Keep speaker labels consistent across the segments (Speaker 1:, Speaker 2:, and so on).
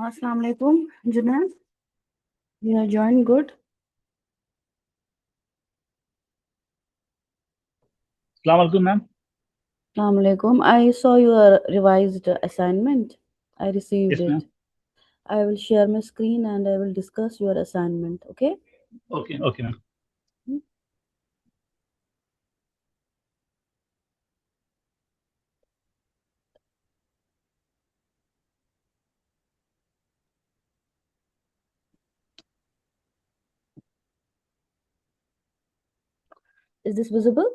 Speaker 1: Assalamu alaikum, Junaid. You have joined good.
Speaker 2: Assalamu alaikum, ma'am.
Speaker 1: Assalamu alaikum. I saw your revised assignment. I received
Speaker 2: Yes,
Speaker 1: it.
Speaker 2: ma'am.
Speaker 1: I will share my screen and I will discuss your assignment. Okay?
Speaker 2: Okay, ma'am.
Speaker 1: Hmm? Is this visible?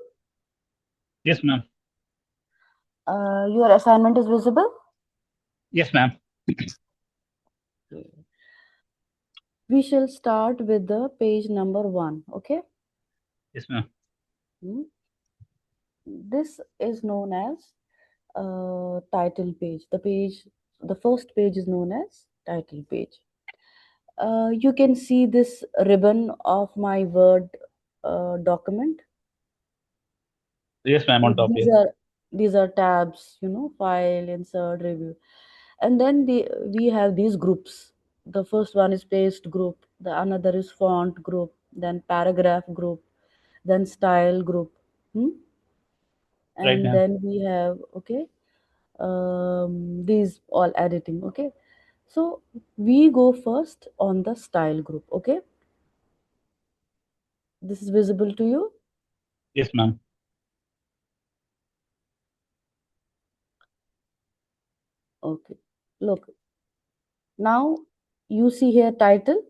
Speaker 2: Yes, ma'am.
Speaker 1: Your assignment is visible?
Speaker 2: Yes, ma'am.
Speaker 1: We shall start with the page number 1. Okay?
Speaker 2: Yes, ma'am.
Speaker 1: Hmm? This is known as title page. The first page is known as title page. You can see this ribbon of my Word document.
Speaker 2: Yes, ma'am. On
Speaker 1: Like
Speaker 2: top
Speaker 1: these
Speaker 2: here.
Speaker 1: are these are tabs, file, insert, review, and then we have these groups. The first one is paste group. The another is font group. Then paragraph group. Then style group. Hmm?
Speaker 2: Right,
Speaker 1: And
Speaker 2: ma'am.
Speaker 1: then we have these all editing. Okay, so we go first on the style group. Okay, this is visible to you.
Speaker 2: Yes, ma'am.
Speaker 1: Okay, look, now you see here title.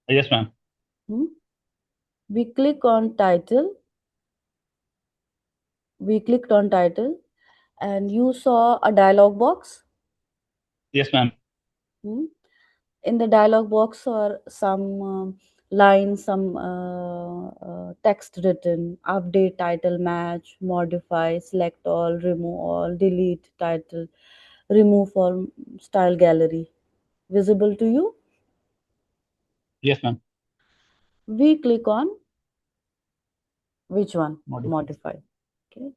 Speaker 2: Yes, ma'am.
Speaker 1: Hmm? We click on title. We clicked on title, and you saw a dialog box.
Speaker 2: Yes, ma'am.
Speaker 1: Hmm? In the dialog box are some lines, some text written: update title, match, modify, select all, remove all, delete title, remove from style gallery. Visible to you?
Speaker 2: Yes, ma'am.
Speaker 1: We click on which one?
Speaker 2: Modify.
Speaker 1: Modify. Okay,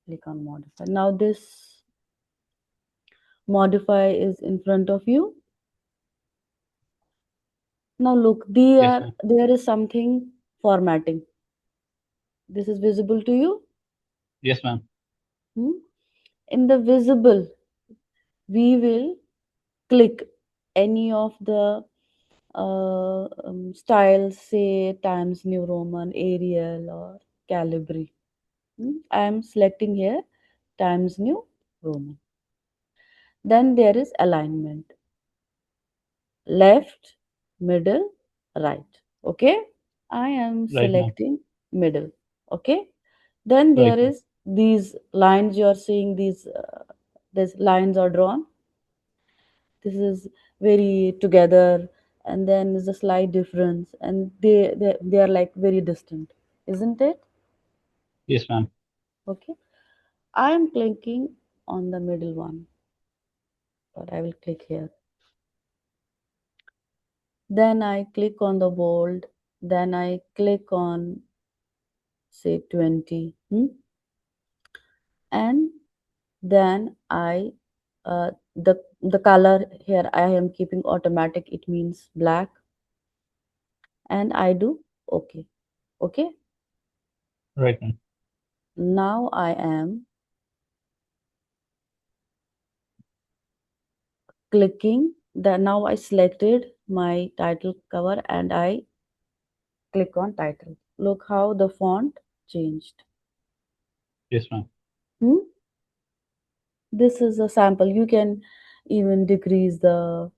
Speaker 1: click on modify. Now this modify is in front of you. Now look,
Speaker 2: Yes, ma'am.
Speaker 1: there is something formatting. This is visible to you.
Speaker 2: Yes, ma'am.
Speaker 1: Hmm? In the visible, we will click any of the styles, say Times New Roman, Arial, or Calibri. I am selecting here Times New Roman. Then there is alignment: left, middle, right. Okay, I am
Speaker 2: Right, ma'am.
Speaker 1: selecting middle. Okay, then there
Speaker 2: Right, ma'am.
Speaker 1: is these lines you are seeing, these lines are drawn. This is very together, and then there's a slight difference, and they are like very distant, isn't it?
Speaker 2: Yes, ma'am.
Speaker 1: Okay, I am clicking on the middle one, but I will click here. Then I click on the bold. Then I click on, say, 20. And then the color here I am keeping automatic. It means black, and I do okay. Okay.
Speaker 2: Right, ma'am.
Speaker 1: Now I am clicking the now I selected my title cover and I click on title. Look how the font changed.
Speaker 2: Yes, ma'am.
Speaker 1: Hmm? This is a sample. You can even decrease the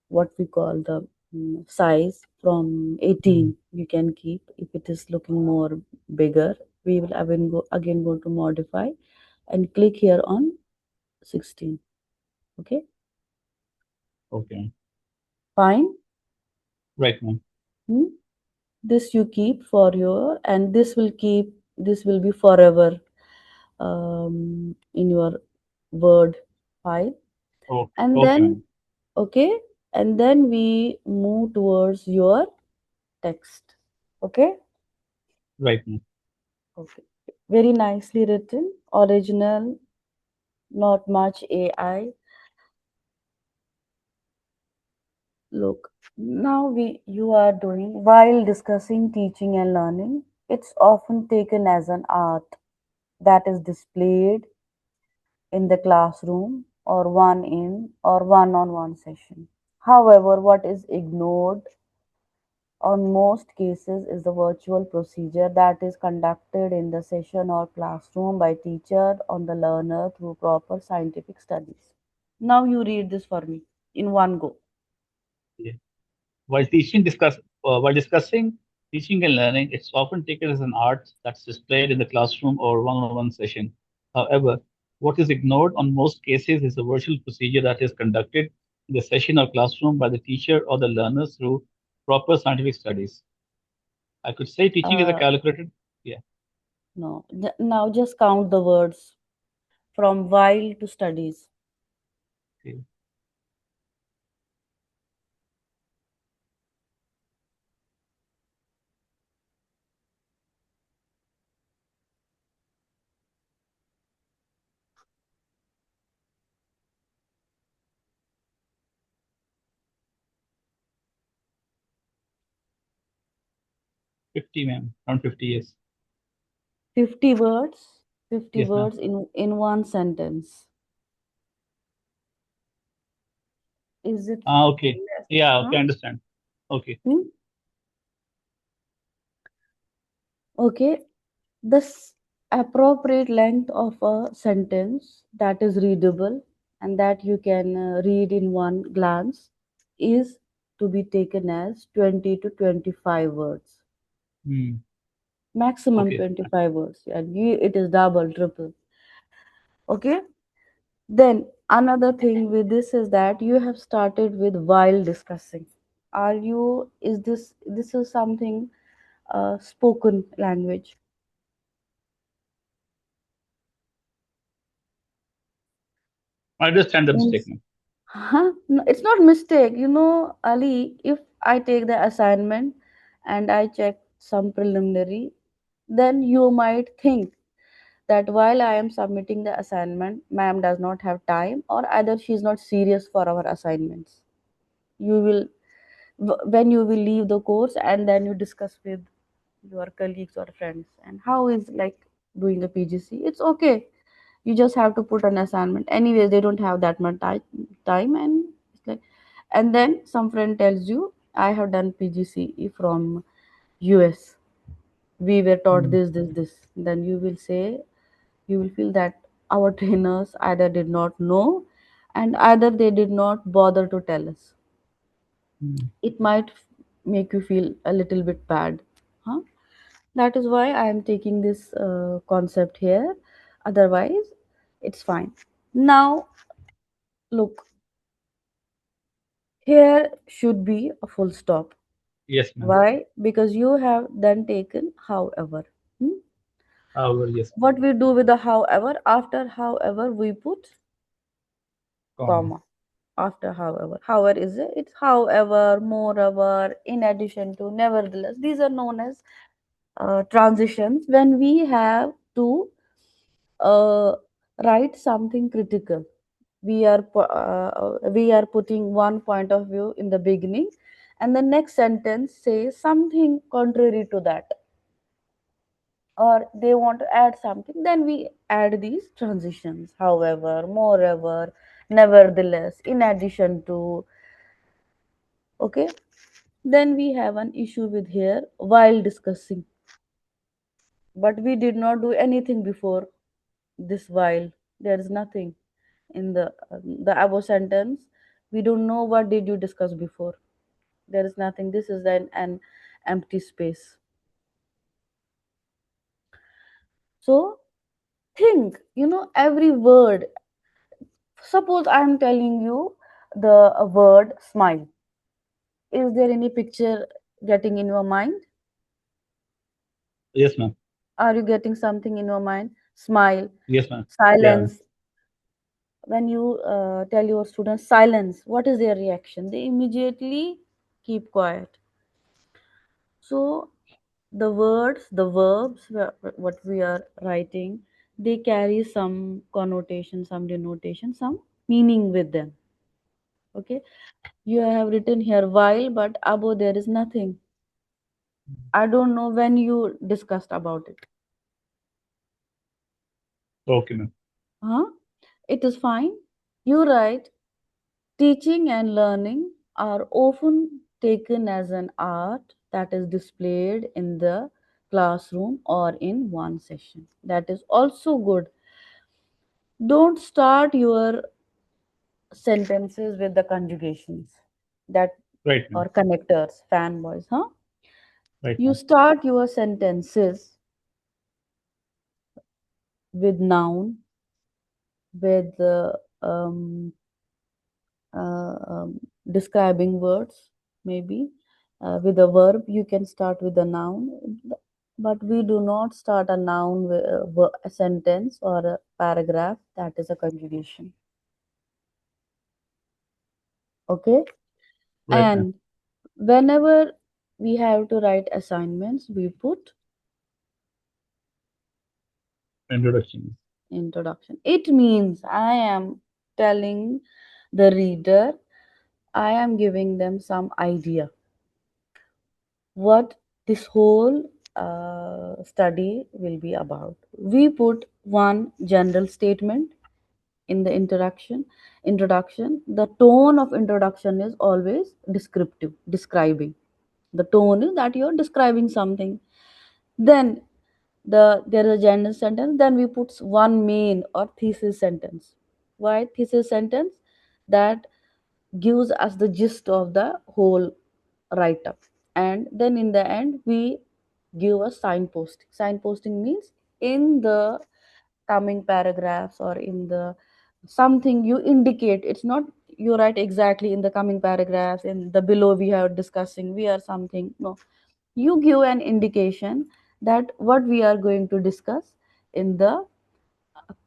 Speaker 1: what we call the size from
Speaker 2: Mm.
Speaker 1: 18. You can keep if it is looking more bigger. We will again go to modify and click here on 16. Okay,
Speaker 2: Okay, ma'am.
Speaker 1: fine.
Speaker 2: Right, ma'am.
Speaker 1: Hmm? This you keep for your, and this will be forever in your Word file.
Speaker 2: Okay,
Speaker 1: And
Speaker 2: okay,
Speaker 1: then
Speaker 2: ma'am.
Speaker 1: okay, and then we move towards your text. Okay.
Speaker 2: Right, ma'am.
Speaker 1: Okay, very nicely written, original, not much AI. Look, now we you are doing while discussing teaching and learning, it's often taken as an art that is displayed in the classroom or one-on-one session. However, what is ignored on most cases is the virtual procedure that is conducted in the session or classroom by teacher on the learner through proper scientific studies. Now you read this for me in one go.
Speaker 2: Yeah. While discussing teaching and learning, it's often taken as an art that's displayed in the classroom or one-on-one session. However, what is ignored on most cases is the virtual procedure that is conducted in the session or classroom by the teacher or the learner through proper scientific studies. I could say teaching is a
Speaker 1: Uh,
Speaker 2: calculated, yeah,
Speaker 1: no, now just count the words from while to studies.
Speaker 2: okay, 50, ma'am, around 50 years.
Speaker 1: 50 words, 50
Speaker 2: Yes, ma'am.
Speaker 1: words in one sentence. Is it
Speaker 2: Okay.
Speaker 1: yes?
Speaker 2: Yeah,
Speaker 1: Huh?
Speaker 2: okay, I understand. Okay.
Speaker 1: Hmm? Okay, this appropriate length of a sentence that is readable and that you can read in one glance is to be taken as 20 to 25 words,
Speaker 2: Hmm.
Speaker 1: maximum
Speaker 2: Okay.
Speaker 1: 25 words, and it is double triple. Okay, then another thing with this is that you have started with while discussing. Are you is this is something spoken language?
Speaker 2: I understand the mistake,
Speaker 1: Means
Speaker 2: ma'am.
Speaker 1: huh? No, it's not mistake. You know, Ali, if I take the assignment and I check some preliminary, then you might think that while I am submitting the assignment, ma'am does not have time, or either she is not serious for our assignments. You will, when you will leave the course and then you discuss with your colleagues or friends, and how is like doing a PGC. It's okay. You just have to put an assignment. Anyways, they don't have that much time, and it's like, and then some friend tells you, I have done PGCE from US. We were taught
Speaker 2: Hmm.
Speaker 1: this. Then you will say, you will feel that our trainers either did not know, and either they did not bother to tell us.
Speaker 2: Hmm.
Speaker 1: It might make you feel a little bit bad, huh? That is why I am taking this concept here. Otherwise it's fine. Now look, here should be a full stop.
Speaker 2: Yes, ma'am.
Speaker 1: Why? Because you have then taken however. Hmm?
Speaker 2: However, yes, ma'am.
Speaker 1: What we do with the however, after however we put
Speaker 2: Comma.
Speaker 1: comma. After however, however is it's however, moreover, in addition to, nevertheless. These are known as transitions when we have to uh, write something critical. We are putting one point of view in the beginning, and the next sentence says something contrary to that, or they want to add something. Then we add these transitions. However, moreover, nevertheless, in addition to. Okay. Then we have an issue with here while discussing, but we did not do anything before this while. There is nothing in the above sentence. We don't know what did you discuss before. There is nothing. This is an empty space. So think, every word. Suppose I am telling you the word smile. Is there any picture getting in your mind?
Speaker 2: Yes, ma'am.
Speaker 1: Are you getting something in your mind? Smile,
Speaker 2: Yes, ma'am. Yeah.
Speaker 1: silence. When you tell your students silence, what is their reaction? They immediately keep quiet. So the words, the verbs, what we are writing, They carry some connotation, some denotation, some meaning with them. Okay, you have written here while, but above there is nothing. I don't know when you discussed about it.
Speaker 2: Okay, ma'am.
Speaker 1: Huh? It is fine. You write, teaching and learning are often taken as an art that is displayed in the classroom or in one session. That is also good. Don't start your sentences with the conjugations that
Speaker 2: Right,
Speaker 1: or
Speaker 2: ma'am.
Speaker 1: connectors, fanboys, huh?
Speaker 2: Right,
Speaker 1: You
Speaker 2: ma'am.
Speaker 1: start your sentences with noun, with describing words, maybe with a verb. You can start with a noun, but we do not start a noun with a sentence or a paragraph that is a conjugation. Okay,
Speaker 2: Right, ma'am.
Speaker 1: and whenever we have to write assignments, we put
Speaker 2: Introduction.
Speaker 1: introduction. It means I am telling the reader, I am giving them some idea what this whole study will be about. We put one general statement in the introduction. The tone of introduction is always descriptive, describing. The tone is that you're describing something. Then there is a general sentence. Then we put one main or thesis sentence. Why thesis sentence? That gives us the gist of the whole write up. And then in the end we give a signposting. Signposting means in the coming paragraphs or in the something you indicate. It's not you write exactly in the coming paragraphs in the below we are discussing we are something. No, you give an indication that what we are going to discuss in the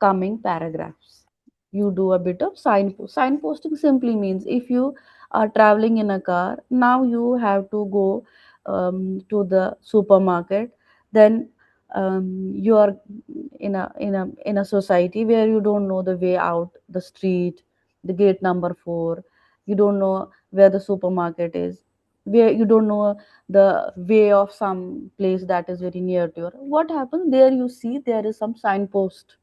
Speaker 1: coming paragraphs. You do a bit of signposting simply means if you are traveling in a car, now you have to go to the supermarket. Then you are in a society where you don't know the way out the street, the gate number 4. You don't know where the supermarket is, where you don't know the way of some place that is very near to you. What happens there? You see there is some signpost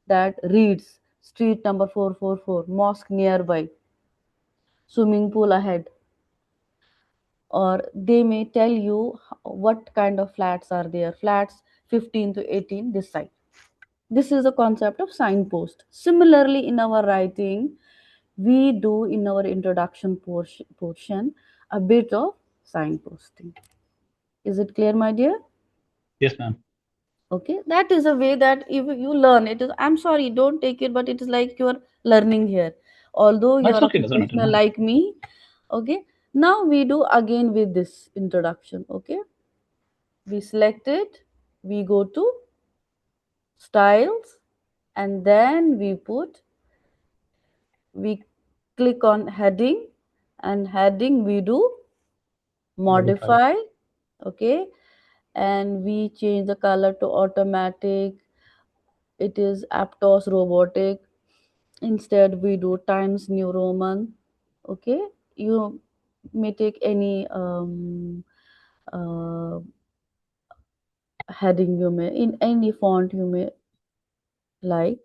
Speaker 1: that reads street number 444, mosque nearby, swimming pool ahead. Or they may tell you what kind of flats are there, flats 15 to 18 this side. This is the concept of signpost. Similarly, in our writing, we do in our introduction portion a bit of signposting. Is it clear, my dear?
Speaker 2: Yes, ma'am.
Speaker 1: Okay, that is a way that if you learn it is, I'm sorry, don't take it, but it is like you're learning here, although
Speaker 2: No,
Speaker 1: you're
Speaker 2: it's
Speaker 1: a
Speaker 2: okay. Doesn't matter,
Speaker 1: professional
Speaker 2: ma'am.
Speaker 1: like me. Okay, now we do again with this introduction. Okay, we select it, we go to styles, and then we click on heading, and heading we do
Speaker 2: Modify.
Speaker 1: modify. Okay, and we change the color to automatic. It is aptos robotic. Instead we do times new roman. Okay, you may take any uh, heading you may in any font you may like.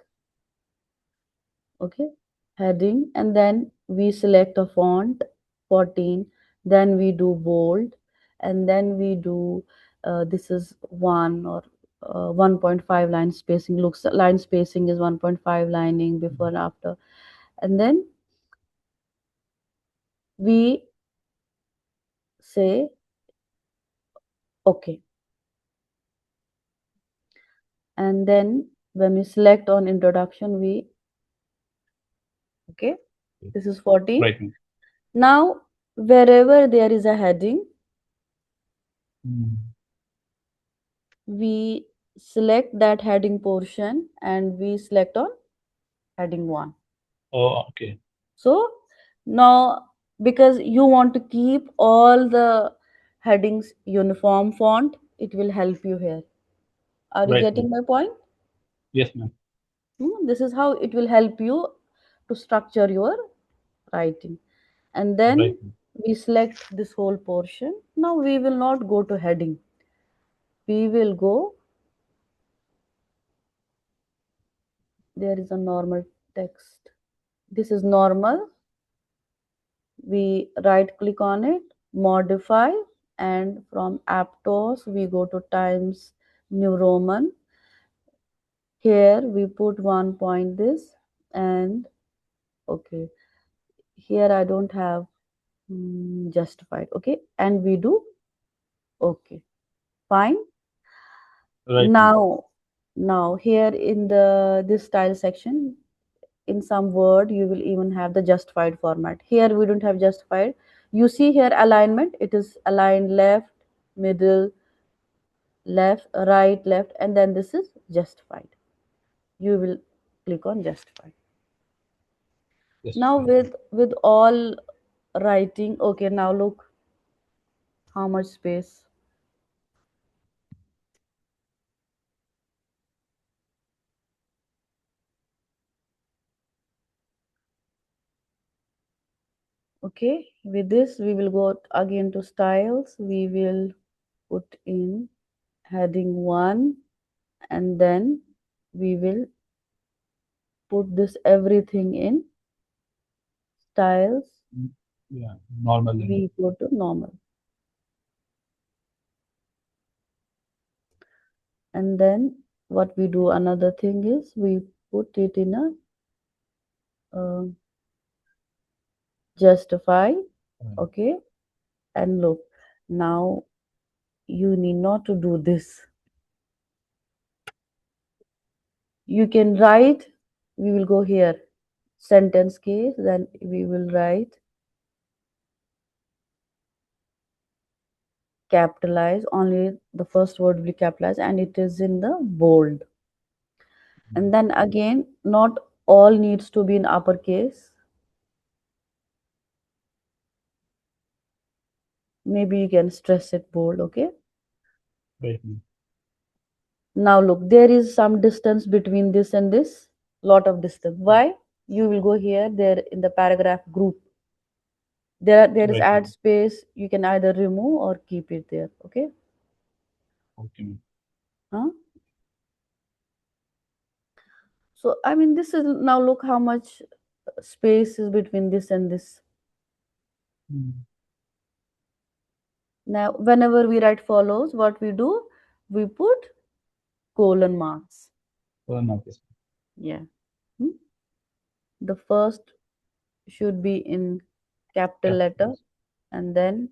Speaker 1: Okay, heading, and then we select a font 14. Then we do bold, and then we do this is 1 or 1.5 line spacing. Looks line spacing is 1.5 lining before and after. And then we say okay. And then when we select on introduction we okay, this is 14.
Speaker 2: Right, ma'am.
Speaker 1: Now wherever there is a heading,
Speaker 2: Mm.
Speaker 1: we select that heading portion and we select on heading 1.
Speaker 2: Oh, okay.
Speaker 1: So now because you want to keep all the headings uniform font, it will help you here. Are you
Speaker 2: Right, ma'am.
Speaker 1: getting my point?
Speaker 2: Yes, ma'am.
Speaker 1: This is how it will help you to structure your writing. And then
Speaker 2: Right, ma'am.
Speaker 1: we select this whole portion. Now we will not go to heading. We will go, there is a normal text. This is normal. We right click on it, modify, and from Aptos we go to Times New Roman. Here we put 1 point this, and okay, here I don't have justified. Okay, and we do okay, fine.
Speaker 2: Right, ma'am.
Speaker 1: Now here in the this style section, in some word you will even have the justified format. Here we don't have justified. You see here alignment, it is aligned left, middle, left, right, left, and then this is justified. You will click on justified.
Speaker 2: Yes,
Speaker 1: Now
Speaker 2: right, ma'am.
Speaker 1: with all writing, okay, now look how much space. Okay, with this we will go again to styles. We will put in heading 1, and then we will put this everything in styles.
Speaker 2: Mm, yeah, normal and
Speaker 1: We go to normal, and then what we do, another thing is we put it in a uh, justify. Okay, and look, now you need not to do this. You can write, we will go here, sentence case, then we will write capitalize, only the first word will be capitalized and it is in the bold. And then again, not all needs to be in uppercase. Maybe you can stress it bold. Okay,
Speaker 2: right, ma'am.
Speaker 1: now look, there is some distance between this and this, lot of distance. Why? You will go here, there in the paragraph group, there is
Speaker 2: Right,
Speaker 1: add
Speaker 2: ma'am.
Speaker 1: space, you can either remove or keep it there. Okay,
Speaker 2: Okay, ma'am.
Speaker 1: huh? So I mean, this is, now look how much space is between this and this.
Speaker 2: Mm.
Speaker 1: Now whenever we write follows, what we do, we put colon marks.
Speaker 2: Well, not this.
Speaker 1: Yeah. Hmm? The first should be in capital letter,
Speaker 2: Capitals.
Speaker 1: and then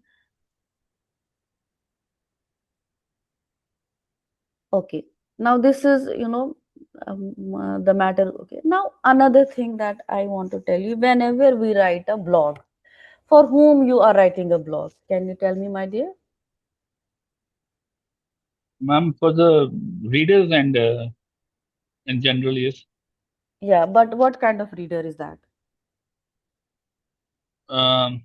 Speaker 1: okay. Now this is, the matter. Okay, now another thing that I want to tell you, whenever we write a blog, for whom you are writing a blog, can you tell me, my dear?
Speaker 2: Ma'am, for the readers and in general, yes.
Speaker 1: Yeah, but what kind of reader is that?
Speaker 2: Um,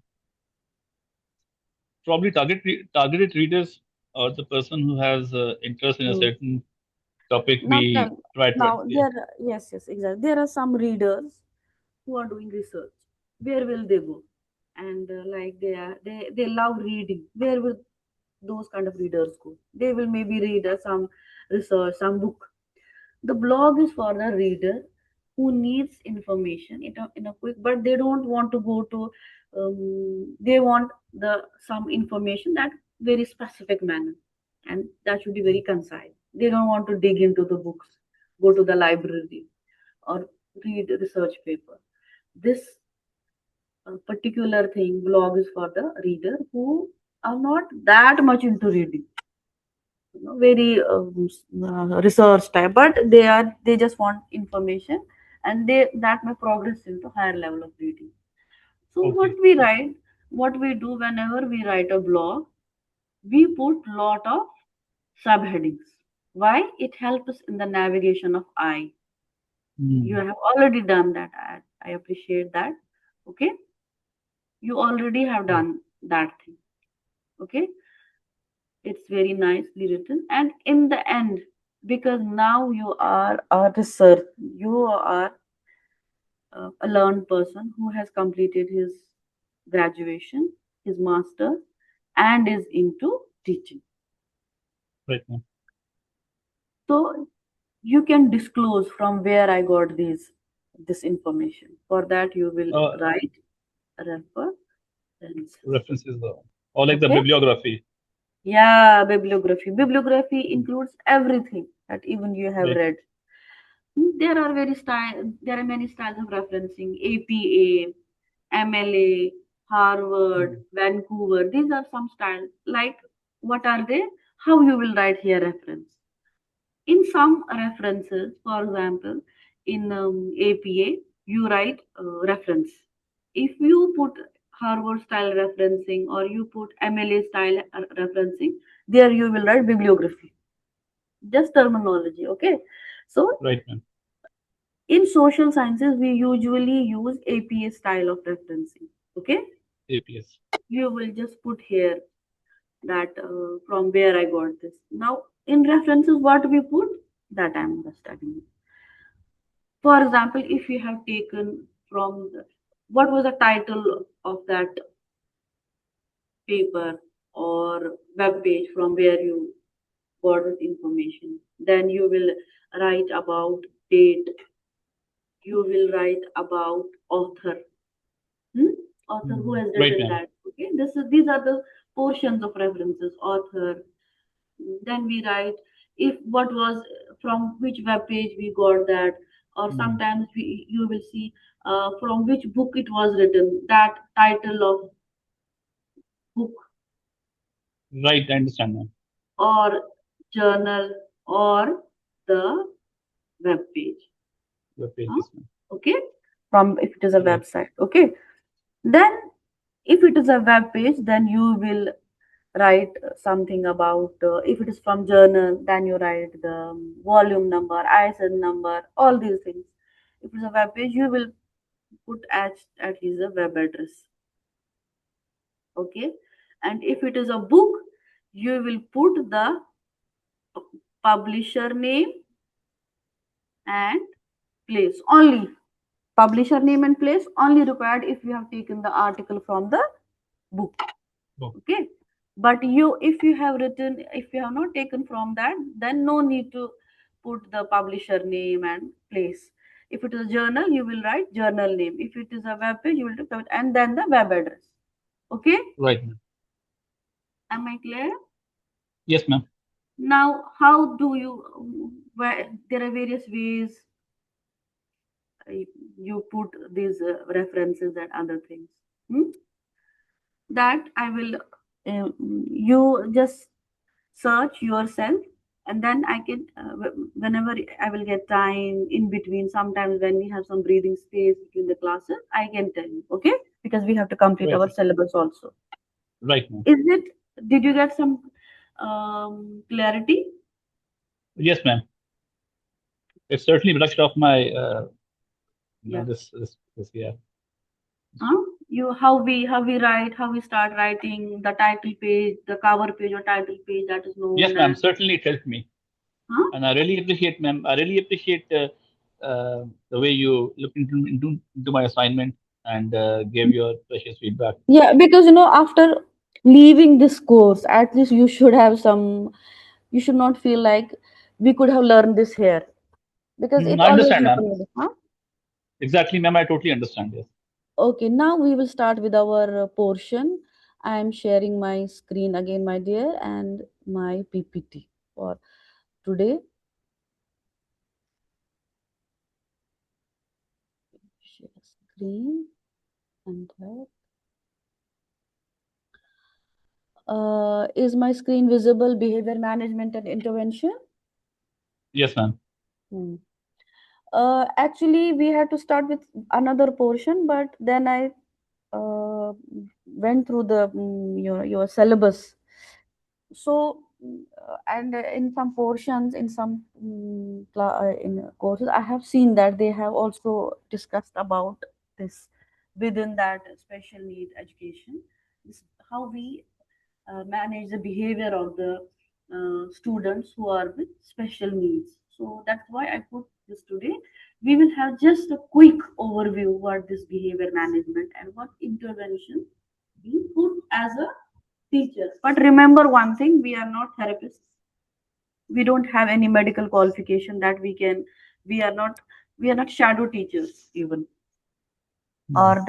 Speaker 2: Probably targeted readers or the person who has interest in a
Speaker 1: Hmm.
Speaker 2: certain topic
Speaker 1: Now
Speaker 2: we
Speaker 1: tell,
Speaker 2: try to
Speaker 1: now
Speaker 2: yeah.
Speaker 1: there, yes, yes, exactly, there are some readers who are doing research. Where will they go? And like they love reading. Where will those kind of readers go? They will maybe read some research, some book. The blog is for the reader who needs information in a quick, but they don't want to go to, they want the some information that very specific manner, and that should be very concise. They don't want to dig into the books, go to the library, or read research paper. This particular thing, blog, is for the reader who are not that much into reading, very research type, but they just want information, and they that may progress into higher level of reading. So
Speaker 2: Okay.
Speaker 1: what we do whenever we write a blog, we put lot of subheadings. Why? It helps us in the navigation of eye. You
Speaker 2: Mm.
Speaker 1: have already done that. I appreciate that. Okay, you already have
Speaker 2: Right.
Speaker 1: done that thing. Okay, it's very nicely written, and in the end, because now you are a research, you are a learned person who has completed his graduation, his master, and is into teaching.
Speaker 2: Right, ma'am.
Speaker 1: So you can disclose from where I got this information. For that, you will
Speaker 2: Uh,
Speaker 1: write references.
Speaker 2: References, or like the
Speaker 1: Okay?
Speaker 2: bibliography.
Speaker 1: Yeah, bibliography. Bibliography includes everything that even you have
Speaker 2: Right.
Speaker 1: read. There are many styles of referencing: APA, MLA, Harvard,
Speaker 2: Mm.
Speaker 1: Vancouver. These are some styles. Like, what are they? How you will write here reference. In some references, for example, in APA, you write reference. If you put Harvard style referencing or you put MLA style referencing, there you will write bibliography. Just terminology, okay? So
Speaker 2: Right, ma'am.
Speaker 1: in social sciences, we usually use APA style of referencing. Okay,
Speaker 2: APS.
Speaker 1: you will just put here that from where I got this. Now, in references, what we put, that I'm studying. For example, if you have taken from what was the title of that paper or web page from where you got this information, then you will write about date. You will write about author. Hmm? Author who has
Speaker 2: Right,
Speaker 1: written
Speaker 2: ma'am.
Speaker 1: that. Okay, these are the portions of references. Author. Then we write if what was from which web page we got that, or
Speaker 2: Mm.
Speaker 1: sometimes you will see from which book it was written. That title of book
Speaker 2: Right, I understand, ma'am.
Speaker 1: or journal or the web page.
Speaker 2: The page,
Speaker 1: Huh?
Speaker 2: yes, ma'am.
Speaker 1: Okay, from if it is a
Speaker 2: Right.
Speaker 1: website. Okay, then if it is a web page, then you will write something about if it is from journal, then you write the volume number, ISN number, all these things. If it's a web page, you will put at least a web address. Okay, and if it is a book, you will put the publisher name and place only. Publisher name and place only required if you have taken the article from the book.
Speaker 2: Oh,
Speaker 1: Okay, but if you have written, if you have not taken from that, then no need to put the publisher name and place. If it is a journal, you will write journal name. If it is a web page, you will write and then the web address. Okay,
Speaker 2: right, ma'am.
Speaker 1: am I clear?
Speaker 2: Yes, ma'am.
Speaker 1: Now how do you, there are various ways uh, you put these references and other things. Hmm? That I will, you just search yourself, and then I can whenever I will get time in between, sometimes when we have some breathing space between the classes, I can tell you. Okay, because we have to complete
Speaker 2: Right,
Speaker 1: our syllabus also.
Speaker 2: right, ma'am.
Speaker 1: Is it, did you get some clarity?
Speaker 2: Yes, ma'am. It's certainly brushed off my,
Speaker 1: Yeah.
Speaker 2: this, yeah.
Speaker 1: Huh? You, how we write, how we start writing the title page, the cover page or title page, that is
Speaker 2: Yes,
Speaker 1: known
Speaker 2: ma'am.
Speaker 1: as.
Speaker 2: Certainly, it helped me,
Speaker 1: Huh?
Speaker 2: and I really appreciate, ma'am. I really appreciate the way you looked into my assignment and gave your precious feedback.
Speaker 1: Yeah, because after leaving this course, at least you should have some, you should not feel like we could have learned this here, because it
Speaker 2: I
Speaker 1: always
Speaker 2: understand, ma'am.
Speaker 1: happens with us, huh?
Speaker 2: Exactly, ma'am. I totally understand. Yes.
Speaker 1: Okay, now we will start with our portion. I am sharing my screen again, my dear, and my PPT for today. Share screen and that. Is my screen visible? Behavior management and intervention.
Speaker 2: Yes, ma'am.
Speaker 1: Hmm. Actually, we had to start with another portion, but then I uh, went through the your syllabus. So, and in some portions, in some in courses, I have seen that they have also discussed about this within that special need education. This, how we manage the behavior of the students who are with special needs. So that's why I put this today. We will have just a quick overview what this behavior management and what intervention we put as a teacher. But remember one thing: we are not therapists. We don't have any medical qualification that we can. We are not. We are not shadow teachers even,
Speaker 2: Hmm.
Speaker 1: or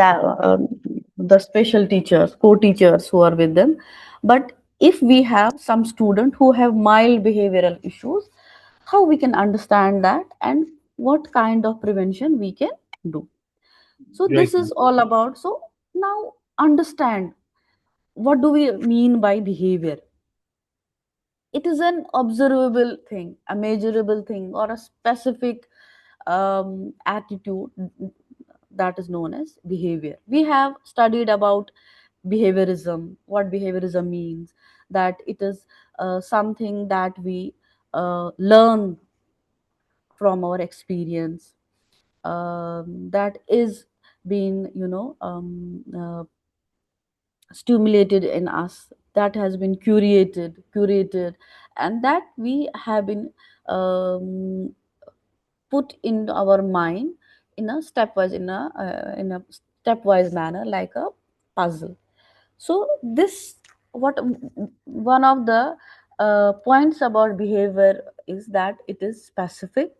Speaker 1: the special teachers, co-teachers who are with them. But if we have some student who have mild behavioral issues, how we can understand that and what kind of prevention we can do. So
Speaker 2: Right,
Speaker 1: this
Speaker 2: ma'am.
Speaker 1: is all about. So now understand, what do we mean by behavior? It is an observable thing, a measurable thing, or a specific attitude that is known as behavior. We have studied about behaviorism, what behaviorism means, that it is something that we learn from our experience, that is being, stimulated in us, that has been curated, and that we have been um, put in our mind in a stepwise manner, like a puzzle. So this, what one of the points about behavior is that it is specific.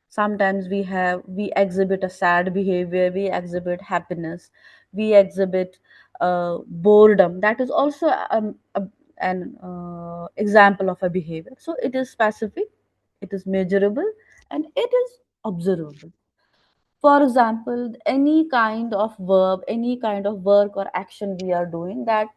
Speaker 1: Sometimes we exhibit a sad behavior, we exhibit happiness, we exhibit boredom. That is also an example of a behavior. So it is specific, it is measurable, and it is observable. For example, any kind of verb, any kind of work or action we are doing, that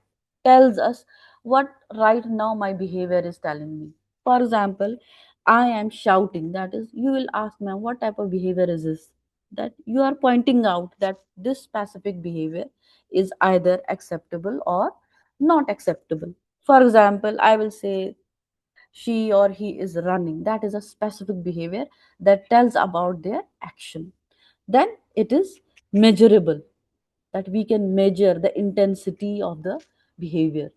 Speaker 1: tells us what right now my behavior is telling me. For example, I am shouting. That is, you will ask, ma'am, what type of behavior is this? That you are pointing out that this specific behavior is either acceptable or not acceptable. For example, I will say she or he is running. That is a specific behavior that tells about their action. Then it is measurable, that we can measure the intensity of the behavior,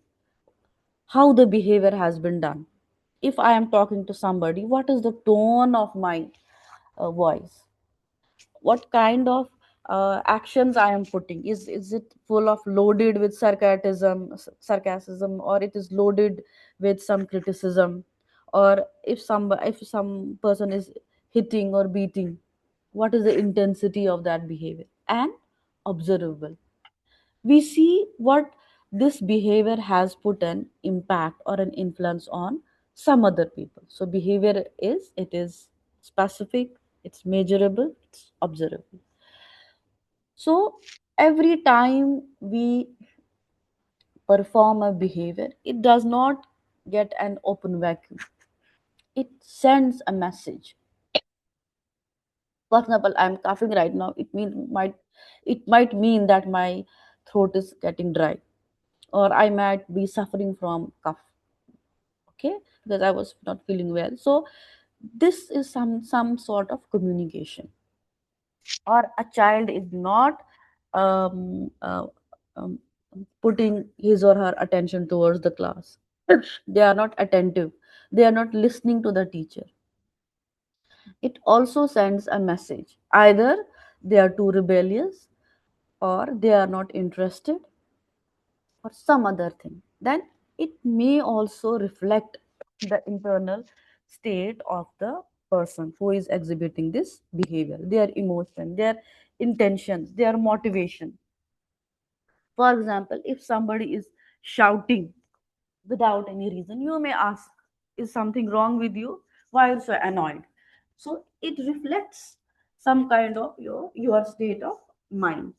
Speaker 1: how the behavior has been done. If I am talking to somebody, what is the tone of my voice, what kind of actions I am putting, is it full of loaded with sarcasm, or it is loaded with some criticism, or if some person is hitting or beating, what is the intensity of that behavior, and observable. We see what this behavior has put an impact or an influence on some other people. So behavior is, it is specific, it's measurable, it's observable. So every time we perform a behavior, it does not get an open vacuum, it sends a message. For example, I'm coughing right now, it might mean that my throat is getting dry, or I might be suffering from cough, okay, because I was not feeling well. So this is some sort of communication. Or a child is not um, uh, um, putting his or her attention towards the class. They are not attentive, they are not listening to the teacher. It also sends a message: either they are too rebellious, or they are not interested, or some other thing. Then it may also reflect the internal state of the person who is exhibiting this behavior, their emotion, their intentions, their motivation. For example, if somebody is shouting without any reason, you may ask, is something wrong with you? Why are you so annoyed? So it reflects some kind of your state of mind.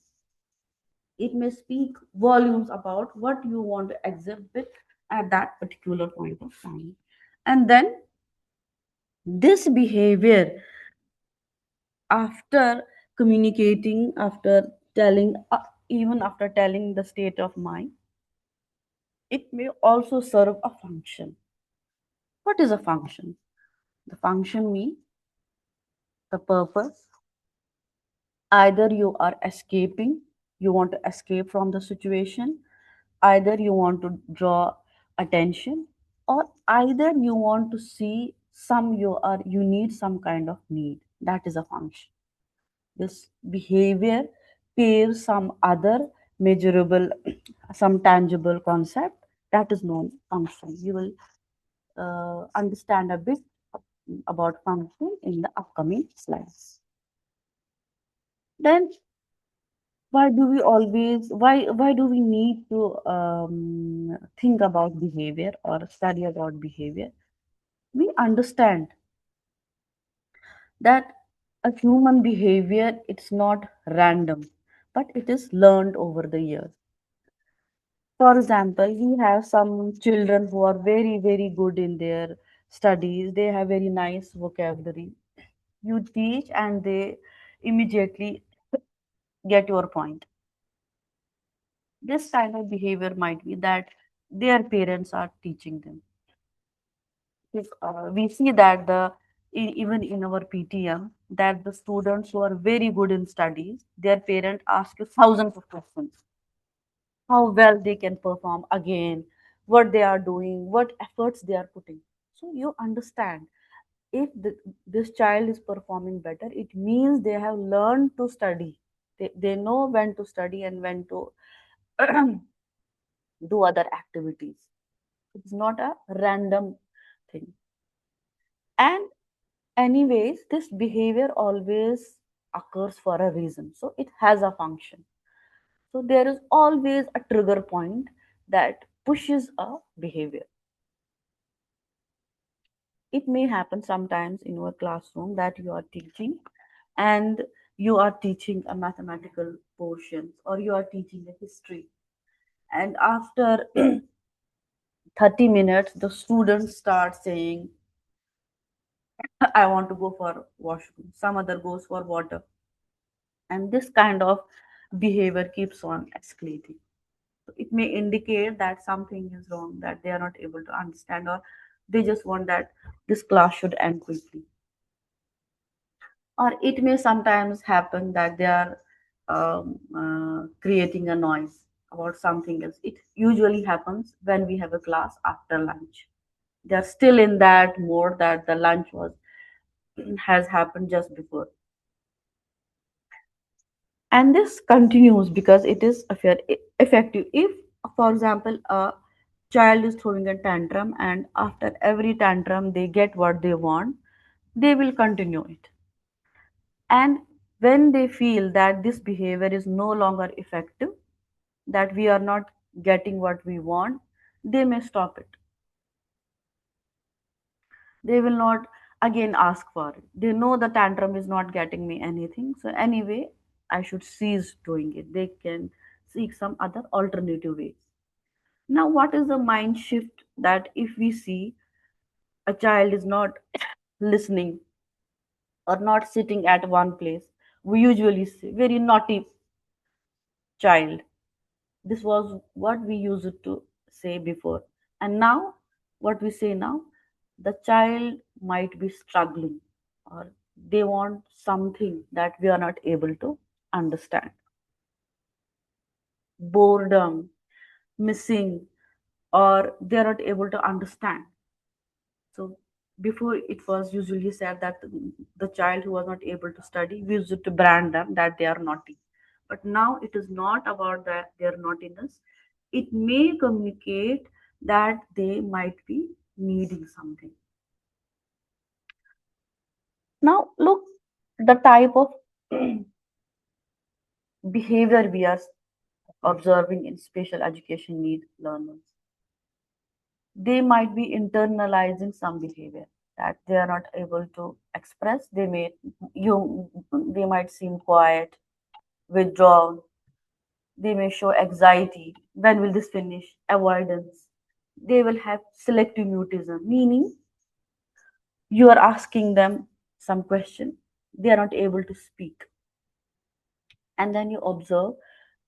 Speaker 1: It may speak volumes about what you want to exhibit at that particular point of time. And then this behavior, after communicating, after telling, even after telling the state of mind, it may also serve a function. What is a function? The function means the purpose. Either you are escaping, you want to escape from the situation, either you want to draw attention, or either you want to see some you need some kind of need, that is a function. This behavior pairs some other measurable, some tangible concept, that is known function. You will understand a bit about function in the upcoming slides. Then why do we always why do we need to think about behavior or study about behavior? We understand that a human behavior, it's not random, but it is learned over the years. For example, we have some children who are very very good in their studies, they have very nice vocabulary. You teach and they immediately get your point. This kind of behavior might be that their parents are teaching them. If we see that even in our PTM, that the students who are very good in studies, their parents ask you thousands of questions. How well they can perform again, what they are doing, what efforts they are putting. So you understand, if this child is performing better, it means they have learned to study. They know when to study and when to do other activities. It's not a random thing. And anyways, this behavior always occurs for a reason. So it has a function. So there is always a trigger point that pushes a behavior. It may happen sometimes in your classroom that you are teaching and you are teaching a mathematical portion or you are teaching a history, and after 30 minutes the students start saying, I want to go for washroom, some other goes for water, and this kind of behavior keeps on escalating. So it may indicate that something is wrong, that they are not able to understand, or they just want that this class should end quickly. Or it may sometimes happen that they are creating a noise about something else. It usually happens when we have a class after lunch. They are still in that mode that the lunch was has happened just before. And this continues because it is effective. If, for example, a child is throwing a tantrum and after every tantrum they get what they want, they will continue it. And when they feel that this behavior is no longer effective, that we are not getting what we want, they may stop it. They will not again ask for it. They know the tantrum is not getting me anything. So, anyway, I should cease doing it. They can seek some other alternative ways. Now, what is the mind shift that if we see a child is not listening or not sitting at one place, we usually say, very naughty child. This was what we used to say before. And now, what we say now, the child might be struggling or they want something that we are not able to understand. Boredom, missing, or they are not able to understand. So before it was usually said that the child who was not able to study, we used to brand them that they are naughty. But now it is not about that their naughtiness. It may communicate that they might be needing something. Now look, the type of behavior we are observing in special education need learners. They might be internalizing some behavior that they are not able to express. They might seem quiet, withdrawn. They may show anxiety. When will this finish? Avoidance. They will have selective mutism, meaning you are asking them some question, they are not able to speak. And then you observe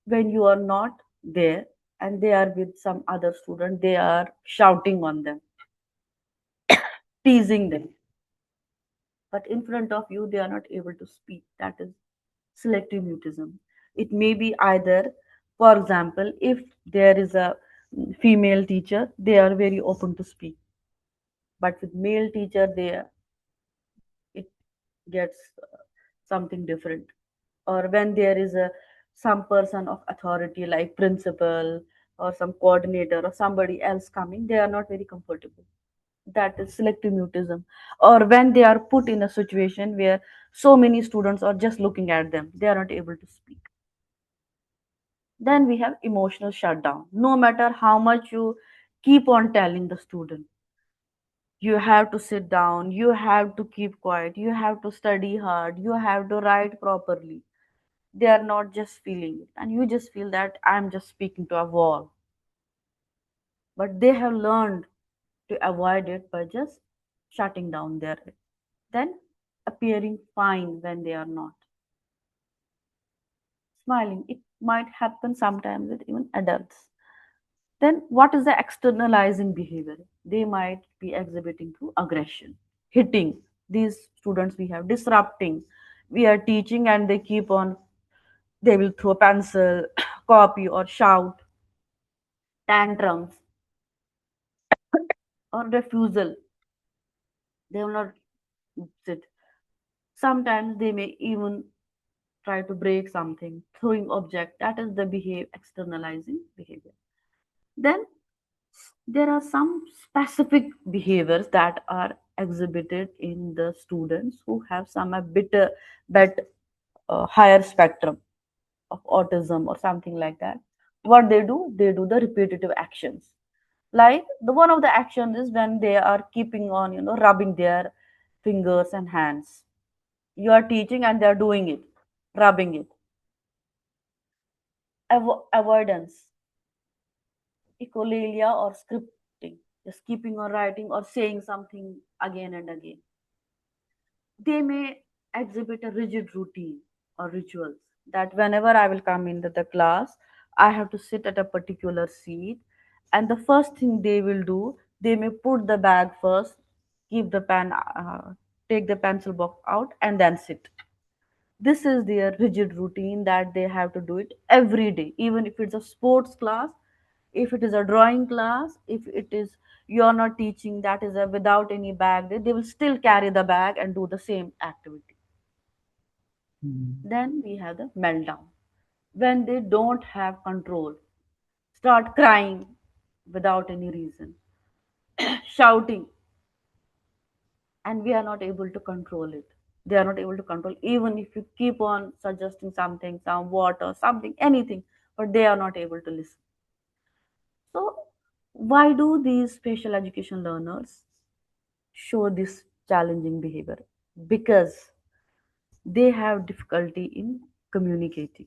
Speaker 1: when you are not there and they are with some other student, they are shouting on them, teasing them. But in front of you, they are not able to speak. That is selective mutism. It may be either, for example, if there is a female teacher, they are very open to speak. But with male teacher, they it gets something different. Or when there is a some person of authority like principal or some coordinator or somebody else coming, they are not very comfortable. That is selective mutism. Or when they are put in a situation where so many students are just looking at them, they are not able to speak. Then we have emotional shutdown. No matter how much you keep on telling the student, you have to sit down, you have to keep quiet, you have to study hard, you have to write properly, they are not just feeling it, and you just feel that I'm just speaking to a wall. But they have learned to avoid it by just shutting down their it, then appearing fine when they are not, smiling. It might happen sometimes with even adults. Then what is the externalizing behavior? They might be exhibiting through aggression, hitting. These students we have disrupting, we are teaching and they keep on, they will throw pencil, copy or shout, tantrums or refusal. They will not sit. Sometimes they may even try to break something, throwing object. That is the behave externalizing behavior. Then there are some specific behaviors that are exhibited in the students who have some a bit but higher spectrum of autism or something like that. What they do the repetitive actions. Like the one of the actions is when they are keeping on, rubbing their fingers and hands. You are teaching and they are doing it, rubbing it. Avoidance, echolalia or scripting, just keeping on writing or saying something again and again. They may exhibit a rigid routine or rituals that whenever I will come into the class, I have to sit at a particular seat. And the first thing they will do, they may put the bag first, keep the pen, take the pencil box out, and then sit. This is their rigid routine that they have to do it every day, even if it's a sports class, if it is a drawing class, if it is you're not teaching, that is a without any bag, they will still carry the bag and do the same activity.
Speaker 2: Mm.
Speaker 1: Then we have the meltdown, when they don't have control, start crying without any reason, shouting, and we are not able to control it. They are not able to control, even if you keep on suggesting something, some water, something, anything, but they are not able to listen. So, why do these special education learners show this challenging behavior? Because they have difficulty in communicating.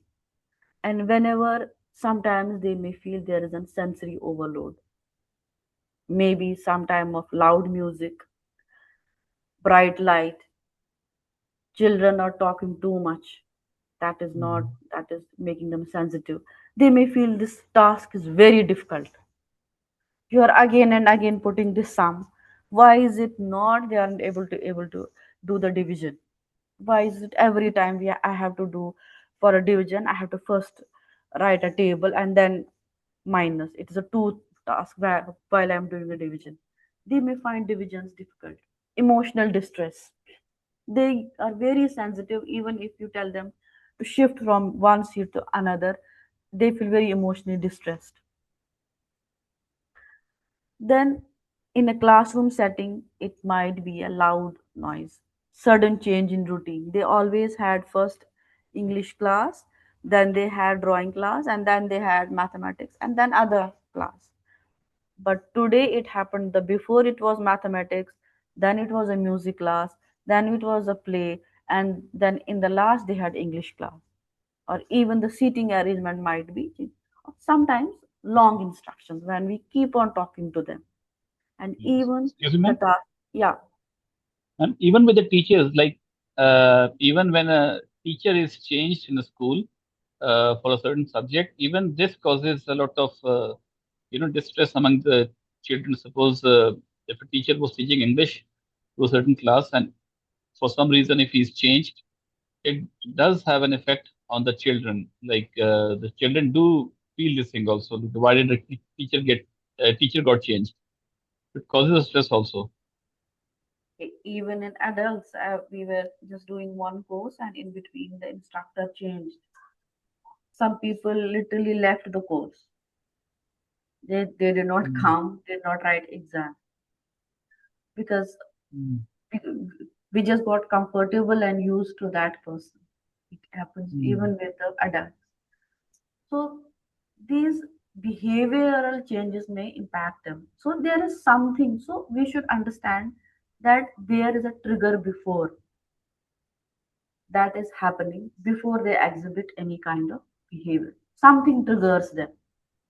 Speaker 1: And whenever sometimes they may feel there is a sensory overload, maybe some time of loud music, bright light, children are talking too much. That is not,
Speaker 2: Mm.
Speaker 1: that is making them sensitive. They may feel this task is very difficult. You are again and again putting this sum. Why is it not they aren't able to do the division? Why is it every time I have to do for a division, I have to first write a table and then minus? It is a two task while I'm doing the division. They may find divisions difficult. Emotional distress, they are very sensitive. Even if you tell them to shift from one seat to another, they feel very emotionally distressed. Then, in a classroom setting, it might be a loud noise, sudden change in routine. They always had first English class, then they had drawing class, and then they had mathematics, and then other class. But today it happened the before it was mathematics, then it was a music class, then it was a play, and then in the last they had English class. Or even the seating arrangement might be sometimes long instructions when we keep on talking to them, and
Speaker 2: Yes.
Speaker 1: even
Speaker 2: Excuse me,
Speaker 1: the
Speaker 2: ma'am.
Speaker 1: task. Yeah.
Speaker 2: And even with the teachers, like even when a teacher is changed in a school for a certain subject, even this causes a lot of distress among the children. Suppose if a teacher was teaching English to a certain class, and for some reason if he's changed, it does have an effect on the children. Like the children do feel this thing also. Why did the teacher got changed? It causes a stress also.
Speaker 1: Even in adults, we were just doing one course, and in between, the instructor changed. Some people literally left the course. They did not
Speaker 2: Mm,
Speaker 1: come, did not write exam because
Speaker 2: mm,
Speaker 1: we, we just got comfortable and used to that person. It happens
Speaker 2: mm,
Speaker 1: even with the adults. So these behavioral changes may impact them. So there is something. So we should understand that there is a trigger before that is happening before they exhibit any kind of behavior. Something triggers them.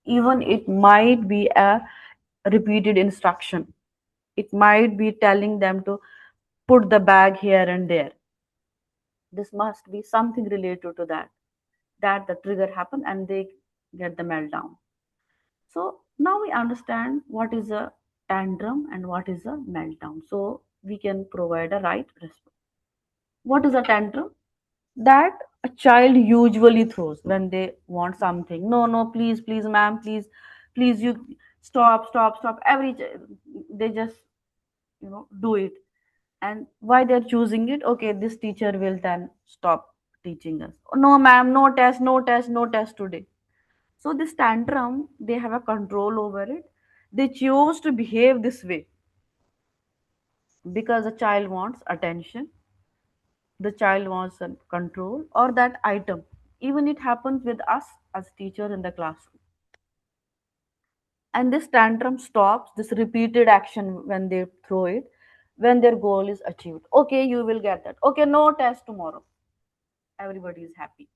Speaker 1: Even it might be a repeated instruction. It might be telling them to put the bag here and there. This must be something related to that. That the trigger happen and they get the meltdown. So now we understand what is a tantrum and what is a meltdown. So we can provide a right response. What is a tantrum? That a child usually throws when they want something. No, no, please, please, ma'am, please, please, you stop, stop, stop. They just do it. And why they're choosing it? Okay, this teacher will then stop teaching us. No, ma'am, no test, no test, no test today. So this tantrum, they have a control over it. They choose to behave this way because the child wants attention, the child wants control, or that item. Even it happens with us as teachers in the classroom. And this tantrum stops this repeated action when they throw it, when their goal is achieved. Okay, you will get that. Okay, no test tomorrow. Everybody is happy.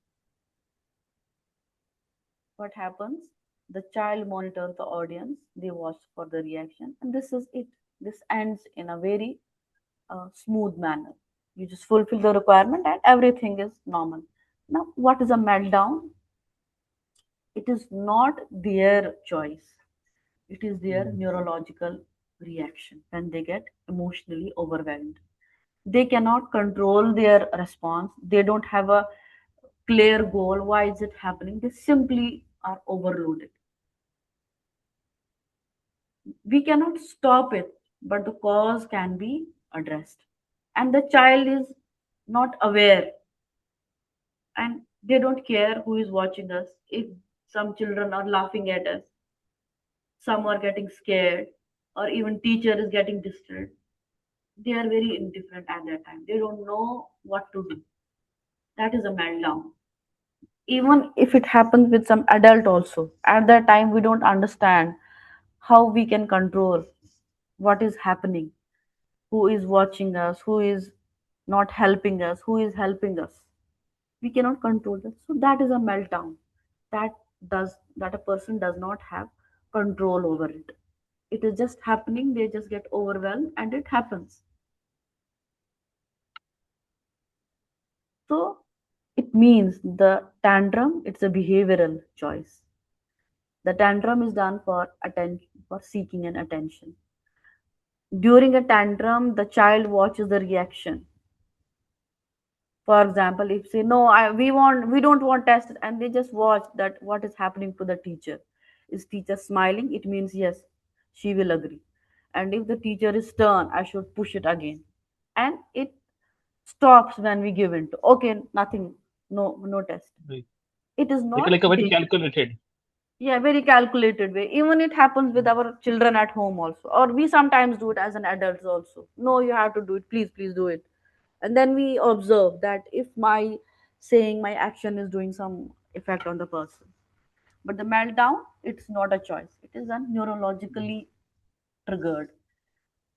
Speaker 1: What happens? The child monitors the audience, they watch for the reaction, and this is it. This ends in a very smooth manner. You just fulfill the requirement and everything is normal. Now, what is a meltdown? It is not their choice, it is their
Speaker 2: mm.
Speaker 1: neurological reaction when they get emotionally overwhelmed. They cannot control their response, they don't have a clear goal. Why is it happening? They simply are overloaded. We cannot stop it, but the cause can be addressed. And the child is not aware and they don't care who is watching us. If some children are laughing at us, some are getting scared, or even teacher is getting disturbed, they are very indifferent at that time. They don't know what to do. That is a meltdown. Even if it happens with some adult also, at that time we don't understand how we can control what is happening, who is watching us, who is not helping us, who is helping us. We cannot control that. So that is a meltdown. That a person does not have control over it. It is just happening, they just get overwhelmed and it happens. So it means the tantrum, it's a behavioral choice. The tantrum is done for attention, for seeking an attention. During a tantrum, the child watches the reaction. For example, if say no, we don't want test, and they just watch that what is happening to the teacher. Is teacher smiling? It means yes, she will agree. And if the teacher is stern, I should push it again. And it stops when we give in to okay, nothing, no test.
Speaker 2: Right.
Speaker 1: It is not
Speaker 2: Like a very
Speaker 1: danger.
Speaker 2: calculated.
Speaker 1: Yeah, very calculated way. Even it happens with
Speaker 2: Mm,
Speaker 1: our children at home also, or we sometimes do it as an adults also. No, you have to do it. Please, please do it. And then we observe that if my saying, my action is doing some effect on the person. But the meltdown, it's not a choice. It is a
Speaker 2: mm,
Speaker 1: neurologically triggered.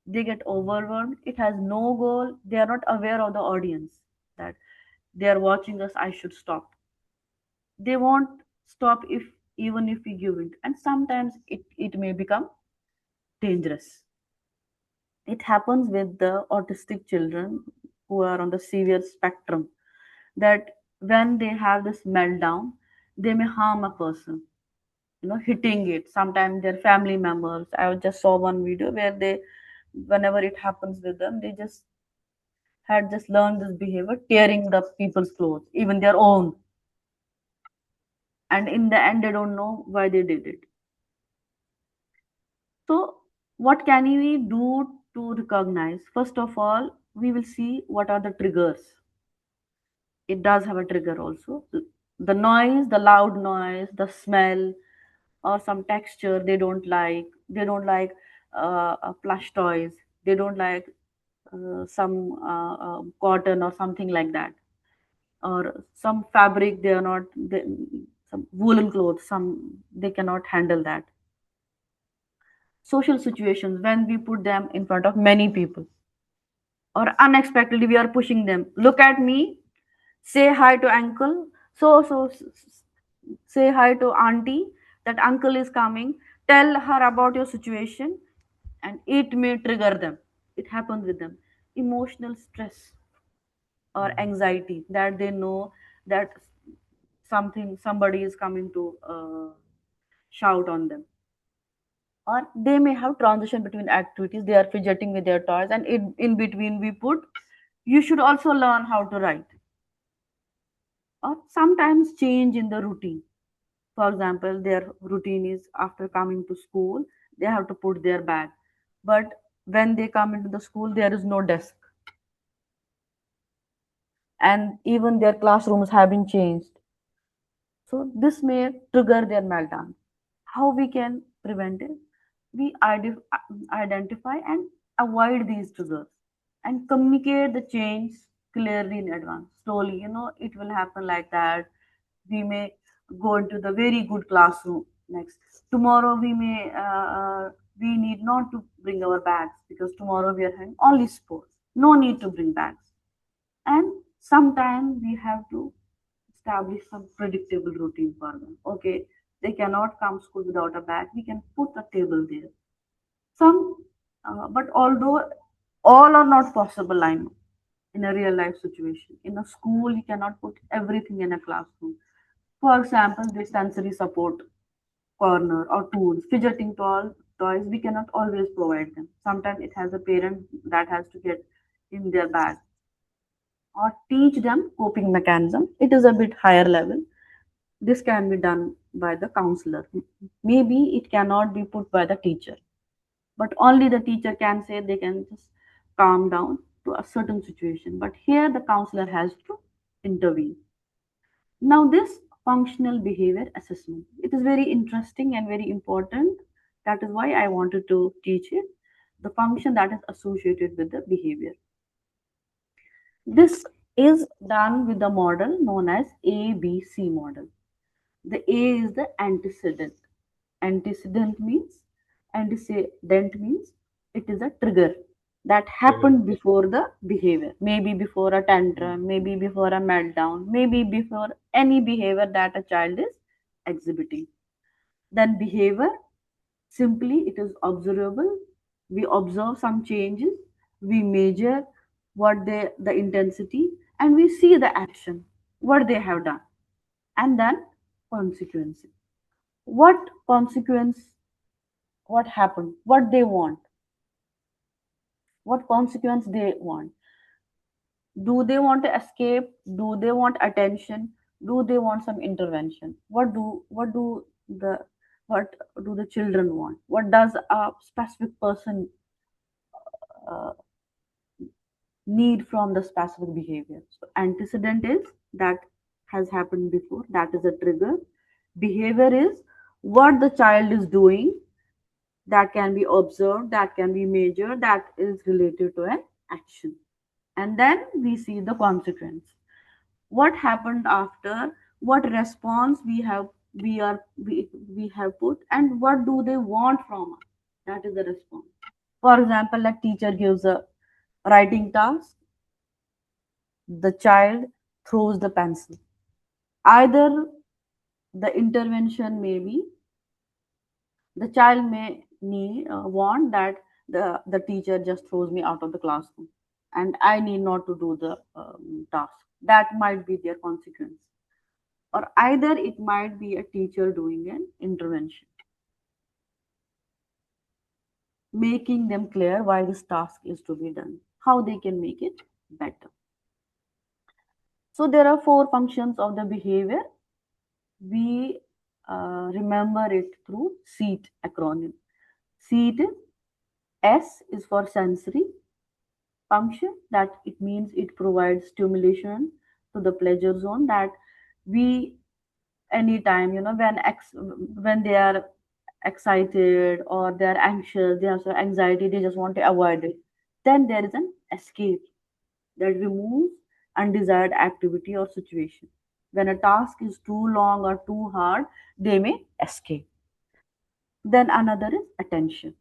Speaker 1: They get overwhelmed. It has no goal. They are not aware of the audience that they are watching us. I should stop. They won't stop if even if we give it. And sometimes it may become dangerous. It happens with the autistic children who are on the severe spectrum that when they have this meltdown, they may harm a person, hitting it. Sometimes their family members. I just saw one video where they, whenever it happens with them, they just had just learned this behavior, tearing the people's clothes, even their own. And in the end, they don't know why they did it. So, what can we do to recognize. First of all, we will see what are the triggers. It does have a trigger also. The noise, the loud noise, the smell, or some texture they don't like. They don't like plush toys. They don't like some cotton or something like that, or some fabric they are not they, some woolen clothes, some they cannot handle that. Social situations when we put them in front of many people, or unexpectedly we are pushing them. Look at me, say hi to uncle, say hi to auntie, that uncle is coming, tell her about your situation, and it may trigger them. It happens with them. Emotional stress or anxiety, that they know that somebody is coming to shout on them. Or they may have transition between activities, they are fidgeting with their toys, and in between we put, you should also learn how to write. Or sometimes change in the routine. For example, their routine is after coming to school they have to put their bag, but when they come into the school there is no desk, and even their classrooms have been changed. So this may trigger their meltdown. How we can prevent it? We identify and avoid these triggers and communicate the change clearly in advance. Slowly, it will happen like that. We may go into the very good classroom next. Tomorrow we need not to bring our bags because tomorrow we are having only sports. No need to bring bags. And sometimes we have to establish some predictable routine for them. Okay, they cannot come school without a bag. We can put a table there. But although all are not possible, I know, in a real life situation. In a school, you cannot put everything in a classroom. For example, the sensory support corner or tools, toys, we cannot always provide them. Sometimes it has a parent that has to get in their bag, or teach them coping mechanism. It is a bit higher level. This can be done by the counselor. Maybe it cannot be put by the teacher, but only the teacher can say they can just calm down to a certain situation. But here the counselor has to intervene. Now, this functional behavior assessment, it is very interesting and very important. That is why I wanted to teach it. The function that is associated with the behavior. This is done with the model known as ABC model. The A is the antecedent. Antecedent means it is a trigger that
Speaker 2: Trigger.
Speaker 1: happened before the behavior. Maybe before a tantrum, maybe before a meltdown, maybe before any behavior that a child is exhibiting. Then behavior, simply it is observable. We observe some changes, we measure the intensity, and we see the action, what they have done. And then consequences. What consequence, what happened, what they want, what consequence they want. Do they want to escape? Do they want attention? Do they want some intervention? The what do the children want? What does a specific person uh, need from the specific behavior? So antecedent is that has happened before, that is a trigger. Behavior is what the child is doing, that can be observed, that can be measured, that is related to an action. And then we see the consequence. What happened after, what response we have put, and what do they want from us? That is the response. For example, a teacher gives a writing task, the child throws the pencil. Either the intervention may be, the child may need want that the teacher just throws me out of the classroom and I need not to do the task. That might be their consequence. Or either it might be a teacher doing an intervention, making them clear why this task is to be done, how they can make it better. So there are four functions of the behavior. We remember it through SEAT acronym. SEAT is S is for sensory function, that it means it provides stimulation to the pleasure zone, that we anytime, when they are excited or they are anxious, they have some anxiety, they just want to avoid it, then there is an escape that removes undesired activity or situation. When a task is too long or too hard, they may escape. Then another is attention.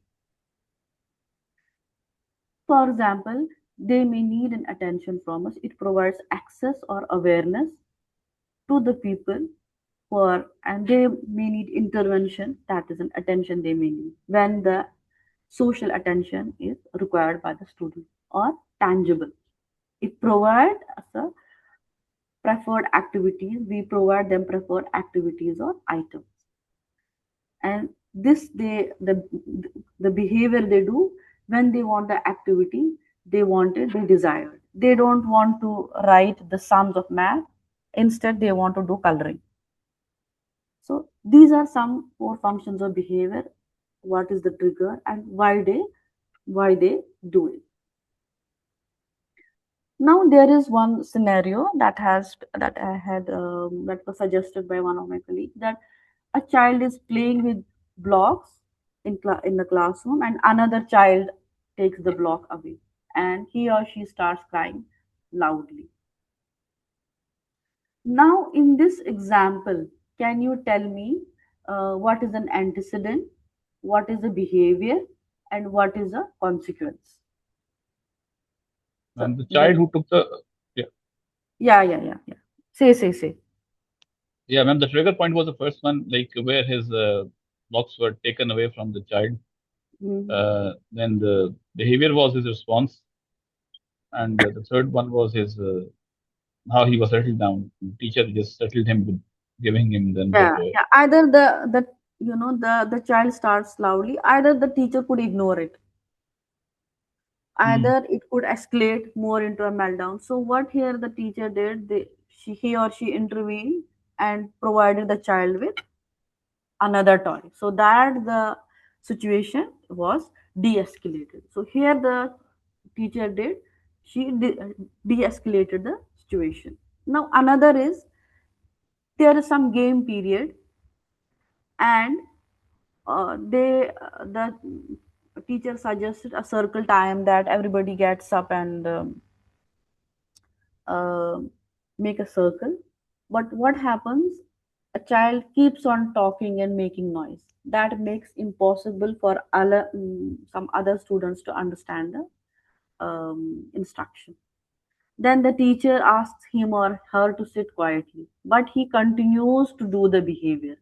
Speaker 1: For example, they may need an attention from us. It provides access or awareness to the people who are, and they may need intervention. That is an attention they may need when the social attention is required by the student, or tangible. It provides us a preferred activities. We provide them preferred activities or items, and this the behavior they do when they want the activity, they want it, they desire it. They don't want to write the sums of math, instead they want to do coloring. So these are some four functions of behavior. What is the trigger and why they do it. Now there is one scenario that I had that was suggested by one of my colleagues, that a child is playing with blocks in the classroom, and another child takes the block away, and he or she starts crying loudly. Now, in this example, can you tell me what is an antecedent, what is a behavior, and what is a consequence? So
Speaker 2: And the child
Speaker 1: the
Speaker 2: who took the yeah,
Speaker 1: yeah. Say.
Speaker 2: yeah, ma'am. The trigger point was the first one, like where his blocks were taken away from the child.
Speaker 1: Mhm.
Speaker 2: Then the behavior was his response, and the third one was his how he was settled down. The teacher just settled him with giving him then the
Speaker 1: Yeah,
Speaker 2: toy.
Speaker 1: yeah. Either the child starts loudly. Either the teacher could ignore it.
Speaker 2: Hmm.
Speaker 1: Either it could escalate more into a meltdown. So what here the teacher did, he or she intervened and provided the child with another toy, so that the situation was de-escalated. So here the teacher did, she de-escalated the situation. Now another is, there is some game period, and the teacher suggested a circle time, that everybody gets up and uh, make a circle. But what happens? A child keeps on talking and making noise. That makes impossible for some other students to understand the instruction. Then the teacher asks him or her to sit quietly, but he continues to do the behavior.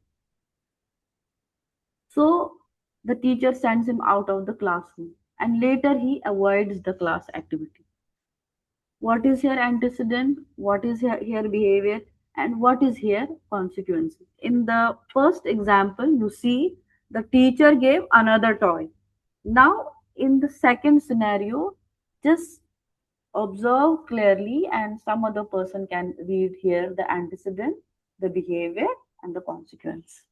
Speaker 1: So the teacher sends him out of the classroom, and later he avoids the class activity. What is here antecedent, what is here behavior, and what is here consequences. In the first example, you see the teacher gave another toy. Now in the second scenario, just observe clearly, and some other person can read here the antecedent, the behavior, and the consequence.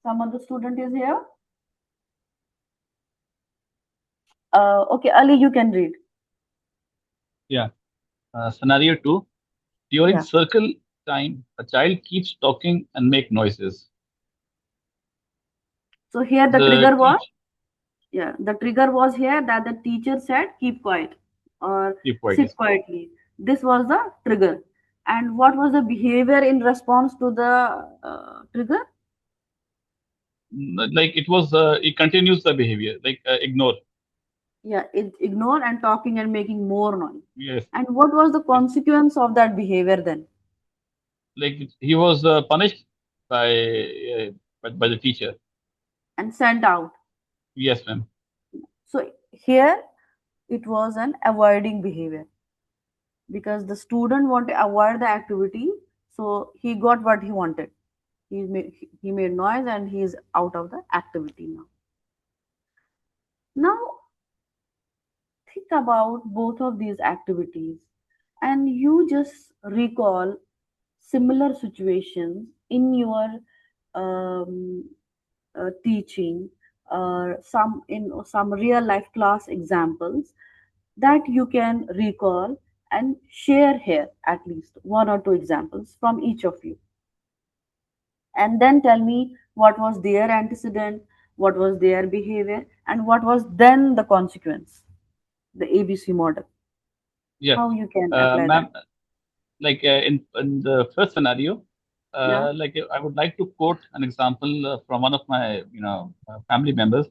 Speaker 1: Some other student is here. Okay, Ali, you can read.
Speaker 2: Yeah. Scenario two. During
Speaker 1: Yeah.
Speaker 2: circle time, a child keeps talking and make noises.
Speaker 1: So here the
Speaker 2: The
Speaker 1: trigger was,
Speaker 2: teach
Speaker 1: yeah, the trigger was here that the teacher said keep quiet or
Speaker 2: keep quiet.
Speaker 1: sit
Speaker 2: Yes.
Speaker 1: quietly. This was the trigger. And what was the behavior in response to the trigger?
Speaker 2: Like it was, it continues the behavior, like ignore.
Speaker 1: Yeah, it ignore and talking and making more noise.
Speaker 2: Yes.
Speaker 1: And what was the
Speaker 2: It,
Speaker 1: consequence of that behavior then?
Speaker 2: like he was punished by, by the teacher.
Speaker 1: And sent out.
Speaker 2: Yes, ma'am.
Speaker 1: So here it was an avoiding behavior, because the student wanted to avoid the activity, so he got what he wanted. He made noise and he is out of the activity now. Now think about both of these activities, and you just recall similar situations in your um, teaching, some in some real life class examples that you can recall and share here, at least one or two examples from each of you, and then tell me what was their antecedent, what was their behavior, and what was then the consequence, the ABC model,
Speaker 2: Yeah.
Speaker 1: how you can apply that.
Speaker 2: Ma'am, like in the first scenario,
Speaker 1: Yeah.
Speaker 2: I would like to quote an example from one of my family members.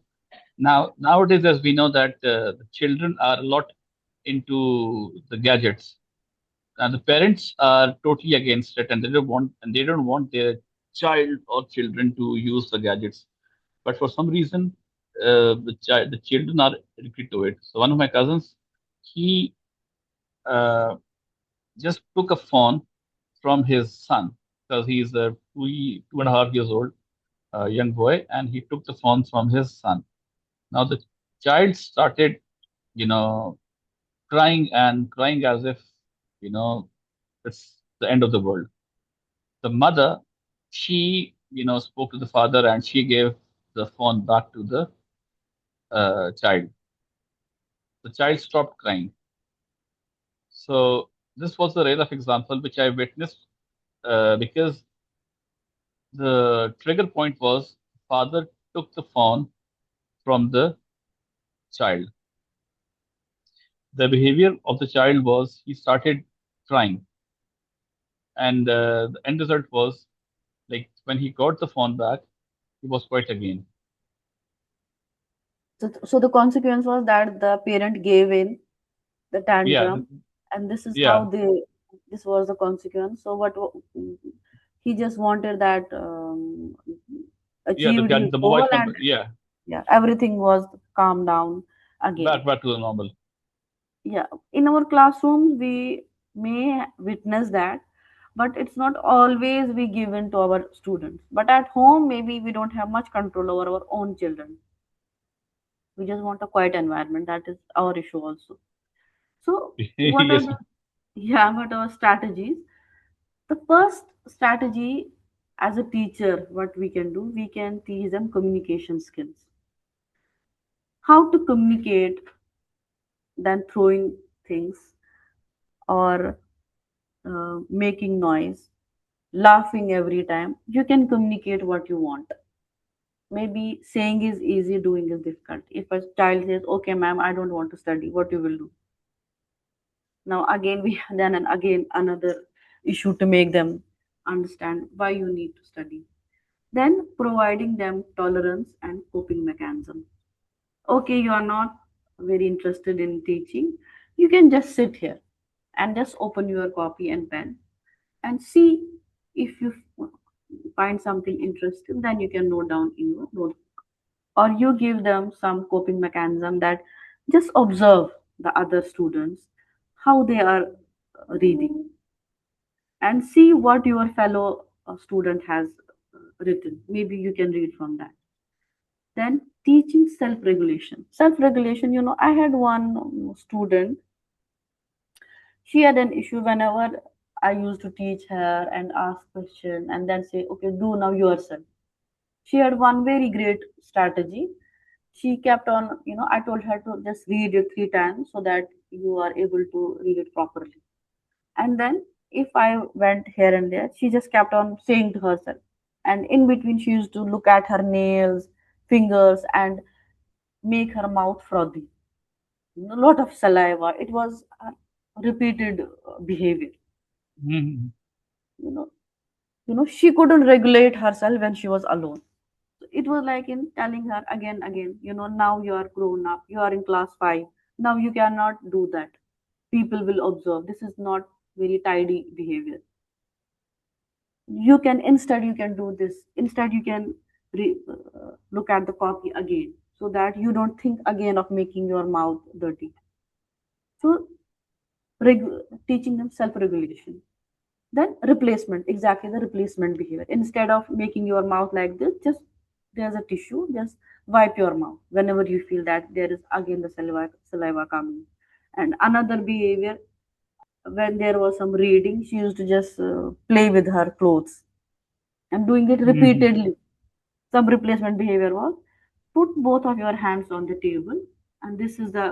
Speaker 2: Nowadays, as we know that the children are a lot into the gadgets, and the parents are totally against it, and they don't want their child or children to use the gadgets. But for some reason, the children are addicted to it. So one of my cousins, he uh, just took a phone from his son because he's a 2.5 years old young boy, and he took the phone from his son. Now the child started, you know, crying and crying as if, you know, it's the end of the world. The mother, she, spoke to the father and she gave the phone back to the child. The child stopped crying. So this was a real life example which I witnessed because the trigger point was father took the phone from the child. The behavior of the child was he started crying, and the end result was like when he got the phone back, he was quiet again.
Speaker 1: So the consequence was that the parent gave in the
Speaker 2: Yeah,
Speaker 1: tantrum, and this is how
Speaker 2: yeah,
Speaker 1: this was the consequence. So he just wanted that,
Speaker 2: yeah.
Speaker 1: achieved his
Speaker 2: The mobile
Speaker 1: goal,
Speaker 2: phone,
Speaker 1: and
Speaker 2: yeah,
Speaker 1: yeah, everything was calmed down again.
Speaker 2: back to the normal.
Speaker 1: Yeah, in our classrooms we may witness that, but it's not always we give in to our students. But at home, maybe we don't have much control over our own children. We just want a quiet environment. That is our issue also. So what are
Speaker 2: Yes.
Speaker 1: the, yeah, what are strategies? The first strategy, as a teacher, what we can do, we can teach them communication skills. How to communicate than throwing things, or making noise, laughing every time. You can communicate what you want. Maybe saying is easy, doing is difficult. If a child says, "Okay, ma'am, I don't want to study," what you will do? Now again, we then and again another issue to make them understand why you need to study. Then providing them tolerance and coping mechanism. Okay, you are not very interested in teaching. You can just sit here and just open your copy and pen and see if you find something interesting. Then you can note down in your notebook, or you give them some coping mechanism that just observe the other students, how they are reading, and see what your fellow student has written. Maybe you can read from that. Then teaching self-regulation. Self-regulation, I had one student. She had an issue whenever I used to teach her and ask question and then say, okay, do now yourself. She had one very great strategy. She kept on, I told her to just read it 3 times so that you are able to read it properly. And then if I went here and there, she just kept on saying to herself. And in between, she used to look at her nails, fingers, and make her mouth frothy. A lot of saliva. It was a repeated behavior.
Speaker 2: Mhm.
Speaker 1: You know, she couldn't regulate herself when she was alone. So it was like in telling her again, again. Now you are grown up. You are in class 5. Now you cannot do that. People will observe. This is not very tidy behavior. You can do this. Instead, you can look at the copy again, so that you don't think again of making your mouth dirty. So teaching them self-regulation. Then replacement, exactly the replacement behavior. Instead of making your mouth like this, just there's a tissue, just wipe your mouth whenever you feel that there is again the saliva coming. And another behavior, when there was some reading, she used to just play with her clothes and doing it
Speaker 2: Mhm.
Speaker 1: repeatedly. Some replacement behavior was put both of your hands on the table, and this is the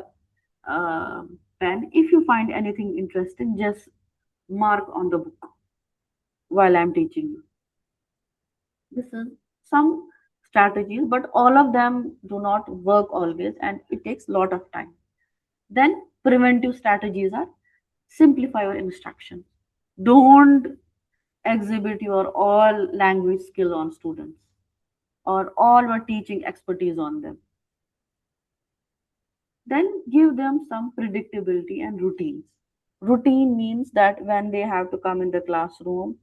Speaker 1: uh, pen. If you find anything interesting, just mark on the book while I'm teaching you. This is some strategies, but all of them do not work always, and it takes a lot of time. Then preventive strategies are simplify your instructions. Don't exhibit your all language skill on students or all your teaching expertise on them. Then give them some predictability and routines. Routine means that when they have to come in the classroom,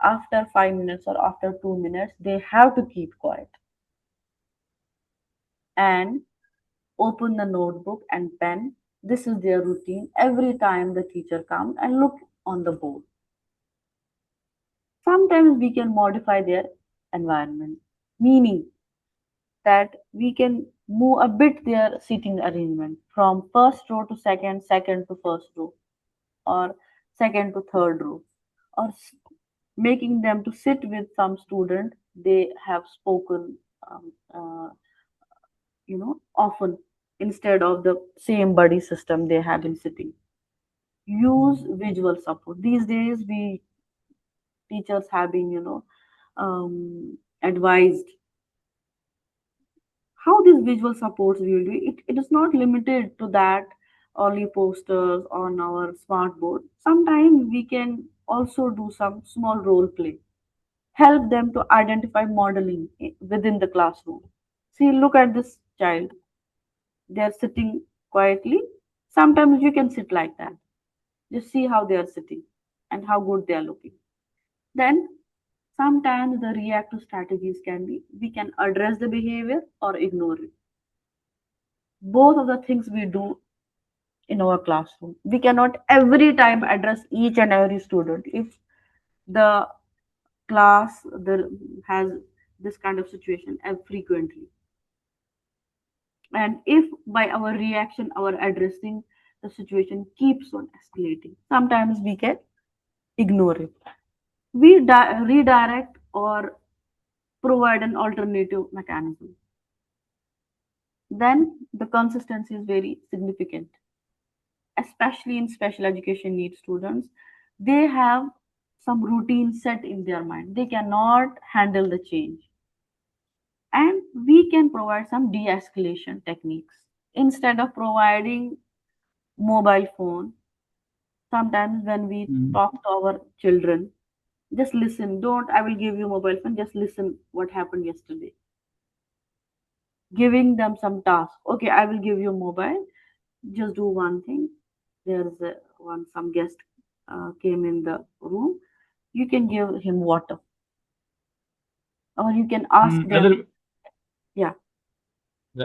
Speaker 1: after 5 minutes or after 2 minutes, they have to keep quiet and open the notebook and pen. This is their routine every time the teacher comes and look on the board. Sometimes we can modify their environment, meaning that we can move a bit their seating arrangement from first row to second, second to first row, or second to third row, or making them to sit with some student they have spoken often instead of the same buddy system they have been sitting. Use visual support. These days, we teachers have been, advised how these visual supports will do. It is not limited to that only posters on our smart board. Sometimes we can also do some small role play. Help them to identify modeling within the classroom. See, look at this child. They are sitting quietly. Sometimes you can sit like that. Just see how they are sitting and how good they are looking. Then sometimes the reactive strategies can be we can address the behavior or ignore it. Both of the things we do in our classroom. We cannot every time address each and every student. If the class has this kind of situation frequently, and if by our reaction, our addressing the situation keeps on escalating, sometimes we can ignore it. We redirect or provide an alternative mechanism. Then the consistency is very significant, especially in special education needs students. They have some routine set in their mind. They cannot handle the change. And we can provide some de escalation techniques. Instead of providing mobile phone, sometimes when we
Speaker 2: Mhm.
Speaker 1: talk to our children, just listen. Don't, I will give you mobile phone, just listen what happened yesterday. Giving them some task. Okay, I will give you mobile. Just do one thing. There's one some guest came in the room. You can give him water, or you can ask
Speaker 2: As
Speaker 1: them. Yeah,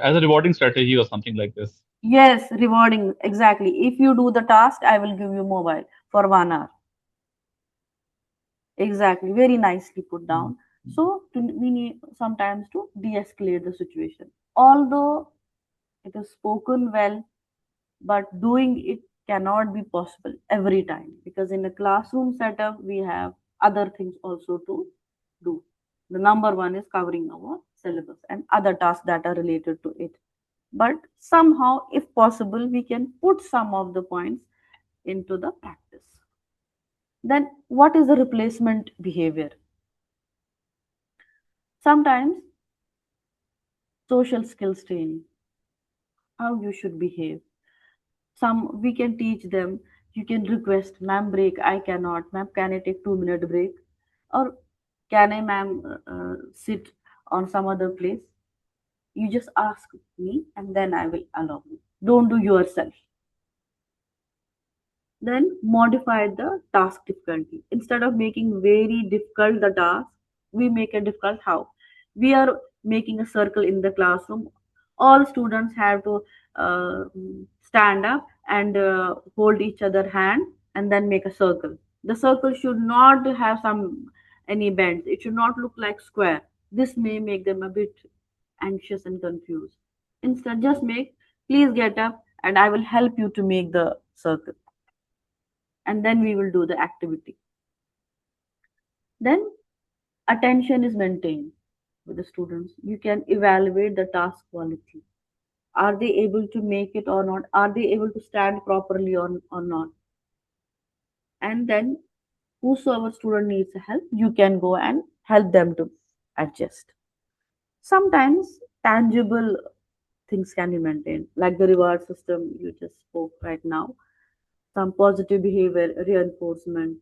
Speaker 2: a rewarding strategy or something like this.
Speaker 1: yes, rewarding exactly. If you do the task, I will give you mobile for 1 hour. Exactly, very nicely put
Speaker 2: Mhm.
Speaker 1: down. So we need sometimes to de-escalate the situation. Although it is spoken well, but doing it cannot be possible every time because in a classroom setup we have other things also to do. The number one is covering our syllabus and other tasks that are related to it. But somehow, if possible, we can put some of the points into the practice. Then, what is the replacement behavior? Sometimes social skills training, how you should behave. Some we can teach them. You can request, ma'am, break. I cannot. Ma'am, can I take 2 minute break? Or can I, ma'am, sit on some other place? You just ask me and then I will allow you. Don't do yourself. Then modify the task difficulty. Instead of making very difficult the task, we make it difficult how? We are making a circle in the classroom. All students have to stand up and hold each other hand and then make a circle. The circle should not have some any bends. It should not look like square. This may make them a bit anxious and confused. Instead, just make, please get up and I will help you to make the circle, and then we will do the activity. Then Attention is maintained with the students. You can evaluate the task quality. Are they able to make it or not? Are they able to stand properly or not? And then whosoever student needs help, you can go and help them to adjust. Sometimes tangible things can be maintained, like the reward system you just spoke right now, some positive behavior reinforcement,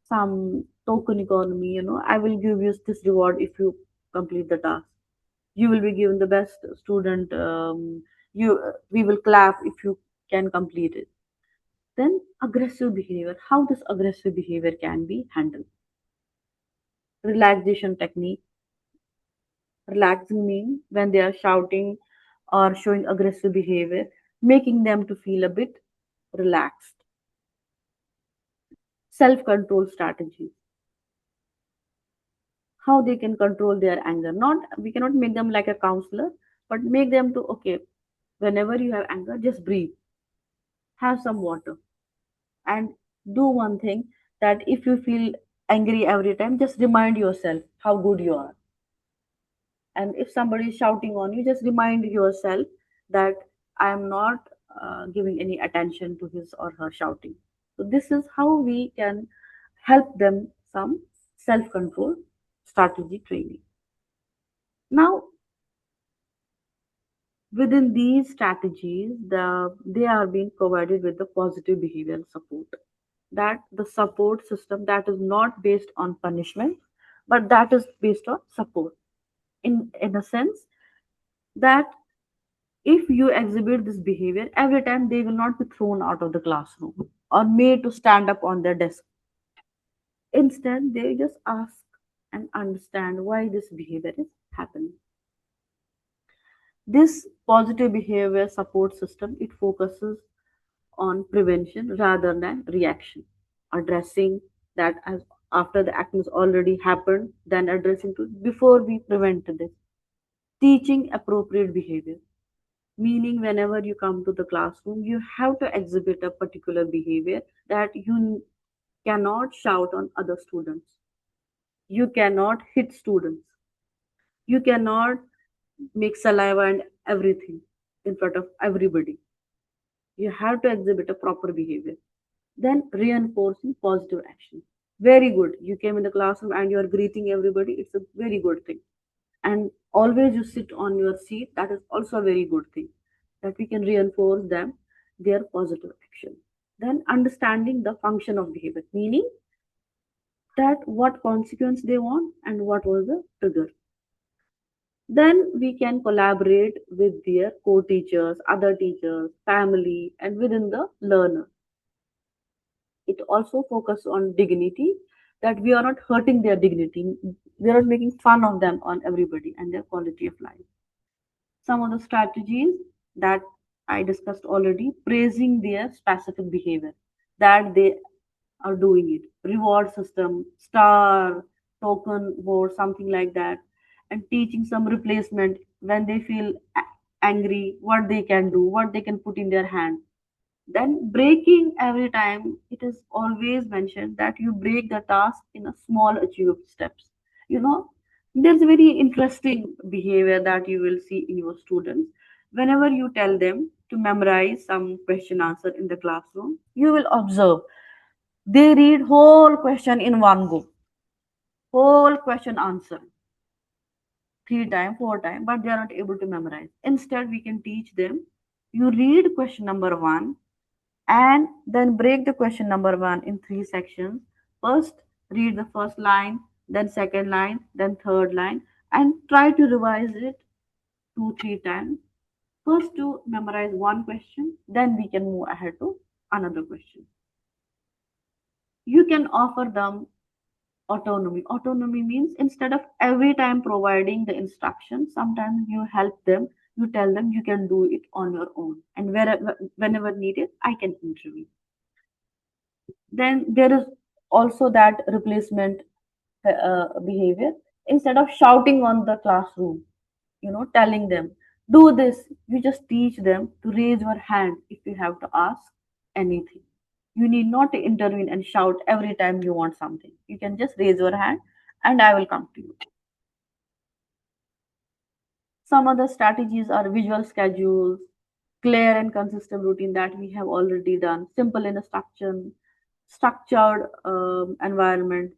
Speaker 1: some token economy. I will give you this reward if you complete the task. You will be given the best student. You We will clap if you can complete it. Then aggressive behavior. How this aggressive behavior can be handled? Relaxation technique. Relaxing mean when they are shouting or showing aggressive behavior, making them to feel a bit relaxed. Self control strategies, how they can control their anger. Not, we cannot make them like a counselor, but make them to, okay, whenever you have anger, just breathe, have some water, and do one thing, that if you feel angry every time, just remind yourself how good you are. And if somebody is shouting on you, just remind yourself that I am not giving any attention to his or her shouting. So this is how we can help them some self control strategy training. Now, within these strategies, they are being provided with the positive behavioral support. That the support system that is not based on punishment, but that is based on support. In a sense that if you exhibit this behavior every time, they will not be thrown out of the classroom or made to stand up on their desk. Instead, they just ask and understand why this behavior is happening. This positive behavior support system, it focuses on prevention rather than reaction, addressing that as after the action has already happened, then addressing to before we prevent this. Teaching appropriate behavior, meaning whenever you come to the classroom, you have to exhibit a particular behavior, that you cannot shout on other students, you cannot hit students, you cannot make saliva and everything in front of everybody. You have to exhibit a proper behavior. Then reinforcing positive action. Very good. You came in the classroom and you are greeting everybody. It's a very good thing. And always you sit on your seat. That is also a very good thing. That we can reinforce them their positive action. Then understanding the function of behavior, meaning that what consequence they want and what was the trigger. Then we can collaborate with their co-teachers, other teachers, family, and within the learner. It also focuses on dignity, that we are not hurting their dignity, we are not making fun of them on everybody and their quality of life. Some of the strategies that I discussed already, praising their specific behavior, that they are doing it, reward system, star, token board, something like that, and teaching some replacement when they feel angry, what they can do, what they can put in their hand. Then breaking every time, it is always mentioned that you break the task in a small achievable steps. You know, there's a very interesting behavior that you will see in your students. Whenever you tell them to memorize some question answer in the classroom, you will observe they read whole question in one go, whole question answer, three times, four times, but they are not able to memorize. Instead, we can teach them. You read question number one and then break the question number one in three sections. First, read the first line, then second line, then third line, and try to revise it two, three times. First, to memorize one question, then we can move ahead to another question. You can offer them autonomy. Autonomy means instead of every time providing the instruction, sometimes you help them, you tell them you can do it on your own, and whenever needed, I can intervene. Then there is also that replacement behavior. Instead of shouting on the classroom, telling them do this, you just teach them to raise your hand if you have to ask anything. You need not to intervene and shout every time you want something. You can just raise your hand And I will come to you. Some other strategies are visual schedules, clear and consistent routine that we have already done, simple instruction, structured environment.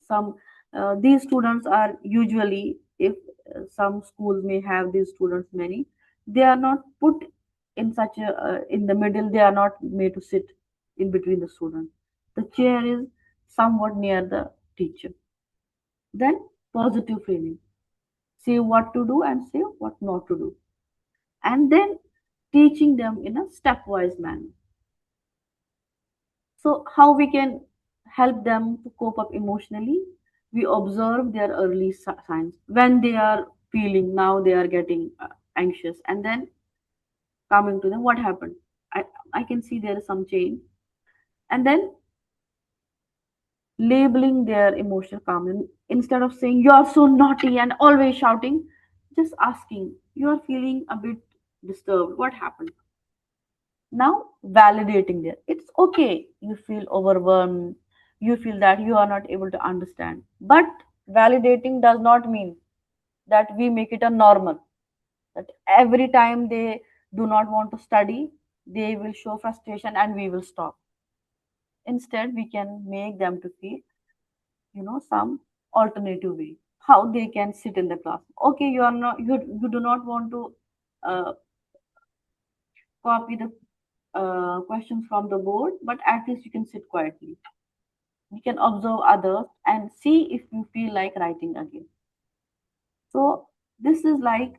Speaker 1: Some these students are usually, if some schools may have these students many, they are not put in such a in the middle. They are not made to sit in between the students. The chair is somewhat near the teacher. Then positive framing, say what to do and say what not to do, and then teaching them in a stepwise manner. So how we can help them to cope up emotionally? We observe their early signs when they are feeling, now they are getting anxious, and then coming to them, what happened? I can see there is some change, and then labeling their emotional calmness instead of saying you are so naughty and always shouting, just asking you are feeling a bit disturbed. What happened? Now validating there. It's okay. You feel overwhelmed. You feel that you are not able to understand. But validating does not mean that we make it a normal. That every time they do not want to study, they will show frustration and we will stop. Instead, we can make them to feel, some alternative way how they can sit in the class. Okay, you do not want to uh, copy the questions from the board, but at least you can sit quietly. You can observe others and see if you feel like writing again. So this is like,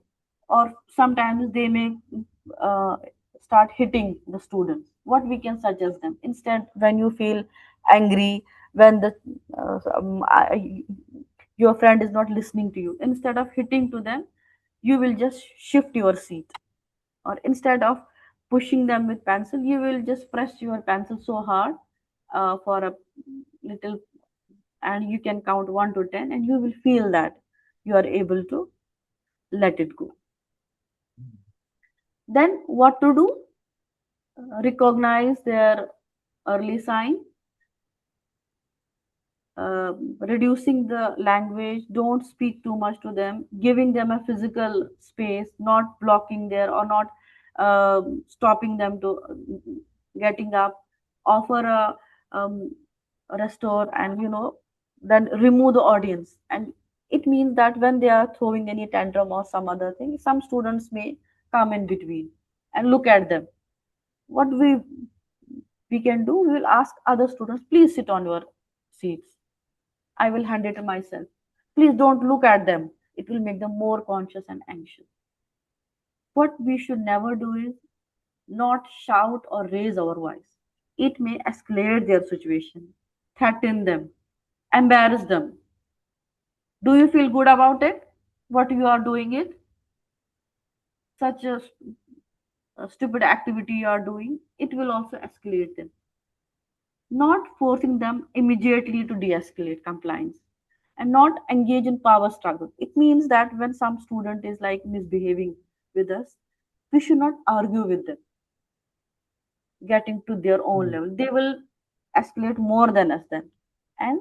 Speaker 1: or sometimes they may uh, start hitting the students. What we can suggest them instead, when you feel angry, when the your friend is not listening to you, instead of hitting to them, you will just shift your seat, or instead of pushing them with pencil, you will just press your pencil so hard for a little, and you can count 1 to 10 and you will feel that you are able to let it go. Then what to do? Recognize their early sign, reducing the language, don't speak too much to them, giving them a physical space, not blocking there or not stopping them to getting up, offer um, a restore, and then remove the audience. And it means that when they are throwing any tantrum or some other thing, some students may come in between and look at them. What we can do, we will ask other students, please sit on your seats. I will hand it to myself. Please don't look at them. It will make them more conscious and anxious. What we should never do is not shout or raise our voice. It may escalate their situation, threaten them, embarrass them. Do you feel good about it? What you are doing it? Such a stupid activity you are doing, it will also escalate them. Not forcing them immediately to de-escalate compliance, and not engage in power struggle. It means that when some student is like misbehaving with us, we should not argue with them, getting to their own
Speaker 2: Mm.
Speaker 1: level. They will escalate more than us then. And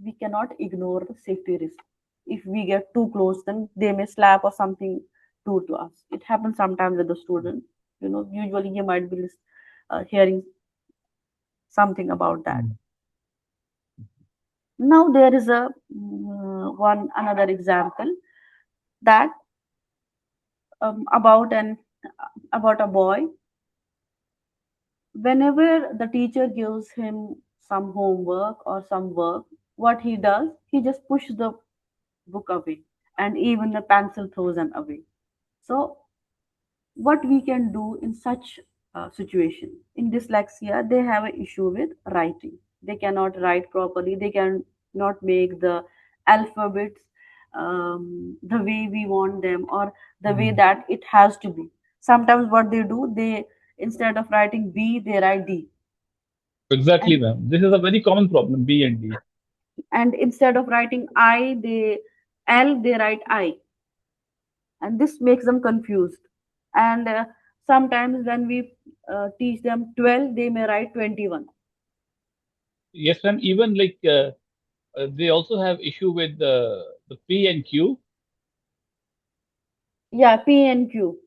Speaker 1: we cannot ignore the safety risk. If we get too close, then they may slap or something do to us. It happens sometimes with the student. Usually you might be hearing something about that.
Speaker 2: Mm.
Speaker 1: Now there is a one another example that about a boy. Whenever the teacher gives him some homework or some work, what he does, he just pushes the book away, and even the pencil throws them away. So what we can do in such situation, in dyslexia they have an issue with writing. They cannot write properly, they can not make the alphabets the way we want them, or the way
Speaker 2: Mm.
Speaker 1: that it has to be. Sometimes what they do, they, instead of writing B, they write D.
Speaker 2: Exactly,
Speaker 1: and
Speaker 2: ma'am. This is a very common problem, B and D.
Speaker 1: and instead of writing I, they L, they write I, and this makes them confused. And sometimes when we teach them 12, they may write 21.
Speaker 2: Yes, ma'am. Even like they also have issue with the P and Q.
Speaker 1: Yeah, P and Q,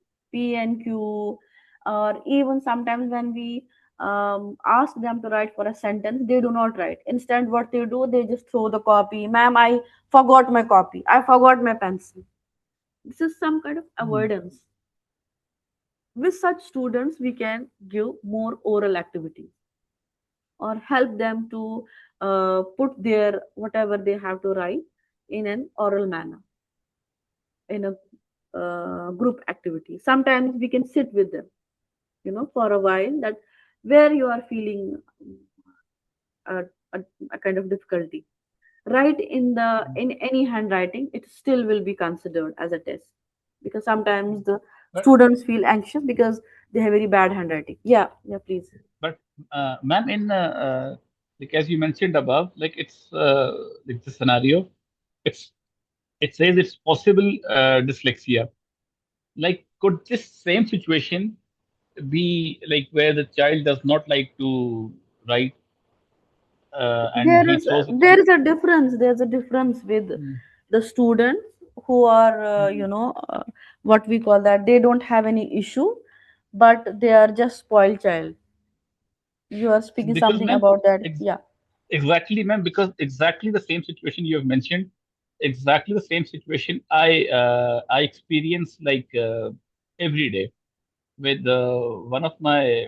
Speaker 1: or even sometimes when we ask them to write for a sentence, they do not write. Instead, what they do, they just throw the copy. Ma'am, I forgot my copy. I forgot my pencil. This is some kind of
Speaker 2: Mm.
Speaker 1: avoidance. With such students, we can give more oral activities or help them to put their whatever they have to write in an oral manner, in a group activity. Sometimes we can sit with them, for a while, that where you are feeling a, a, a kind of difficulty. Write in any handwriting, it still will be considered as a test, because sometimes the
Speaker 2: But
Speaker 1: students feel anxious because they have very bad handwriting. Yeah, yeah, please.
Speaker 2: but ma'am, in like as you mentioned above, like the scenario, it's it says it's possible dyslexia. Like, could this same situation be like where the child does not like to write and
Speaker 1: there
Speaker 2: he
Speaker 1: is
Speaker 2: throws it
Speaker 1: there
Speaker 2: away?
Speaker 1: is a difference. There's a difference with
Speaker 2: Mm.
Speaker 1: the students who are
Speaker 2: Mm.
Speaker 1: what we call that, they don't have any issue, but they are just spoiled child. You are speaking
Speaker 2: Because,
Speaker 1: something
Speaker 2: ma'am,
Speaker 1: about that.
Speaker 2: ex-
Speaker 1: Yeah.
Speaker 2: exactly, ma'am, because exactly the same situation you have mentioned, exactly the same situation I experience every day with one of my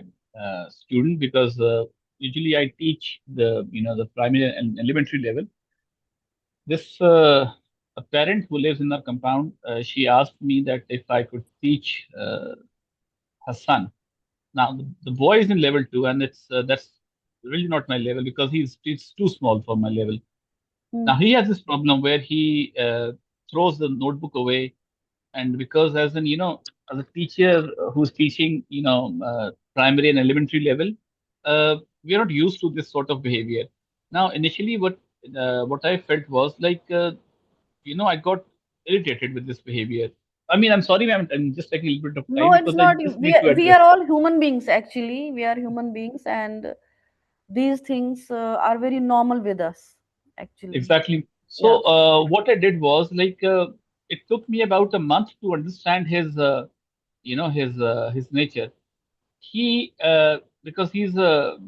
Speaker 2: student, because usually I teach the primary and elementary level. This a parent who lives in our compound, she asked me that if I could teach her son. Now the boy is in level two, and that's really not my level because he's too small for my level. Now
Speaker 1: Hmm.
Speaker 2: he has this problem where he throws the notebook away, and because as a teacher who's teaching primary and elementary level, we are not used to this sort of behavior. Now initially, what I felt was I got irritated with this behavior. I mean, I'm sorry, ma'am, I'm just taking a little bit of
Speaker 1: No,
Speaker 2: time
Speaker 1: it's
Speaker 2: because I
Speaker 1: not.
Speaker 2: just
Speaker 1: We
Speaker 2: need to
Speaker 1: we
Speaker 2: address.
Speaker 1: are all human beings. Actually, we are human beings, and these things are very normal with us. Actually,
Speaker 2: Exactly.
Speaker 1: yeah.
Speaker 2: So what I did was it took me about a month to understand his nature. He Because he's a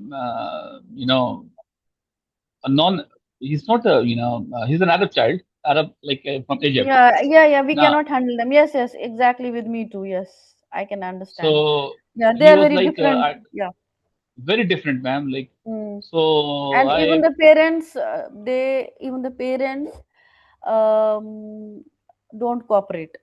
Speaker 2: non he's not a he's an Arab child, Arab, from Egypt.
Speaker 1: Yeah, yeah, yeah. We
Speaker 2: Now,
Speaker 1: cannot handle them. Yes, yes, exactly. With me too. Yes, I can understand.
Speaker 2: so
Speaker 1: Yeah, they
Speaker 2: he
Speaker 1: are
Speaker 2: was
Speaker 1: very different. Yeah.
Speaker 2: very different, ma'am.
Speaker 1: Mm.
Speaker 2: So
Speaker 1: And even
Speaker 2: I
Speaker 1: the parents, even the parents, don't cooperate.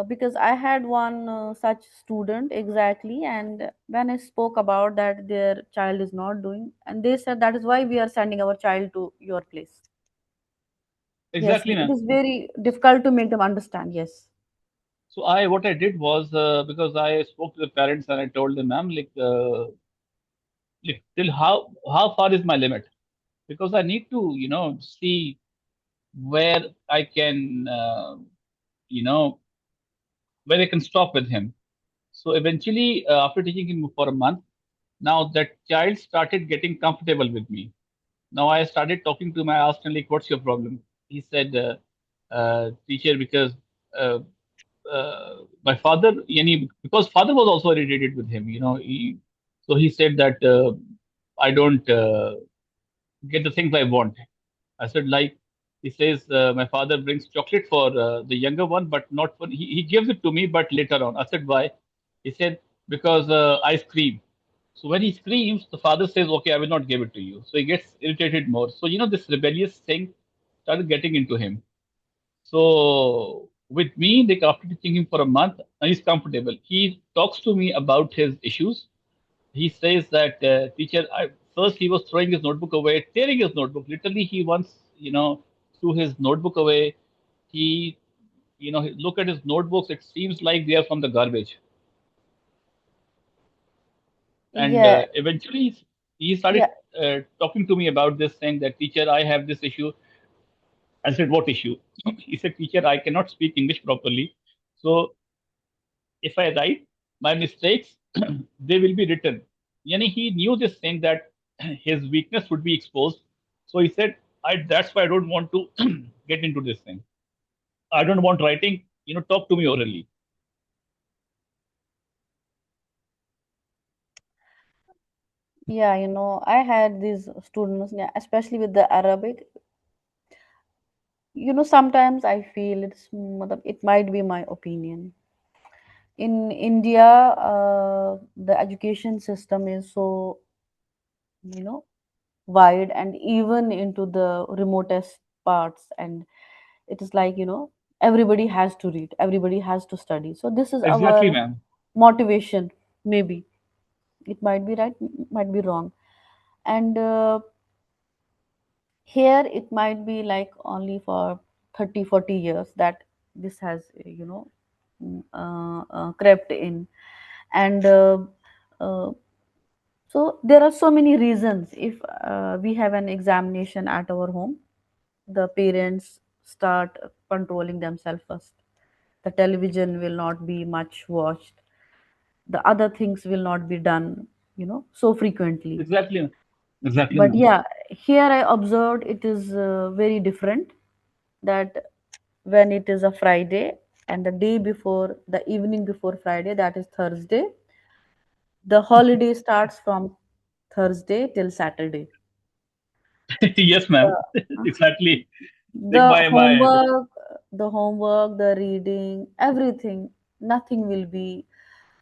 Speaker 1: Because I had one such student exactly, and when I spoke about that, their child is not doing, and they said that is why we are sending our child to your place. Yes,
Speaker 2: exactly,
Speaker 1: it
Speaker 2: ma'am.
Speaker 1: is very difficult to make them understand. Yes.
Speaker 2: So what I did was because I spoke to the parents and I told them, ma'am, till how far is my limit? Because I need to see where I can you know where I can stop with him. So eventually, after teaching him for a month, now that child started getting comfortable with me. Now I started talking to him. I asked him, like, what's your problem? He said, teacher, because uh, my father, because father was also irritated with him. So he said that I don't get the things I want. I said, like, he says, my father brings chocolate for the younger one, but not for, he gives it to me, but later on. I said, why? He said, because I scream. So when he screams, the father says, okay, I will not give it to you. So he gets irritated more. So, this rebellious thing started getting into him. So with me, like after teaching him for a month, he's comfortable. He talks to me about his issues. He says that teacher, first he was throwing his notebook away, tearing his notebook. Literally, he once threw his notebook away. He look at his notebooks. It seems like they are from the garbage. And
Speaker 1: Yeah,
Speaker 2: eventually, he started
Speaker 1: yeah.
Speaker 2: talking to me about this, saying that teacher, I have this issue. I said, what issue? He said, teacher, I cannot speak English properly. So if I write my mistakes, they will be written. Yani he knew this thing that his weakness would be exposed. So he said, I That's why I don't want to get into this thing. I don't want writing. Talk to me orally.
Speaker 1: Yeah, I had these students, yeah, especially with the Arabic. Sometimes I feel it might be my opinion. In India, the education system is so, you know, wide and even into the remotest parts. And it is like, everybody has to read, everybody has to study. So this is
Speaker 2: Exactly,
Speaker 1: our
Speaker 2: ma'am.
Speaker 1: motivation, maybe. It might be right, might be wrong. And here it might be like only for 30, 40 years that this has crept in. And uh, so there are so many reasons. If we have an examination at our home, the parents start controlling themselves first. The television will not be much watched, the other things will not be done so frequently.
Speaker 2: Exactly, ma'am. Exactly,
Speaker 1: But
Speaker 2: ma'am.
Speaker 1: yeah, here I observed it is very different, that when it is a Friday and the day before, the evening before Friday, that is Thursday, the holiday starts from Thursday till Saturday.
Speaker 2: Yes, ma'am.
Speaker 1: The,
Speaker 2: Exactly. Like
Speaker 1: the
Speaker 2: my
Speaker 1: homework, the reading, everything, nothing will be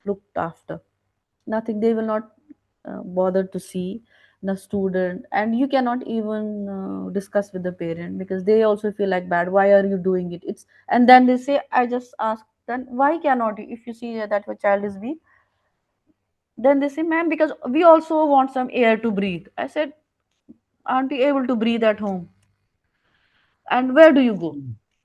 Speaker 1: looked after. Nothing, they will not bother to see the student, and you cannot even discuss with the parent because they also feel like bad. Why are you doing it? It's and then they say, I just ask, then why cannot you? If you see that your child is weak, then they say, ma'am, because we also want some air to breathe. I said, aren't you able to breathe at home? And where do you go?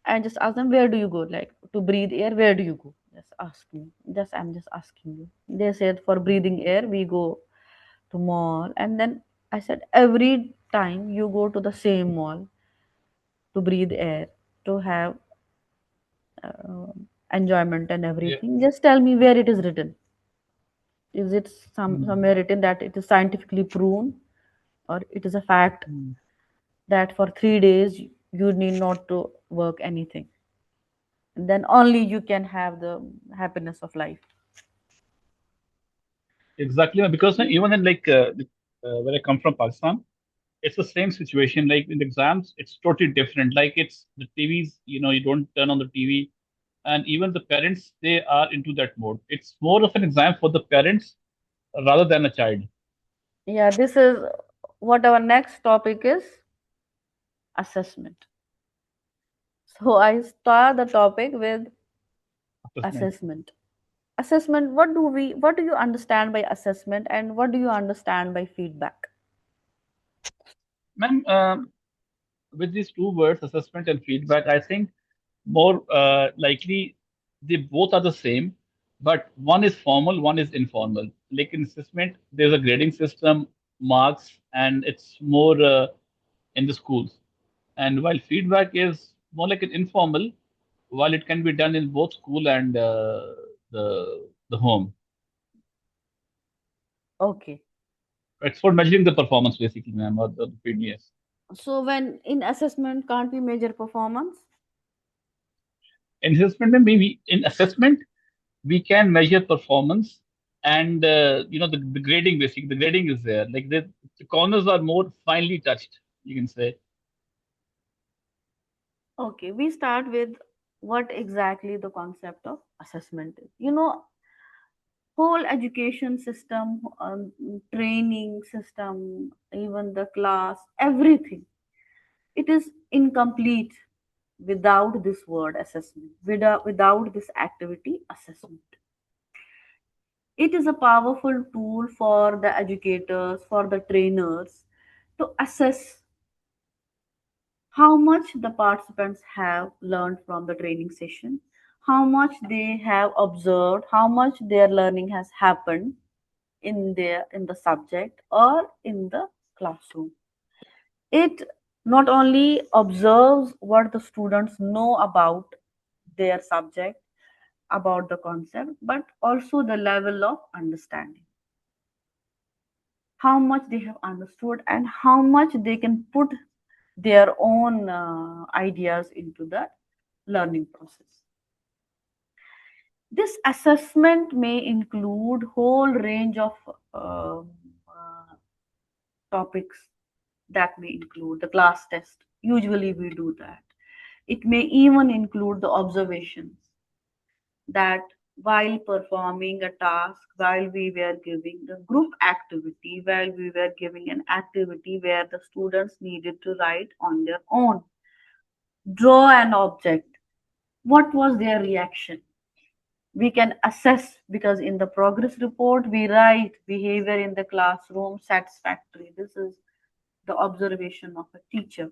Speaker 1: And just ask them, where do you go? Like to breathe air, where do you go? Just ask me. Just I'm just asking you. They said for breathing air, we go to mall. And then I said, every time you go to the same mall to breathe air, to have uh, enjoyment and
Speaker 2: yeah.
Speaker 1: everything, just tell me where it is written. Is it
Speaker 2: Mm.
Speaker 1: somewhere written that it is scientifically proven, or it is a fact
Speaker 2: Mm.
Speaker 1: that for 3 days you need not to work anything, and then only you can have the happiness of life.
Speaker 2: Exactly, ma'am. Because even in where I come from, Pakistan, it's the same situation. Like in the exams, it's totally different. Like it's the TVs, you don't turn on the TV, and even the parents, they are into that mode. It's more of an exam for the parents rather than a child.
Speaker 1: Yeah, this is what our next topic is: assessment. So I start the topic with
Speaker 2: Assessment.
Speaker 1: assessment. Assessment, what do you understand by assessment, and what do you understand by feedback?
Speaker 2: Ma'am, with these two words, assessment and feedback, I think more likely they both are the same, but one is formal, one is informal. Like in assessment, there's a grading system, marks, and it's more in the schools. And while feedback is more like an informal, while it can be done in both school and the home.
Speaker 1: Okay.
Speaker 2: It's for measuring the performance, basically, ma'am, or the PDS.
Speaker 1: So when in assessment can't we measure performance?
Speaker 2: In assessment, maybe in assessment, we can measure performance and the grading, basically the grading is there, like the corners are more finely touched, you can say.
Speaker 1: Okay, we start with what exactly the concept of assessment is. Whole education system, training system, even the class, everything. It is incomplete without this word assessment, without this activity assessment. It is a powerful tool for the educators, for the trainers to assess how much the participants have learned from the training session, how much they have observed, how much their learning has happened in the subject or in the classroom. It not only observes what the students know about their subject, about the concept, but also the level of understanding, how much they have understood and how much they can put their own ideas into the learning process. This assessment may include whole range of uh, topics that may include the class test. Usually we do that. It may even include the observations that while performing a task, while we were giving a group activity, while we were giving an activity where the students needed to write on their own, draw an object, what was their reaction? We can assess because in the progress report we write behavior in the classroom satisfactory. This is the observation of a teacher.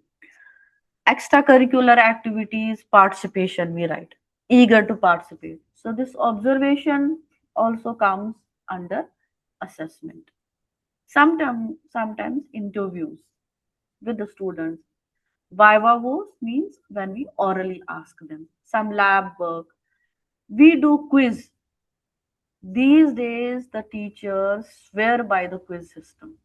Speaker 1: Extracurricular activities participation we write eager to participate. So this observation also comes under assessment. Sometimes interviews with the students. Viva voce means when we orally ask them. Some lab work. We do quiz. These days, the teachers swear by the quiz system,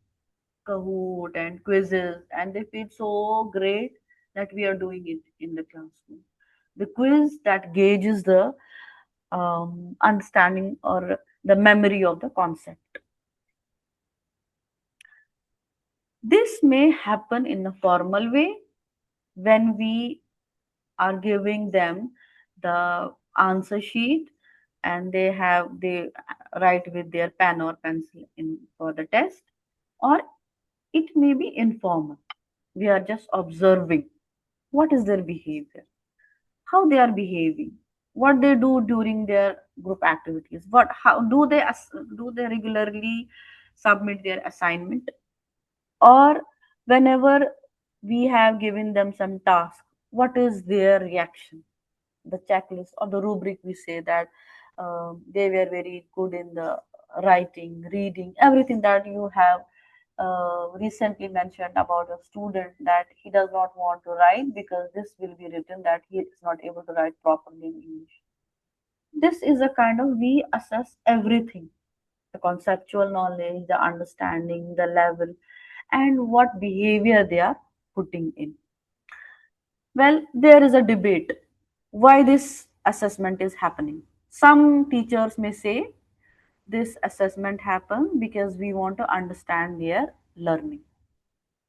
Speaker 1: Kahoot and quizzes, and they feel so great that we are doing it in the classroom. The quiz that gauges the understanding or the memory of the concept. This may happen in a formal way when we are giving them the answer sheet and they write with their pen or pencil in for the test, or it may be informal. We are just observing what is their behavior, how they are behaving, what they do during their group activities, what how do they regularly submit their assignment, or whenever we have given them some task, what is their reaction, the checklist or the rubric we say that they were very good in the writing, reading, everything that you have recently mentioned about a student that he does not want to write because this will be written that he is not able to write properly in English. This is a kind of we assess everything, the conceptual knowledge, the understanding, the level, and what behavior they are putting in. Well, there is a debate why this assessment is happening. Some teachers may say this assessment happens because we want to understand their learning.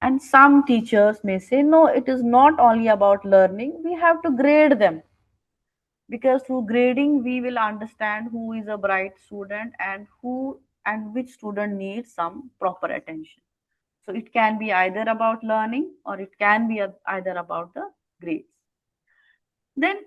Speaker 1: And some teachers may say, no, it is not only about learning, we have to grade them because through grading we will understand who is a bright student and who and which student needs some proper attention. So it can be either about learning or it can be either about the grades. Then,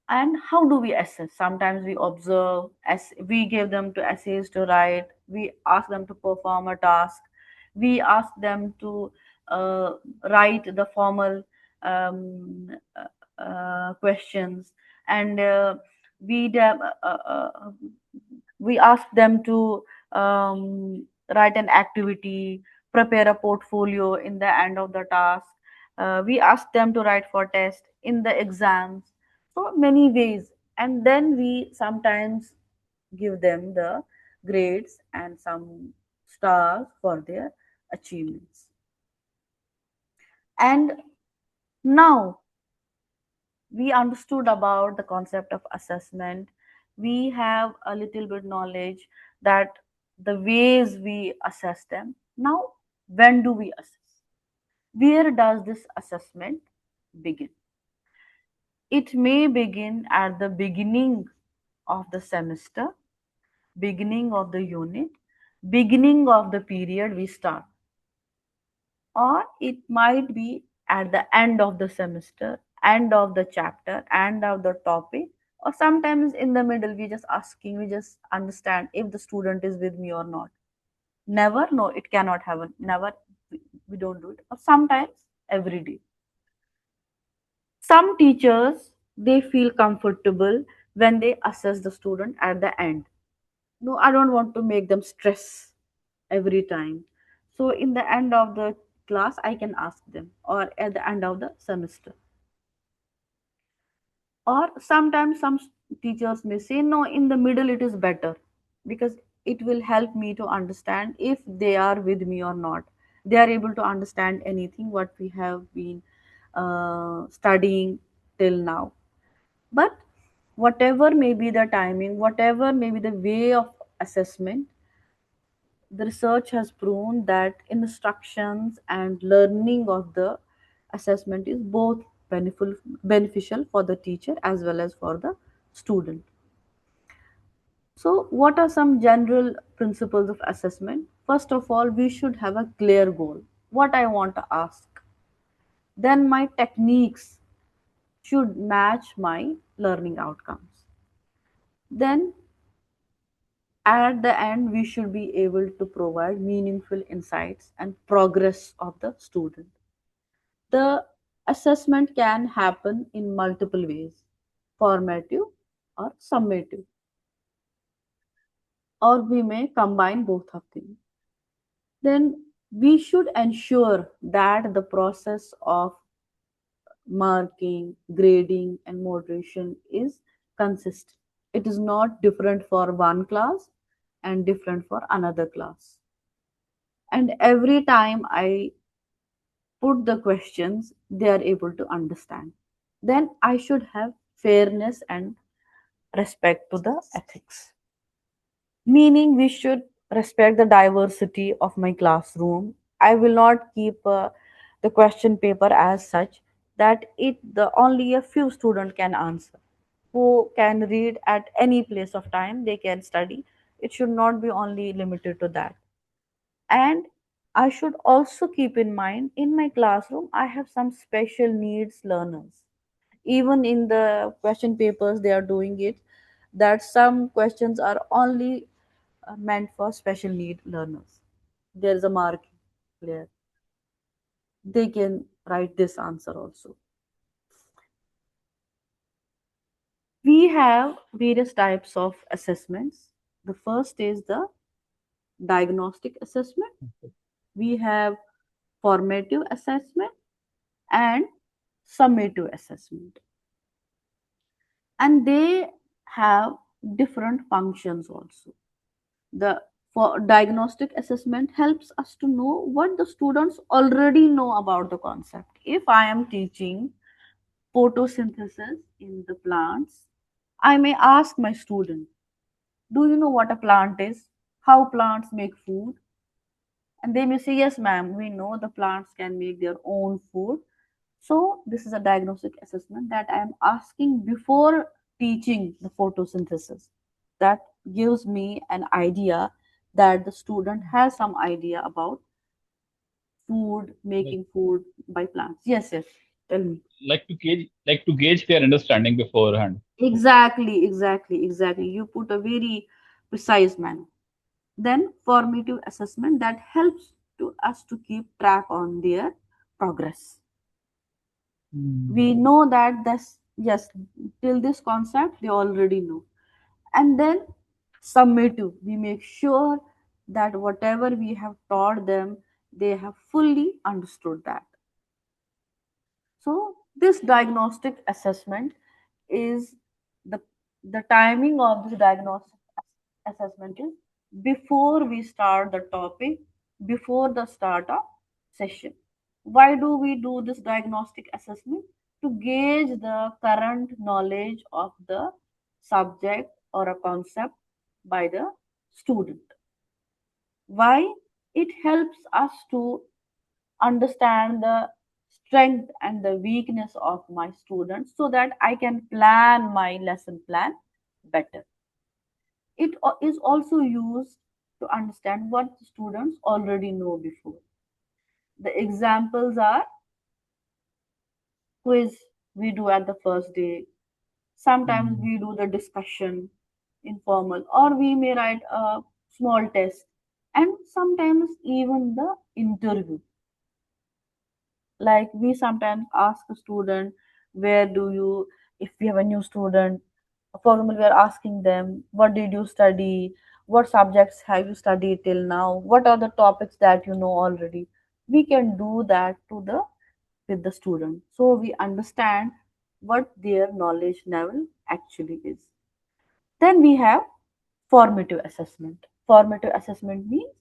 Speaker 1: and how do we assess? Sometimes we observe, as we give them to essays to write, we ask them to perform a task, we ask them to uh, write the formal questions, and we ask them to write an activity, prepare a portfolio in the end of the task. We ask them to write for test in the exams. So many ways. And then we sometimes give them the grades and some stars for their achievements. And now we understood about the concept of assessment. We have a little bit knowledge that the ways we assess them. Now, when do we assess? Where does this assessment begin? It may begin at the beginning of the semester, beginning of the unit, beginning of the period we start, or it might be at the end of the semester, end of the chapter, end of the topic, or sometimes in the middle we just asking, we just understand if the student is with me or not. Never, no, it cannot happen. Never, we don't do it. Or sometimes every day. Some teachers they feel comfortable when they assess the student at the end. No, I don't want to make them stress every time. So in the end of the class, I can ask them, or at the end of the semester. Or sometimes some teachers may say, no, in the middle it is better because it will help me to understand if they are with me or not. They are able to understand anything what we have been studying till now. But whatever may be the timing, whatever may be the way of assessment, the research has proven that instructions and learning of the assessment is both beneficial for the teacher as well as for the student. So, what are some general principles of assessment? First of all, we should have a clear goal. What I want to ask. Then, my techniques should match my learning outcomes. Then, at the end, we should be able to provide meaningful insights and progress of the student. The assessment can happen in multiple ways, formative or summative, or we may combine both of them. Then we should ensure that the process of marking, grading, and moderation is consistent. It is not different for one class and different for another class. And every time I put the questions, they are able to understand. Then I should have fairness and respect to the ethics. Meaning, we should respect the diversity of my classroom. I will not keep the question paper as such that it the only a few student can answer, who can read at any place of time they can study. It should not be only limited to that. And I should also keep in mind, in my classroom I have some special needs learners. Even in the question papers they are doing it, that some questions are only meant for special need learners. There is a mark there, they can write this answer also. We have various types of assessments. The first is the diagnostic assessment, we have formative assessment, and summative assessment. And they have different functions also. The for diagnostic assessment helps us to know what the students already know about the concept. If I am teaching photosynthesis in the plants, I may ask my student, do you know what a plant is, how plants make food? And they may say, yes ma'am, we know the plants can make their own food. So this is a diagnostic assessment that I am asking before teaching the photosynthesis. That gives me an idea that the student has some idea about food,
Speaker 2: Like
Speaker 1: making food by plants. Yes, yes. Tell me.
Speaker 2: like to gauge their understanding beforehand.
Speaker 1: Exactly, exactly, exactly. You put a very precise manner. Then formative assessment that helps to us to keep track on their progress. We
Speaker 2: Hmm.
Speaker 1: know that this, yes, till this concept they already know. And then summative, we make sure that whatever we have taught them, they have fully understood that. So this diagnostic assessment is the the timing of this diagnostic assessment is before we start the topic, before the start of session. Why do we do this diagnostic assessment? To gauge the current knowledge of the subject or a concept by the student. Why? It helps us to understand the strength and the weakness of my students so that I can plan my lesson plan better. It is also used to understand what the students already know before. The examples are quiz we do at the first day. Sometimes
Speaker 2: Hmm.
Speaker 1: we do the discussion, informal, or we may write a small test, and sometimes even the interview. Like we sometimes ask a student, where do you, if we have a new student, for example, we are asking them, what did you study? What subjects have you studied till now? What are the topics that you know already? We can do that to the with the student, so we understand what their knowledge level actually is. Then we have formative assessment. Formative assessment means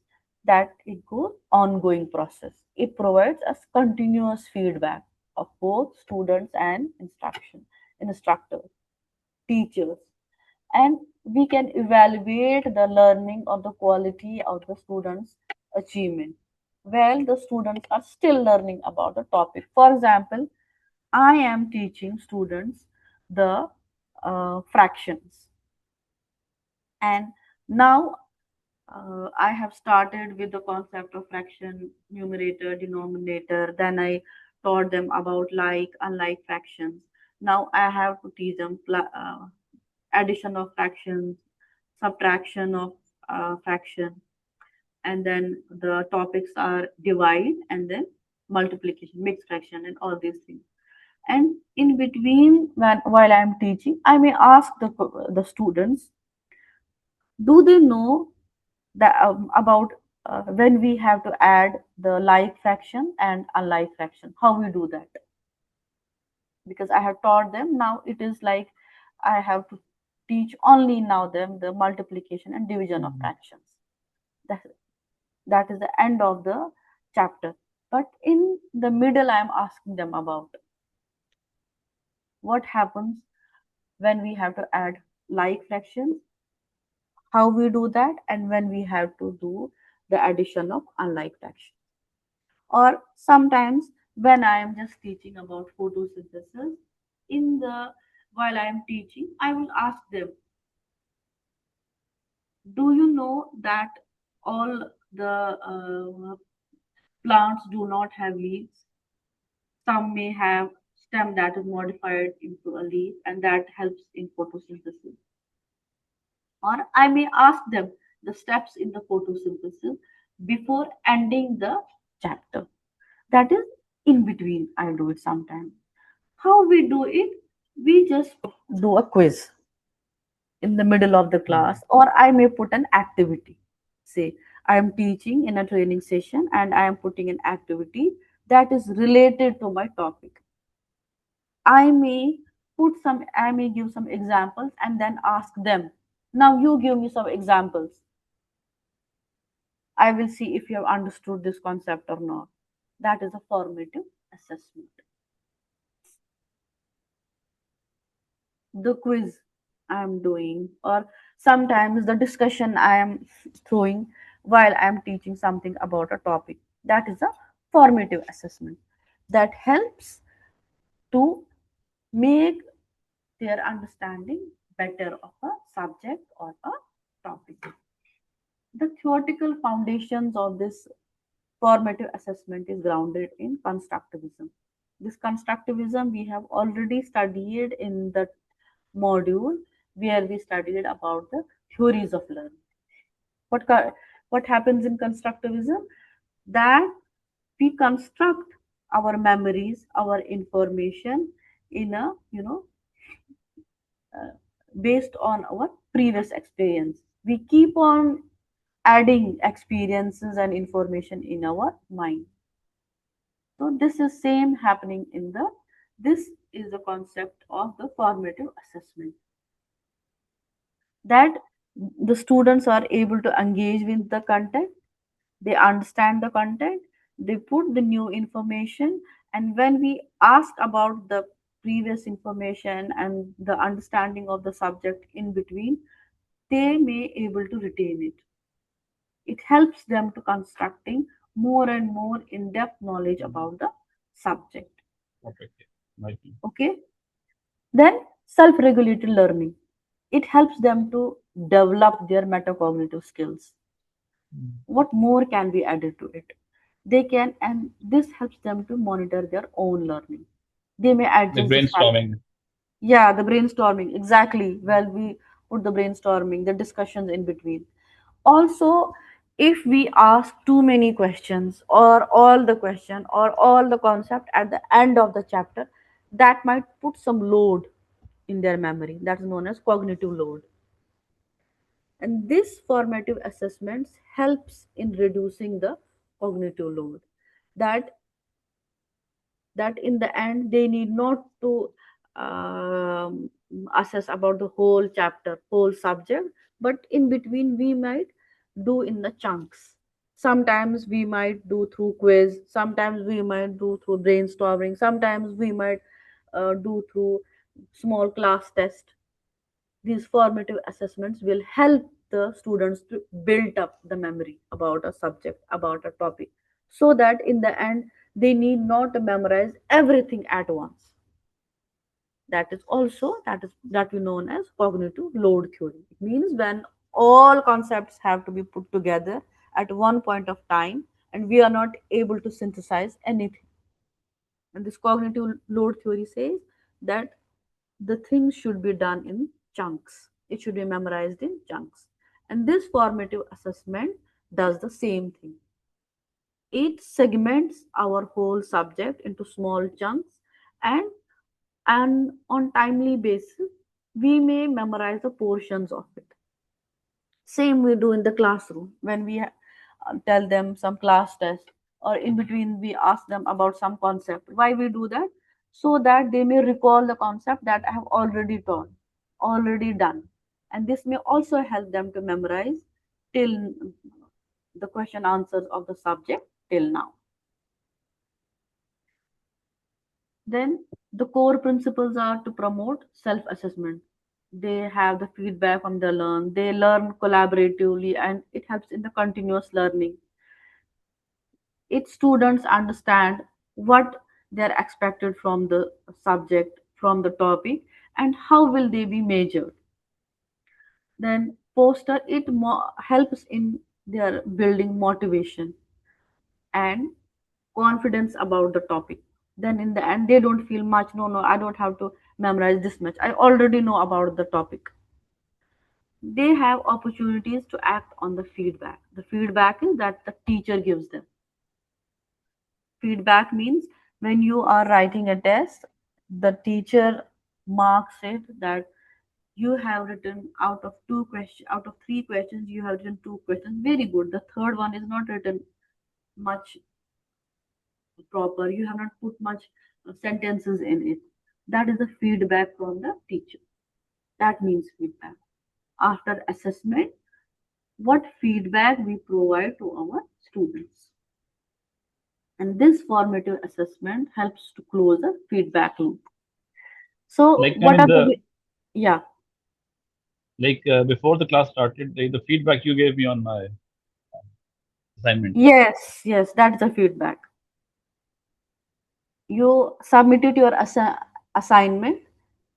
Speaker 1: that it goes ongoing process. It provides us continuous feedback of both students and instructors, teachers, and we can evaluate the learning or the quality of the students' achievement. Well, the students are still learning about the topic. For example, I am teaching students the fractions, and now I have started with the concept of fraction, numerator, denominator. Then I taught them about like, unlike fractions. Now I have to teach them addition of fractions, subtraction of fraction, and then the topics are divide and then multiplication, mixed fraction, and all these things. And in between, while I am teaching, I may ask the students, do they know that about when we have to add the like fraction and unlike fraction, how we do that? Because I have taught them, now it is like I have to teach only now them the multiplication and division of
Speaker 2: Mhm.
Speaker 1: fractions. that, that is the end of the chapter, but in the middle I am asking them about what happens when we have to add like fractions, how we do that, and when we have to do the addition of unlike fractions. Or sometimes when I am just teaching about photosynthesis, in the while I am teaching, I will ask them, do you know that all the plants do not have leaves? Some may have stem that is modified into a leaf, and that helps in photosynthesis. Or I may ask them the steps in the photosynthesis before ending the chapter. That is in between, I do it sometimes. How we do it? We just do a quiz in the middle of the class,
Speaker 2: Mhm.
Speaker 1: or I may put an activity. Say, I am teaching in a training session and I am putting an activity that is related to my topic. I may give some examples and then ask them, now you give me some examples. I will see if you have understood this concept or not. That is a formative assessment. The quiz I am doing, or sometimes the discussion I am throwing while I am teaching something about a topic. That is a formative assessment that helps to make their understanding better of a subject or a topic. The theoretical foundations of this formative assessment is grounded in constructivism. This constructivism we have already studied in the module where we studied about the theories of learning. What what happens in constructivism? That we construct our memories, our information in a based on our previous experience. We keep on adding experiences and information in our mind. So this is same happening in the this is the concept of the formative assessment, that the students are able to engage with the content, they understand the content, they put the new information, and when we ask about the previous information and the understanding of the subject in between, they may able to retain it. It helps them to constructing more and more in-depth knowledge
Speaker 2: Mhm.
Speaker 1: about the subject.
Speaker 2: Perfect. Right.
Speaker 1: Okay, then self-regulated learning, it helps them to develop their metacognitive skills.
Speaker 2: Mhm.
Speaker 1: What more can be added to it? They can, and this helps them to monitor their own learning. They may
Speaker 2: Like
Speaker 1: adjust the style.
Speaker 2: brainstorming.
Speaker 1: Yeah, the brainstorming, exactly. Well, we put the brainstorming, the discussions in between. Also, if we ask too many questions or all the question or all the concept at the end of the chapter, that might put some load in their memory. That is known as cognitive load. And this formative assessments helps in reducing the cognitive load. That that in the end they need not to um, assess about the whole chapter, whole subject, but in between we might do in the chunks. Sometimes we might do through quiz, sometimes we might do through brainstorming, sometimes we might do through small class test. These formative assessments will help the students to build up the memory about a subject, about a topic, so that in the end they need not to memorize everything at once. That is also that we known as cognitive load theory. It means when all concepts have to be put together at one point of time and we are not able to synthesize anything. And this cognitive load theory says that the things should be done in chunks. It should be memorized in chunks. And this formative assessment does the same thing. It segments our whole subject into small chunks, and on timely basis we may memorize the portions of it. Same we do in the classroom when we tell them some class test, or in between we ask them about some concept. Why we do that? So that they may recall the concept that I have already taught, already done. And this may also help them to memorize till the question answers of the subject till now. Then the core principles are to promote self assessment. They have the feedback from the learn. They learn collaboratively and it helps in the continuous learning. Its students understand what they're expected from the subject, from the topic, and how will they be measured. Then poster it helps in their building motivation and confidence about the topic. Then in the end they don't feel much, no, no, I don't have to memorize this much, I already know about the topic. They have opportunities to act on the feedback. The feedback is that the teacher gives them. Feedback means when you are writing a test, the teacher marks it that you have written out of two questions, out of three questions you have written two questions, very good. The third one is not written much proper, you have not put much sentences in it. That is the feedback from the teacher. That means feedback. After assessment, what feedback we provide to our students. And this formative assessment helps to close a feedback loop. So,
Speaker 2: Like, I
Speaker 1: what
Speaker 2: mean,
Speaker 1: are the, yeah,
Speaker 2: before the class started, the feedback you gave me on my assignment.
Speaker 1: yes, yes, that's the feedback. You submitted your assignment,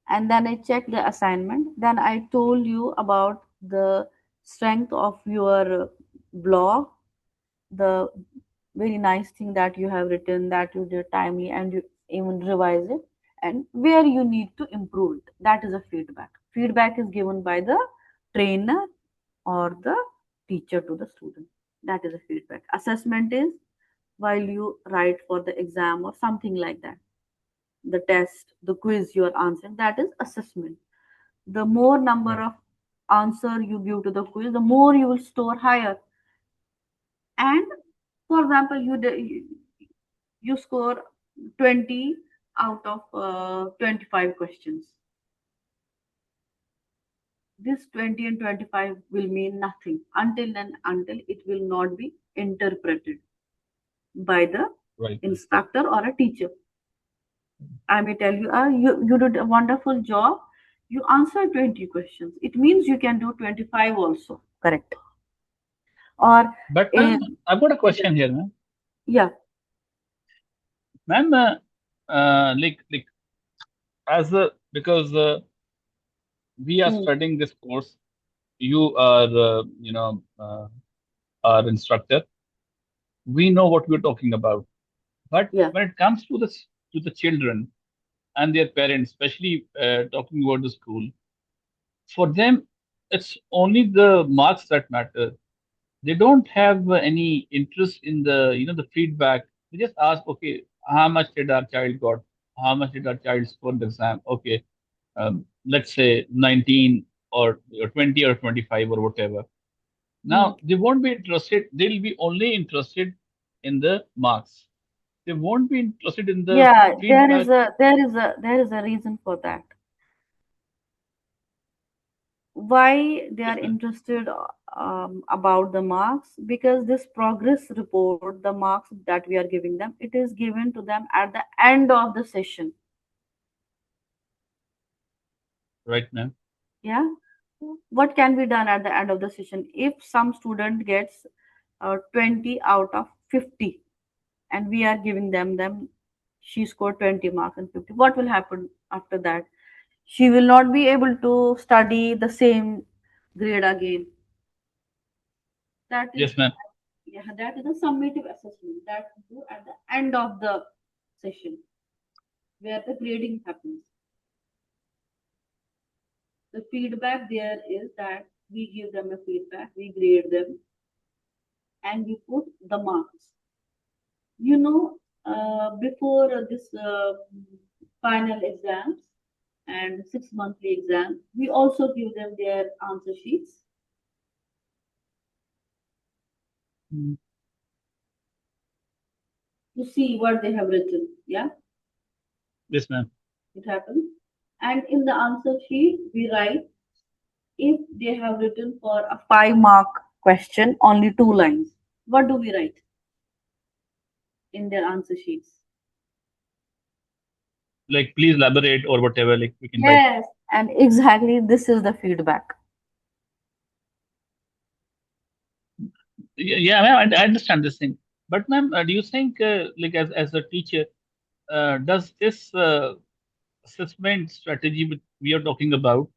Speaker 1: and then I checked the assignment. Then I told you about the strength of your blog, the very nice thing that you have written, that you did timely and you even revise it, and where you need to improve it. That is a feedback. Feedback is given by the trainer or the teacher to the student. That is a feedback. Assessment is while you write for the exam or something like that, the test, the quiz you are answering, that is assessment. The more number
Speaker 2: Right.
Speaker 1: of answer you give to the quiz, the more you will store higher. And for example, you score 20 out of 25 questions. This 20 and 25 will mean nothing until it will not be interpreted by the
Speaker 2: Right.
Speaker 1: instructor or a teacher. I may tell you, you did a wonderful job. You answered 20 questions. It means you can do 25 also. Correct. Or,
Speaker 2: But ma'am,
Speaker 1: in,
Speaker 2: I've got a
Speaker 1: yeah,
Speaker 2: question here, ma'am.
Speaker 1: yeah,
Speaker 2: Ma'am, like as a because we are
Speaker 1: mm,
Speaker 2: studying this course, you are our instructor. We know what we're talking about. But
Speaker 1: yeah,
Speaker 2: when it comes to the children and their parents, especially talking about the school, for them, it's only the marks that matter. They don't have any interest in the feedback. They just ask, okay, how much did our child got? How much did our child score in the exam? Okay, let's say 19 or 20 or 25 or whatever.
Speaker 1: mm.
Speaker 2: Now they won't be interested. They'll be only interested in the marks. They won't be interested in the
Speaker 1: Yeah.
Speaker 2: feedback.
Speaker 1: There is a reason for that. Why they
Speaker 2: Yes,
Speaker 1: are
Speaker 2: ma'am.
Speaker 1: interested about the marks? Because this progress report, the marks that we are giving them, it is given to them at the end of the session.
Speaker 2: Right, ma'am.
Speaker 1: Yeah, what can be done at the end of the session if some student gets 20 out of 50, and we are giving them she scored 20 marks and 50, what will happen after that? She will not be able to study the same grade again. That is,
Speaker 2: Yes, ma'am.
Speaker 1: yeah, that is a summative assessment that we do at the end of the session where the grading happens. The feedback there is that we give them a feedback, we grade them, and we put the marks. You know, before this final exams and 6 monthly exams, we also give them their answer sheets
Speaker 2: Mm.
Speaker 1: to see what they have written. Yeah,
Speaker 2: Yes, ma'am.
Speaker 1: it happens. And in the answer sheet, we write if they have written for a 5 mark question, only 2 lines. What do we write in their answer sheets?
Speaker 2: Like, please elaborate or whatever. Like, we can write.
Speaker 1: Yes, and exactly this is the feedback.
Speaker 2: Yeah, ma'am. I understand this thing. But, ma'am, do you think, like, as a teacher, does this assessment strategy we are talking about,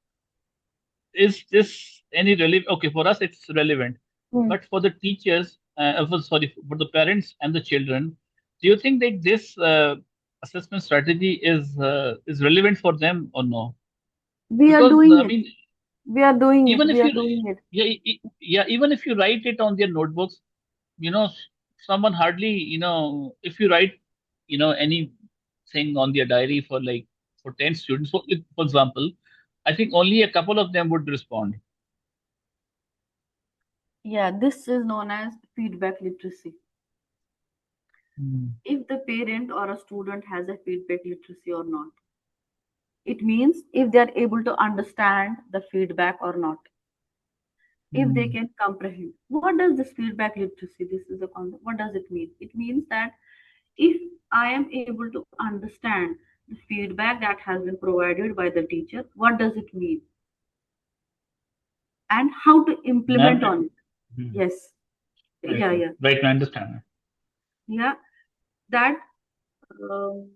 Speaker 2: is this any relevant? Okay, for us it's relevant,
Speaker 1: Hmm.
Speaker 2: but for the teachers, sorry, for the parents and the children, do you think that this assessment strategy is relevant for them or no?
Speaker 1: We are
Speaker 2: Because
Speaker 1: doing
Speaker 2: I
Speaker 1: it.
Speaker 2: mean,
Speaker 1: We are doing it.
Speaker 2: even
Speaker 1: We
Speaker 2: if
Speaker 1: are
Speaker 2: you,
Speaker 1: doing it.
Speaker 2: yeah, yeah, even if you write it on their notebooks, you know, someone hardly, if you write, anything on their diary for like for 10 students, for example, I think only a couple of them would respond.
Speaker 1: Yeah, this is known as feedback literacy.
Speaker 2: Mm.
Speaker 1: If the parent or a student has a feedback literacy or not, it means if they are able to understand the feedback or not, if they
Speaker 2: Mm.
Speaker 1: can comprehend. What does this feedback literacy? This is a concept. What does it mean? It means that if I am able to understand the feedback that has been provided by the teacher, what does it mean? And how to
Speaker 2: Ma'am,
Speaker 1: implement on it.
Speaker 2: mm.
Speaker 1: Yes.
Speaker 2: Right,
Speaker 1: Yeah,
Speaker 2: right,
Speaker 1: yeah.
Speaker 2: right, I understand.
Speaker 1: Yeah. That um,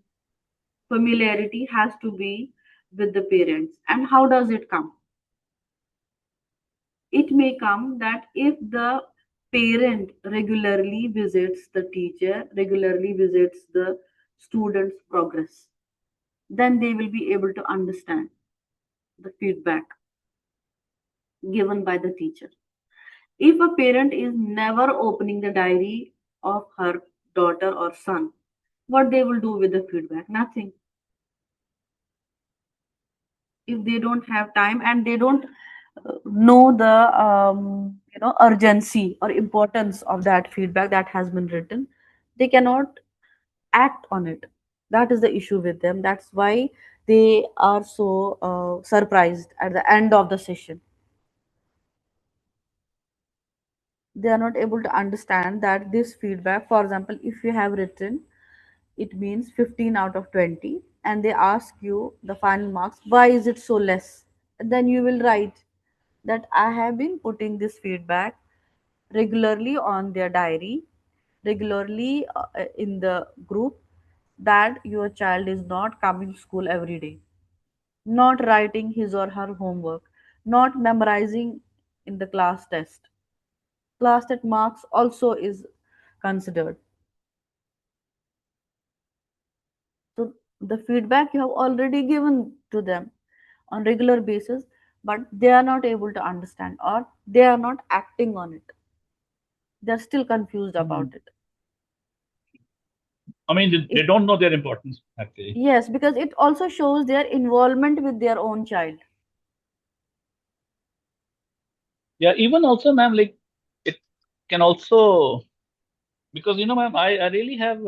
Speaker 1: familiarity has to be with the parents. And how does it come? It may come that if the parent regularly visits the teacher, regularly visits the student's progress, then they will be able to understand the feedback given by the teacher. If a parent is never opening the diary of her daughter or son, what they will do with the feedback? Nothing. If they don't have time and they don't know the urgency or importance of that feedback that has been written, they cannot act on it. That is the issue with them. That's why they are so surprised at the end of the session. They are not able to understand that this feedback, for example, if you have written it means 15 out of 20 and they ask you the final marks, why is it so less? And then you will write that I have been putting this feedback regularly on their diary, regularly in the group, that your child is not coming to school every day, not writing his or her homework, not memorizing in the class test. Class test marks also is considered. So the feedback you have already given to them on regular basis, but they are not able to understand or they are not acting on it. They are still confused
Speaker 2: Mm.
Speaker 1: about it.
Speaker 2: I mean, they
Speaker 1: It
Speaker 2: don't know their importance actually.
Speaker 1: Yes, because it also shows their involvement with their own child.
Speaker 2: Yeah, even also, ma'am, like it can also, because ma'am, I really have.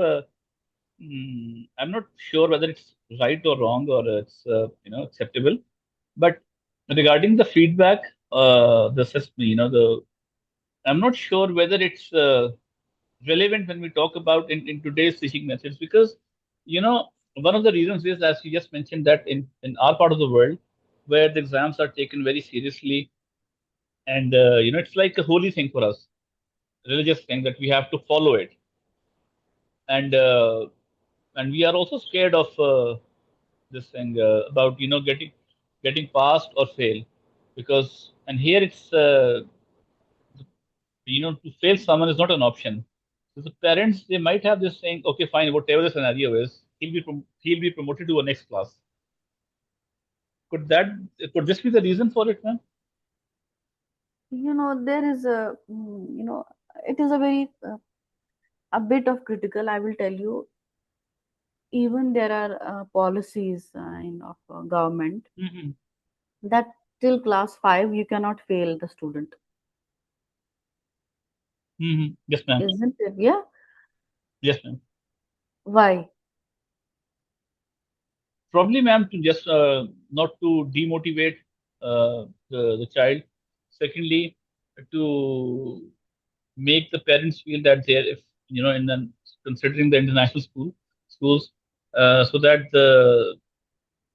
Speaker 2: I'm not sure whether it's right or wrong or it's acceptable, but Regarding the feedback, the assessment, the I'm not sure whether it's relevant when we talk about in today's teaching methods because one of the reasons is, as you just mentioned, that in our part of the world where the exams are taken very seriously, and it's like a holy thing for us, religious thing that we have to follow it, and and we are also scared of this thing about getting passed or fail, because and here it's to fail someone is not an option. So the parents, they might have this saying, okay, fine, whatever the scenario is, he'll be promoted to a next class. Could this be the reason for it, man?
Speaker 1: There is it is a very a bit of critical, I will tell you. Even there are policies in of government
Speaker 2: Mm-hmm.
Speaker 1: that till class 5 you cannot fail the student,
Speaker 2: Mm-hmm. Yes, ma'am.
Speaker 1: isn't it? Yeah.
Speaker 2: Yes, ma'am.
Speaker 1: Why?
Speaker 2: Probably, ma'am, to just not to demotivate the child. Secondly, to make the parents feel that they're, if in the considering the international schools, so that the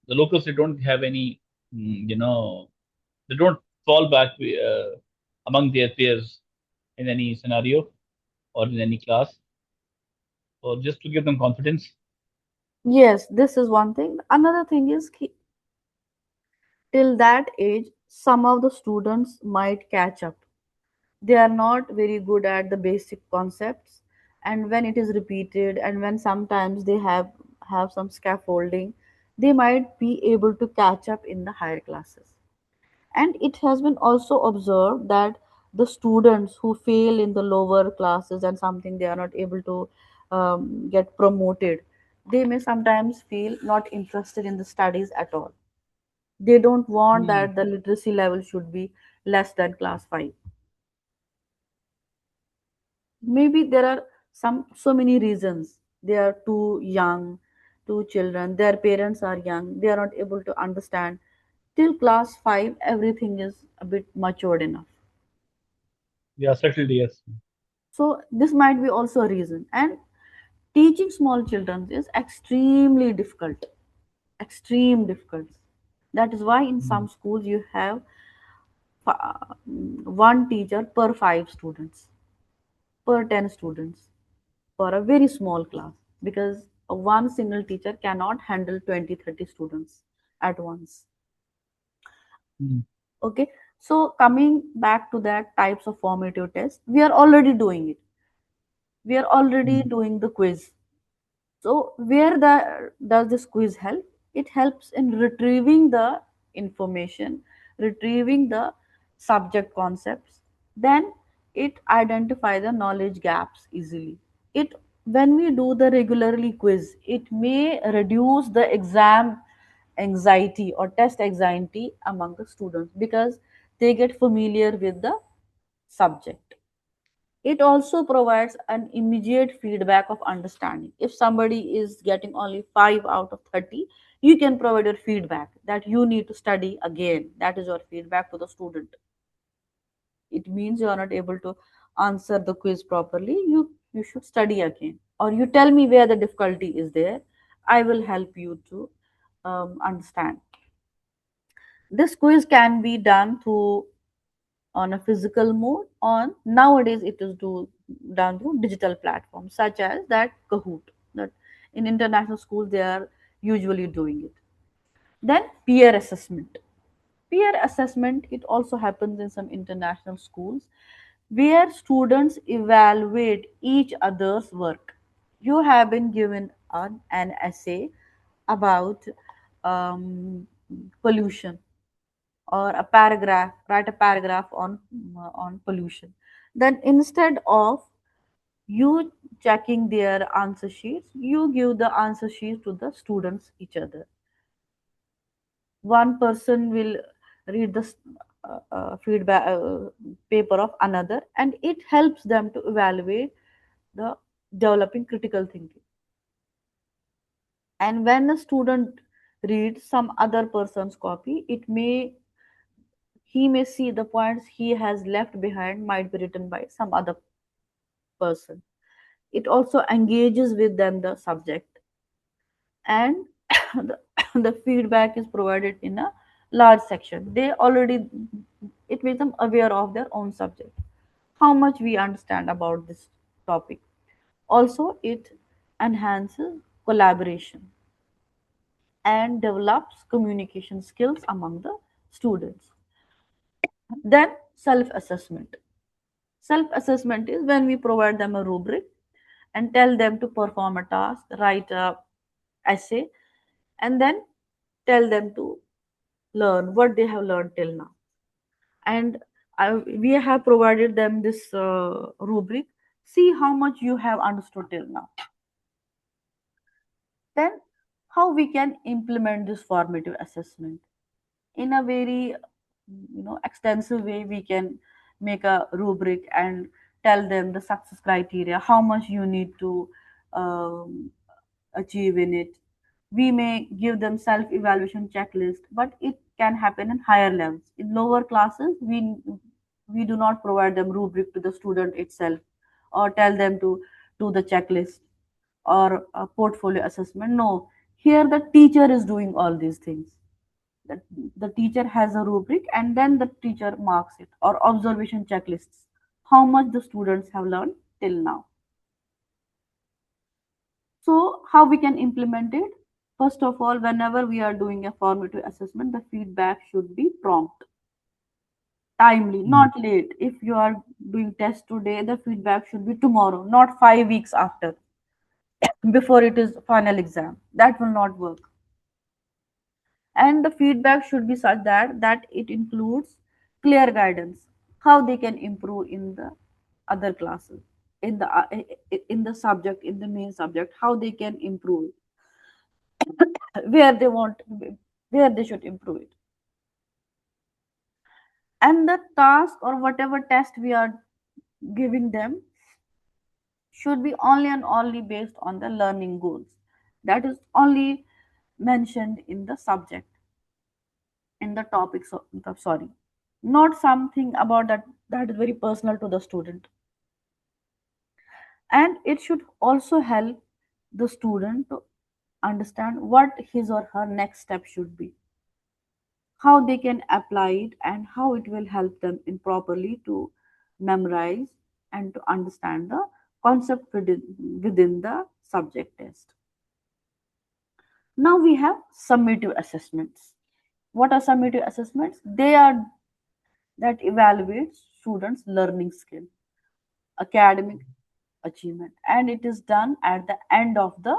Speaker 2: locals, they don't have any, they don't fall back among their peers in any scenario or in any class, or just to give them confidence.
Speaker 1: Yes, this is one thing. Another thing is till that age some of the students might catch up. They are not very good at the basic concepts, and when it is repeated and when sometimes they have some scaffolding, they might be able to catch up in the higher classes. And it has been also observed that the students who fail in the lower classes and something they are not able to get promoted, they may sometimes feel not interested in the studies at all. They don't want
Speaker 2: Hmm.
Speaker 1: that the literacy level should be less than class 5. Maybe there are so many reasons. They are too young, two children, their parents are young, they are not able to understand. Till class 5 everything is a bit matured enough.
Speaker 2: Yeah, certainly, yes.
Speaker 1: So this might be also a reason. And teaching small children is extremely difficult, extreme difficult. That is why in
Speaker 2: Hmm.
Speaker 1: some schools you have one teacher per 5 students, per 10 students, for a very small class, because one single teacher cannot handle 20-30 students at once.
Speaker 2: Hmm.
Speaker 1: Okay, so coming back to that types of formative tests, we are already doing it. We are already
Speaker 2: Hmm.
Speaker 1: doing the quiz. So where does this quiz help? It helps in retrieving the information, retrieving the subject concepts. Then it identify the knowledge gaps easily. It When we do the regularly quiz, it may reduce the exam anxiety or test anxiety among the students because they get familiar with the subject. It also provides an immediate feedback of understanding. If somebody is getting only 5 out of 30, you can provide your feedback that you need to study again. That is your feedback to the student. It means you are not able to answer the quiz properly. You should study again. Or you tell me where the difficulty is there. I will help you to understand. This quiz can be done through on a physical mode, on nowadays it is done through digital platforms such as that Kahoot, that in international schools they are usually doing it. Then peer assessment, it also happens in some international schools where students evaluate each other's work. You have been given an essay about um, pollution, or a paragraph, write a paragraph on pollution. Then instead of you checking their answer sheets, you give the answer sheets to the students each other. One person will read the feedback paper of another, and it helps them to evaluate the developing critical thinking. And when a student reads some other person's copy, it may He may see the points he has left behind might be written by some other person. It also engages with them the subject, and the, the feedback is provided in a large section. They already, it makes them aware of their own subject, how much we understand about this topic. Also, it enhances collaboration and develops communication skills among the students. Then, self assessment. Self assessment is when we provide them a rubric and tell them to perform a task, write a essay, and then tell them to learn what they have learned till now. And we have provided them this rubric. See how much you have understood till now. Then, how we can implement this formative assessment in a very extensive way. We can make a rubric and tell them the success criteria, how much you need to um, achieve in it. We may give them self evaluation checklist, but it can happen in higher levels. In lower classes, we do not provide them rubric to the student itself or tell them to do the checklist or a portfolio assessment. No, here the teacher is doing all these things. The teacher has a rubric and then the teacher marks it, or observation checklists, how much the students have learned till now. So, how we can implement it? First of all, whenever we are doing a formative assessment, the feedback should be prompt, timely,
Speaker 2: Mm.
Speaker 1: not late. If you are doing test today, the feedback should be tomorrow, not 5 weeks after, before it is final exam. That will not work. And the feedback should be such that it includes clear guidance, how they can improve in the other classes, in the subject, in the main subject, how they can improve, where they want, where they should improve it. And the task or whatever test we are giving them should be only and only based on the learning goals that is only mentioned in the subject, in the topic. So sorry, not something about that is very personal to the student. And it should also help the student to understand what his or her next step should be, how they can apply it, and how it will help them in properly to memorize and to understand the concept within the subject test. Now we have summative assessments. What are summative assessments? They are that evaluate students learning skill, academic achievement, and it is done at the end of the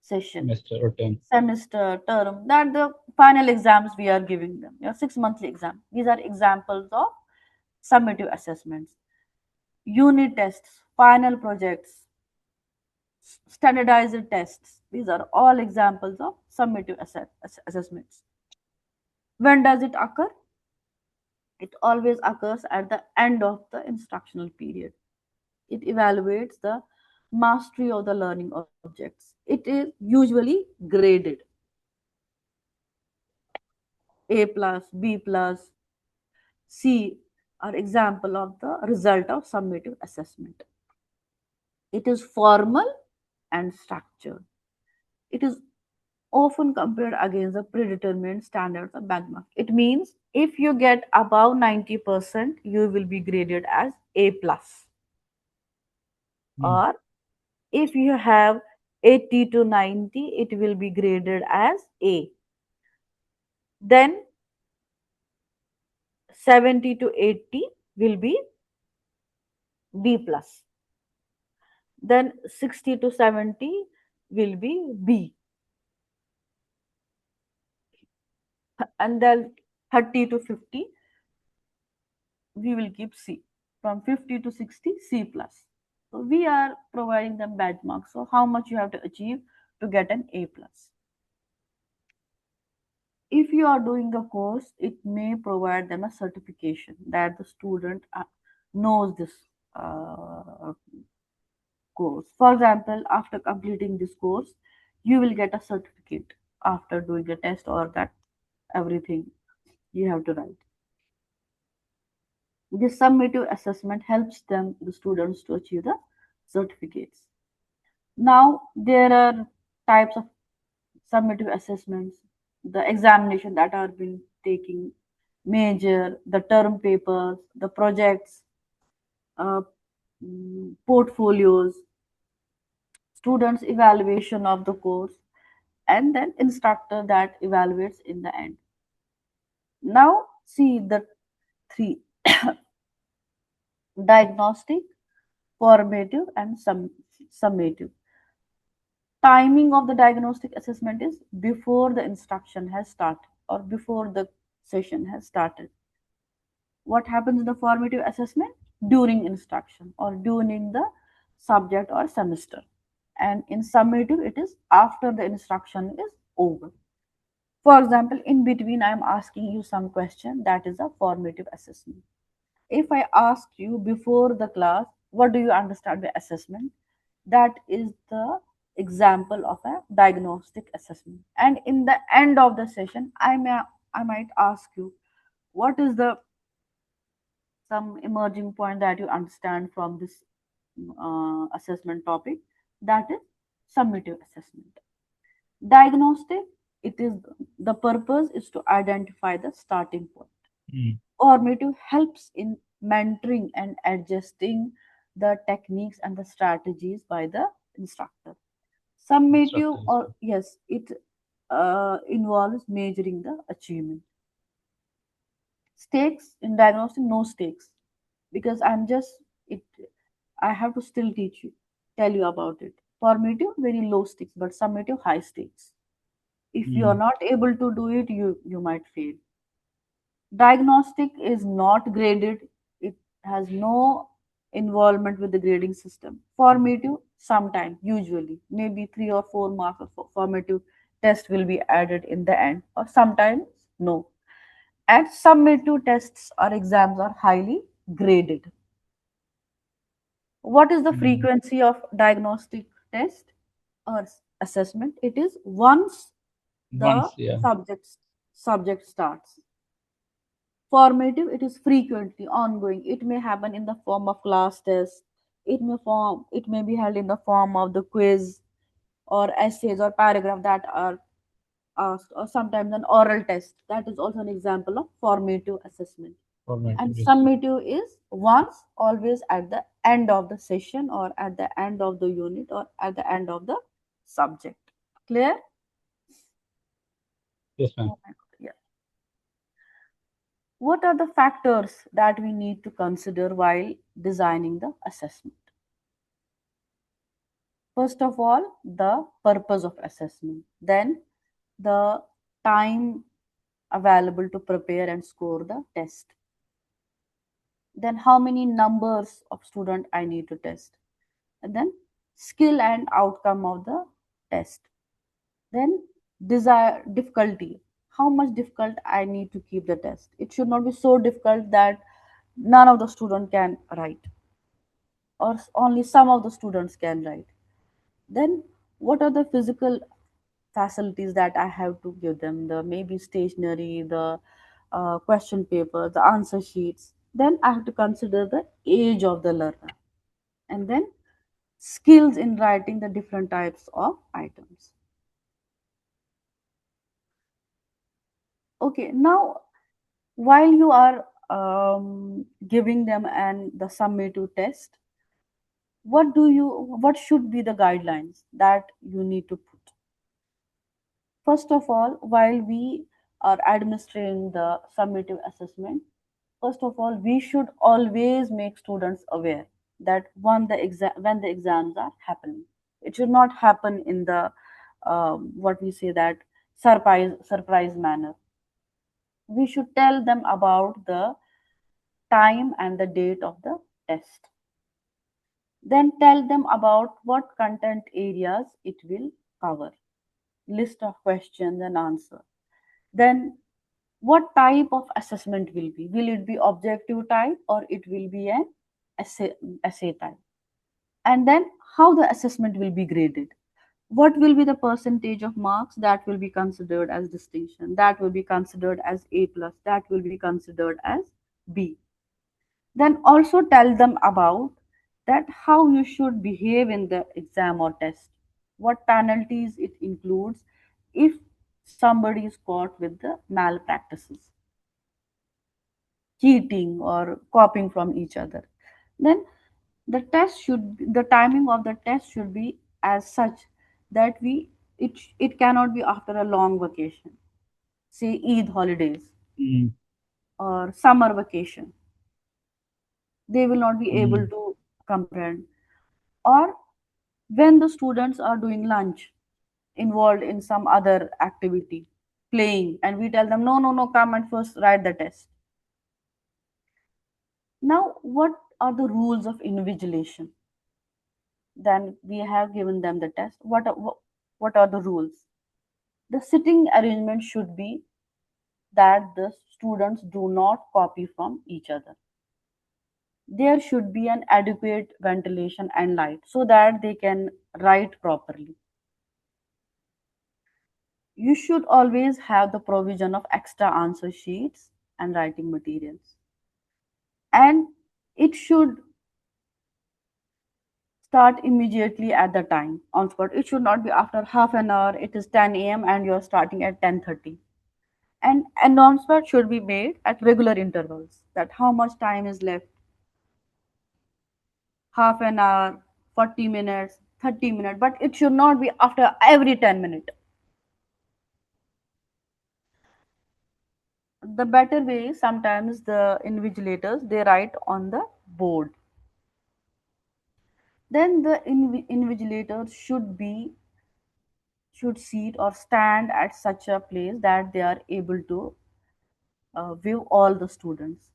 Speaker 1: session,
Speaker 2: Semester or term.
Speaker 1: semester, term, that the final exams we are giving them, 6 monthly exam. These are examples of summative assessments. Unit tests, final projects, standardized tests, these are all examples of summative assessments. When does it occur? It always occurs at the end of the instructional period. It evaluates the mastery of the learning objects. It is usually graded A plus, B plus, C are example of the result of summative assessment. It is formal and structured. It is often compared against the predetermined standards of benchmark. It means if you get above 90%, you will be graded as A plus,
Speaker 2: Mm.
Speaker 1: or if you have 80 to 90, it will be graded as A. Then 70 to 80 will be B plus. Then 60 to 70 will be B. And then 30 to 50 we will keep C. From 50 to 60, C plus. So we are providing them benchmarks. So how much you have to achieve to get an A plus. If you are doing a course, it may provide them a certification that the student knows this uh, course. For example, after completing this course, you will get a certificate after doing a test or that everything. You have to write. This summative assessment helps them, the students, to achieve the certificates. Now, there are types of summative assessments, the examination that are been taking, major, the term papers, the projects, uh, portfolios, students' evaluation of the course, and then instructor that evaluates in the end. Now, see the three: diagnostic, formative, and summative. Timing of the diagnostic assessment is before the instruction has started or before the session has started. What happens in the formative assessment? During instruction or during the subject or semester. And in summative, it is after the instruction is over. For example, in between, I am asking you some question, that is a formative assessment. If I ask you before the class, what do you understand by assessment? That is the example of a diagnostic assessment. And in the end of the session, I might ask you, what is the some emerging point that you understand from this assessment topic? That is summative assessment. Diagnostic, it is the purpose is to identify the starting point.
Speaker 2: Mm.
Speaker 1: Formative helps in mentoring and adjusting the techniques and the strategies by the instructor. Summative,
Speaker 2: Instructors.
Speaker 1: or yes, it involves measuring the achievement. Stakes in diagnostic, no stakes, because I'm just it. I have to still teach you, tell you about it. Formative, very low stakes, but summative, high stakes. If you are
Speaker 2: Mm.
Speaker 1: not able to do it, you might fail. Diagnostic is not graded. It has no involvement with the grading system. Formative, sometimes, usually, maybe 3 or 4 marks of formative test will be added in the end, or sometimes no. And summative tests or exams are highly graded. What is the
Speaker 2: Mm.
Speaker 1: frequency of diagnostic test or assessment? It is once the
Speaker 2: Once, yeah.
Speaker 1: subject starts. Formative, it is frequently ongoing. It may happen in the form of class test. It may be held in the form of the quiz or essays or paragraph that are asked, or sometimes an oral test. That is also an example of formative assessment. And
Speaker 2: Formative, yes.
Speaker 1: summative is once, always at the end of the session or at the end of the unit or at the end of the subject. Clear?
Speaker 2: Yes, ma'am.
Speaker 1: Oh my God. Yeah. What are the factors that we need to consider while designing the assessment? First of all, the purpose of assessment, then the time available to prepare and score the test, then how many numbers of student I need to test, and then skill and outcome of the test, then desire difficulty, how much difficult I need to keep the test. It should not be so difficult that none of the student can write, or only some of the students can write. Then what are the physical facilities that I have to give them? The maybe stationery, the question paper, the answer sheets. Then I have to consider the age of the learner, and then skills in writing the different types of items. Okay, now while you are giving them and the summative test, what should be the guidelines that you need to put? First of all, while we are administering the summative assessment, first of all, we should always make students aware that when the exams are happening, it should not happen in the what we say that surprise manner. We should tell them about the time and the date of the test. Then tell them about what content areas it will cover, list of questions and answer. Then what type of assessment will be? Will it be objective type or it will be an essay type? And then how the assessment will be graded. What will be the percentage of marks that will be considered as distinction, that will be considered as A plus, that will be considered as B. Then also tell them about that how you should behave in the exam or test, what penalties it includes if somebody is caught with the malpractices, cheating or copying from each other. Then the timing of the test should be as such that it cannot be after a long vacation, say Eid holidays
Speaker 2: mm,
Speaker 1: or summer vacation. They will not be able
Speaker 2: mm,
Speaker 1: to comprehend. Or when the students are doing lunch, involved in some other activity, playing, and we tell them, no, no, no, come and first write the test. Now, what are the rules of invigilation? Then we have given them the test. What are the rules? The sitting arrangement should be that the students do not copy from each other. There should be an adequate ventilation and light so that they can write properly. You should always have the provision of extra answer sheets and writing materials. And it should start immediately at the time on spot. It should not be after half an hour. It is 10 a.m. and you're starting at 10:30. And announcement should be made at regular intervals that how much time is left, half an hour, 40 minutes, 30 minutes, but it should not be after every 10 minutes. The better way, sometimes the invigilators they write on the board. Then the invigilator should sit or stand at such a place that they are able to view all the students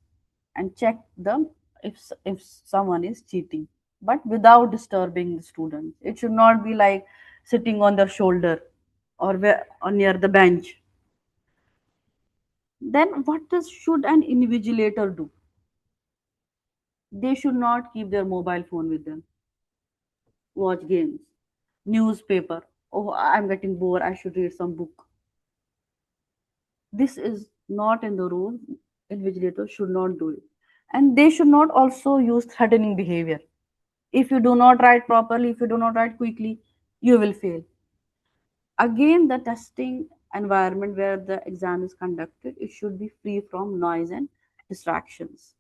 Speaker 1: and check them if someone is cheating, but without disturbing the students. It should not be like sitting on their shoulder or near the bench. Then what should an invigilator do? They should not keep their mobile phone with them, watch games, newspaper. Oh, I'm getting bored, I should read some book. This is not in the rule. Invigilators should not do it. And they should not also use threatening behavior. If you do not write properly, if you do not write quickly, you will fail. Again, the testing environment where the exam is conducted, it should be free from noise and distractions.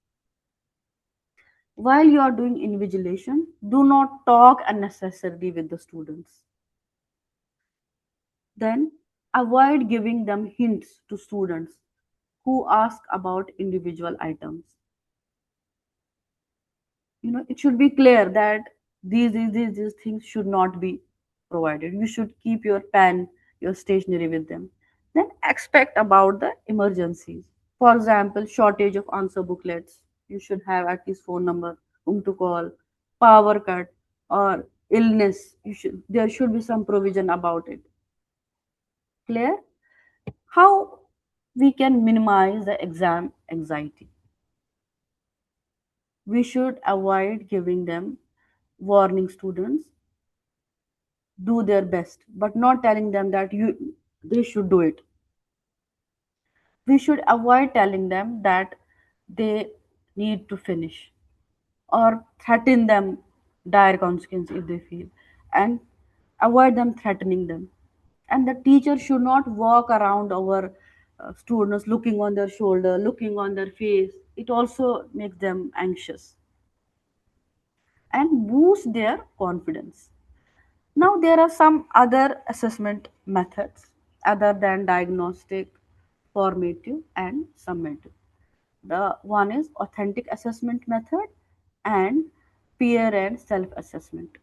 Speaker 1: While you are doing invigilation, do not talk unnecessarily with the students. Then avoid giving them hints to students who ask about individual items. It should be clear that these things should not be provided. You should keep your pen, your stationery with them. Then expect about the emergencies. For example, shortage of answer booklets, you should have at least phone number whom to call. Power cut or illness, there should be some provision about it. Clear? How we can minimize the exam anxiety? We should avoid giving them warning students, do their best, but not telling them that you they should do it. We should avoid telling them that they need to finish or threaten them dire consequence if they feel, and avoid them threatening them. And the teacher should not walk around our students looking on their shoulder, looking on their face. It also makes them anxious and boost their confidence. Now, there are some other assessment methods other than diagnostic, formative, and summative. The one is authentic assessment method and peer and self assessment.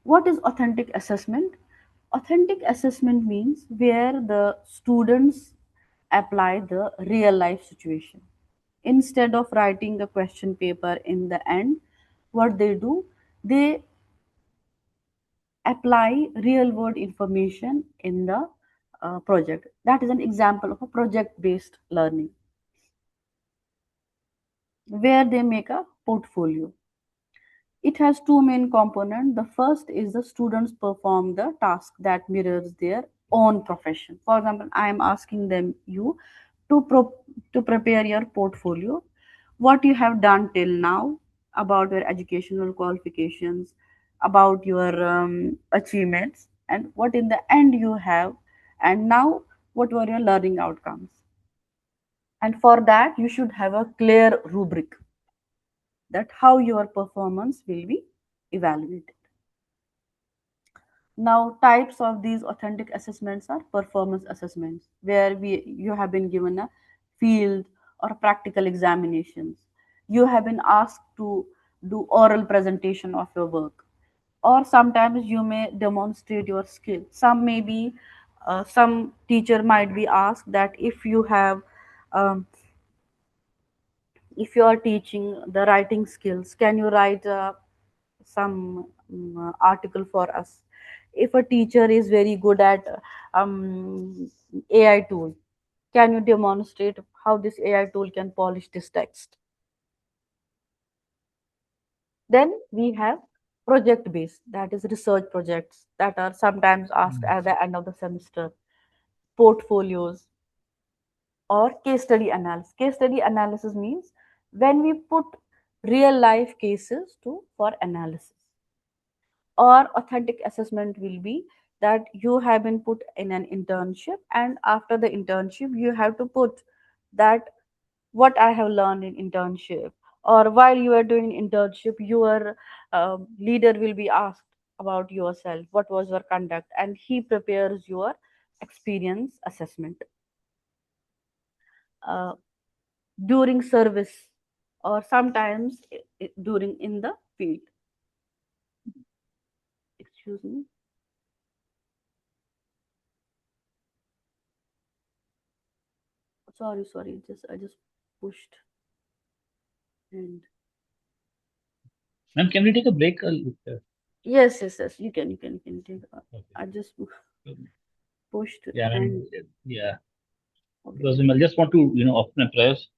Speaker 1: What is authentic assessment? Authentic assessment means where the students apply the real life situation. Instead of writing the question paper in the end, what they do, they apply real world information in the project. That is an example of a project based learning where they make a portfolio. It has two main components. The first is the students perform the task that mirrors their own profession. For example, I am asking them you to to prepare your portfolio, what you have done till now, about your educational qualifications, about your achievements, and what in the end you have, and now what were your learning outcomes. And for that, you should have a clear rubric that how your performance will be evaluated. Now, types of these authentic assessments are performance assessments, where you have been given a field or practical examinations. You have been asked to do oral presentation of your work, or sometimes you may demonstrate your skill. Some may be, some teacher might be asked that um, if you are teaching the writing skills, can you write some article for us? If a teacher is very good at AI tool, can you demonstrate how this AI tool can polish this text? Then we have project based, that is research projects that are sometimes asked
Speaker 2: Mm.
Speaker 1: at the end of the semester, portfolios, or case study analysis. Case study analysis means when we put real life cases to for analysis. Or authentic assessment will be that you have been put in an internship, and after the internship you have to put that what I have learned in internship. Or while you are doing internship, your leader will be asked about yourself, what was your conduct, and he prepares your experience assessment. uh, During service, or sometimes during in the field. Excuse me. Sorry, just I just pushed. And
Speaker 2: Ma'am, can we take a break?
Speaker 1: yes, you can take.
Speaker 2: Okay.
Speaker 1: I just
Speaker 2: Um,
Speaker 1: pushed.
Speaker 2: Yeah, I
Speaker 1: And
Speaker 2: mean, yeah,
Speaker 1: okay.
Speaker 2: because I just want to, offer my prayers.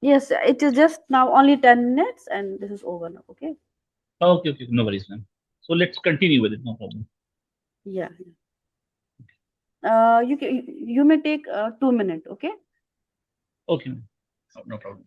Speaker 1: Yes, it is just now only 10 minutes, and this is over now. Okay.
Speaker 2: Okay, okay, no worries, ma'am. So let's continue with it, no problem.
Speaker 1: Yeah. You may take 2 minutes. Okay.
Speaker 2: Okay, ma'am. No problem.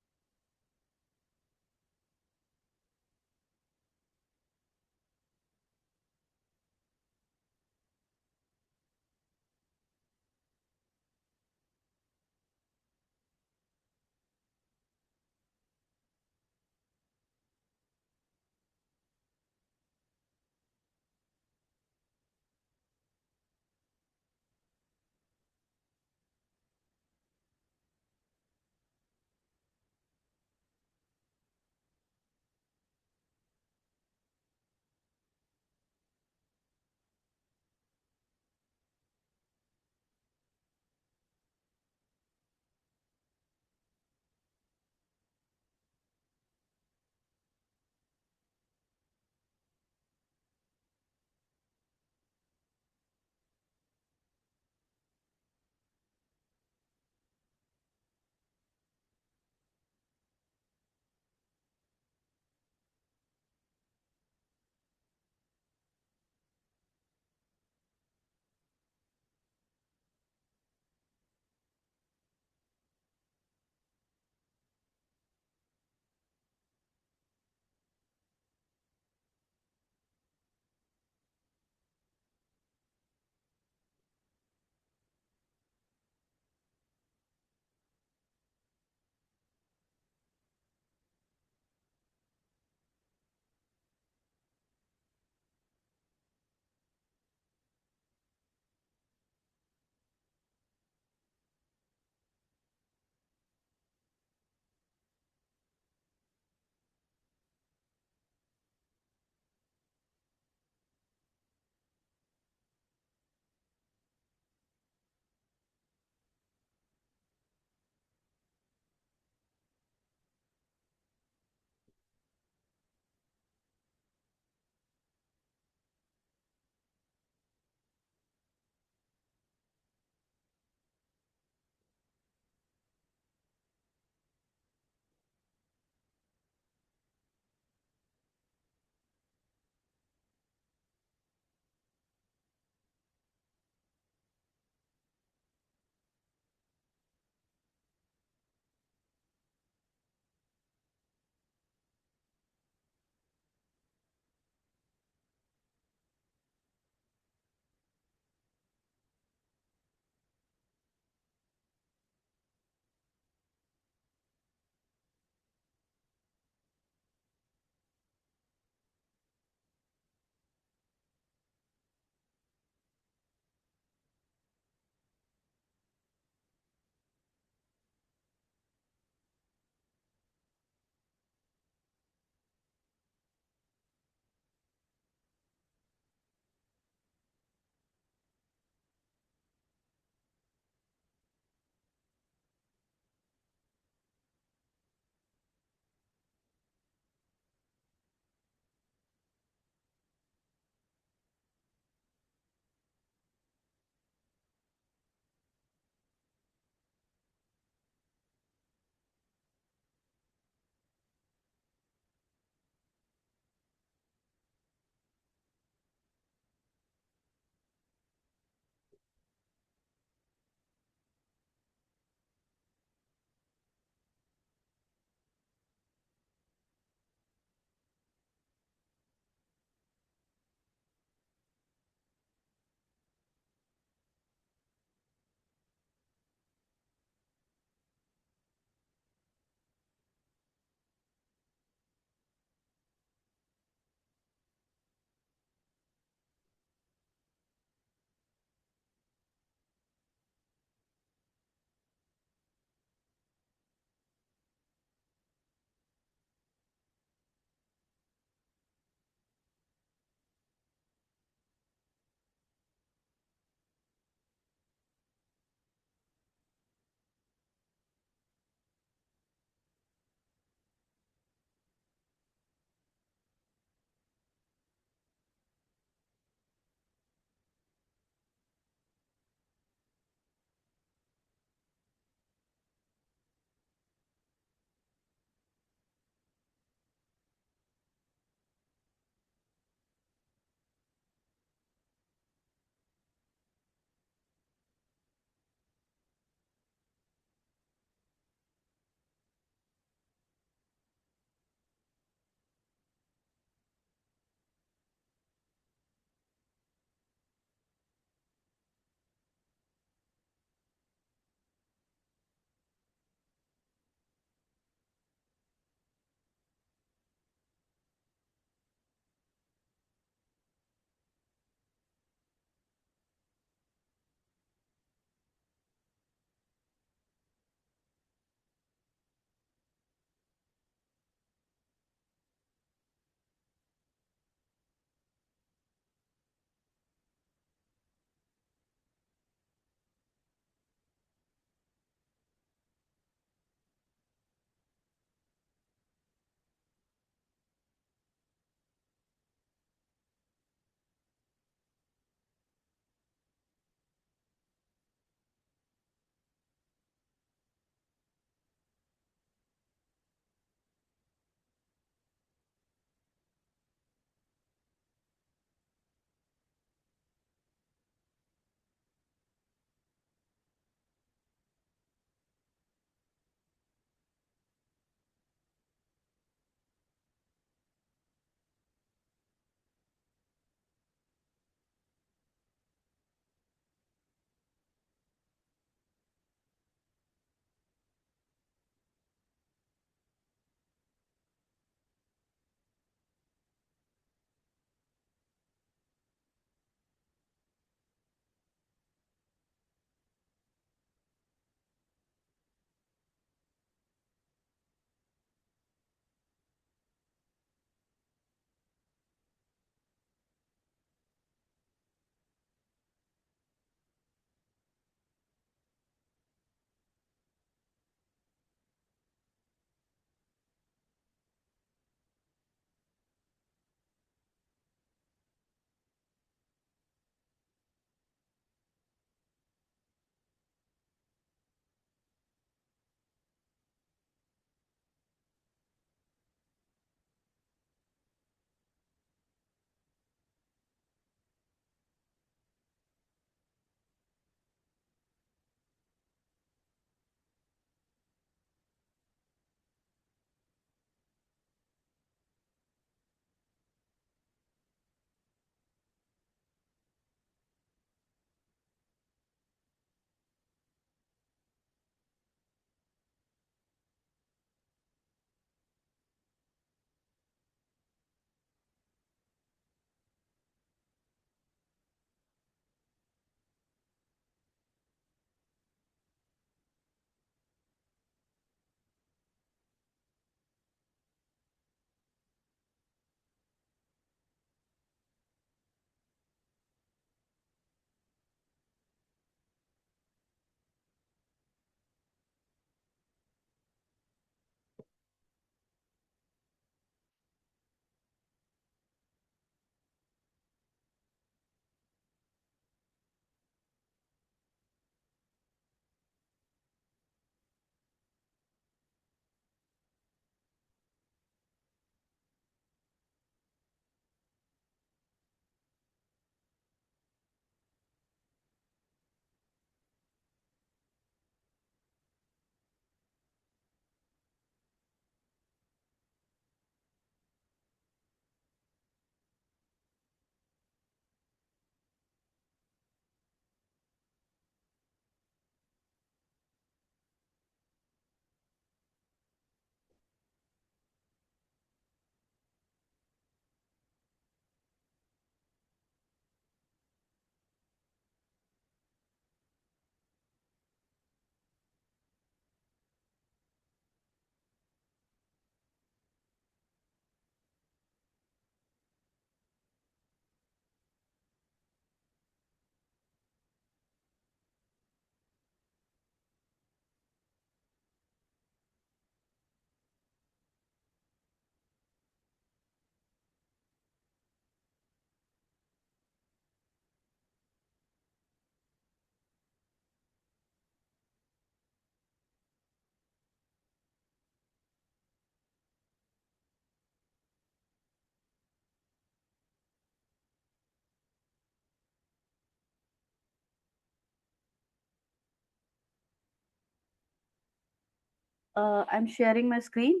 Speaker 1: I'm sharing my screen.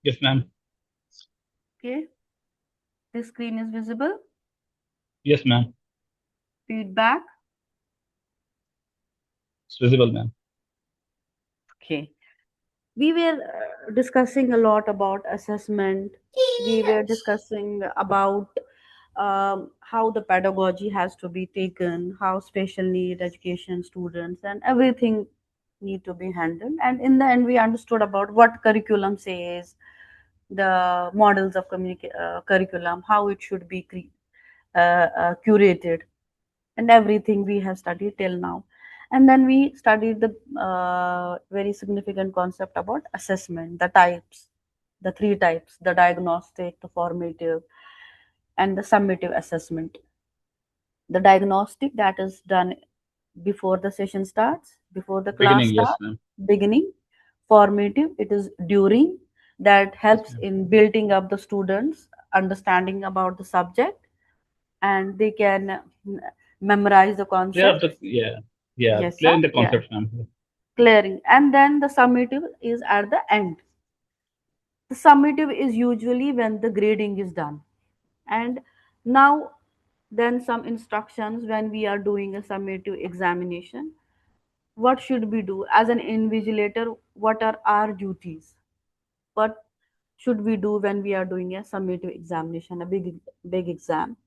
Speaker 2: Yes, ma'am.
Speaker 1: Okay, this screen is visible.
Speaker 2: Yes, ma'am.
Speaker 1: Feedback.
Speaker 2: It's visible, ma'am.
Speaker 1: Okay. We were discussing a lot about assessment. We were discussing about how the pedagogy has to be taken, how special need education students and everything need to be handled. And in the end, we understood about what curriculum says, the models of curriculum, how it should be curated, and everything we have studied till now. And then we studied the very significant concept about assessment, the types, the three types: the diagnostic, the formative, and the summative assessment. The diagnostic, that is done before the session starts, before the class
Speaker 2: Beginning, yes,
Speaker 1: starts,
Speaker 2: ma'am.
Speaker 1: beginning. Formative, it is during, that
Speaker 2: Yes,
Speaker 1: helps
Speaker 2: ma'am.
Speaker 1: in building up the students understanding about the subject, and they can memorize the
Speaker 2: Clear up
Speaker 1: concepts.
Speaker 2: the, yeah, yeah,
Speaker 1: Yes,
Speaker 2: clear
Speaker 1: sir.
Speaker 2: in the
Speaker 1: Yeah,
Speaker 2: concepts, ma'am.
Speaker 1: clearing. And then the summative is at the end. The summative is usually when the grading is done. And now, then some instructions when we are doing a summative examination. What should we do as an invigilator? What are our duties? What should we do when we are doing a summative examination, a big exam?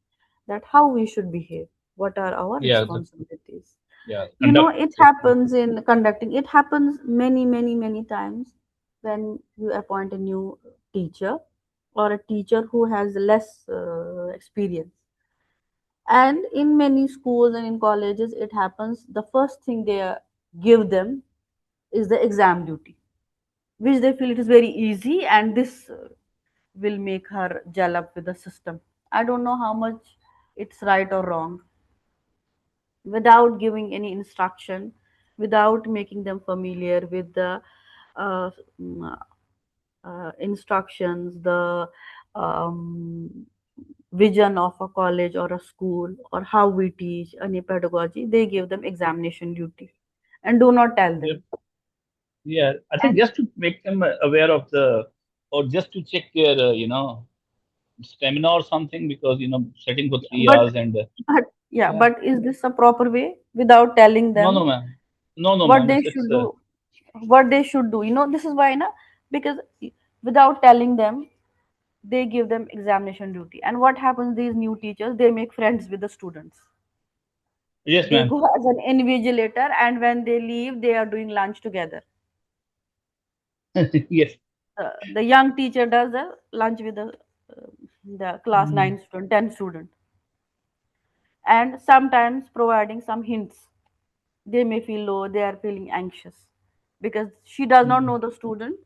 Speaker 1: That how we should behave. What are our
Speaker 2: Yeah,
Speaker 1: responsibilities?
Speaker 2: yeah,
Speaker 1: You know,
Speaker 2: conduct
Speaker 1: it
Speaker 2: assessment.
Speaker 1: happens in conducting. It happens many times when you appoint a new teacher or a teacher who has less experience. And in many schools and in colleges, it happens. The first thing they give them is the exam duty, which they feel it is very easy, and this will make her gel up with the system. I don't know how much it's right or wrong. Without giving any instruction, without making them familiar with the uh, mm, instructions, the um, vision of a college or a school, or how we teach any pedagogy, they give them examination duty and do not tell
Speaker 2: Yep.
Speaker 1: them.
Speaker 2: Yeah, I think
Speaker 1: And
Speaker 2: just to make them aware of the, or just to check their, stamina or something, because setting for three
Speaker 1: but
Speaker 2: hours and
Speaker 1: but yeah,
Speaker 2: yeah,
Speaker 1: but is this a proper way without telling
Speaker 2: no, no,
Speaker 1: them
Speaker 2: ma'am, no,
Speaker 1: what
Speaker 2: ma'am,
Speaker 1: they
Speaker 2: it's
Speaker 1: should do? What they should do, this is why, because without telling them, they give them examination duty. And what happens, these new teachers, they make friends with the students.
Speaker 2: yes,
Speaker 1: They
Speaker 2: ma'am,
Speaker 1: go as an invigilator, and when they leave, they are doing lunch together.
Speaker 2: yes.
Speaker 1: The young teacher does the lunch with the class
Speaker 2: Mm,
Speaker 1: 9 student, 10 student, and sometimes providing some hints. They may feel low, they are feeling anxious because she does not
Speaker 2: mm,
Speaker 1: know the student,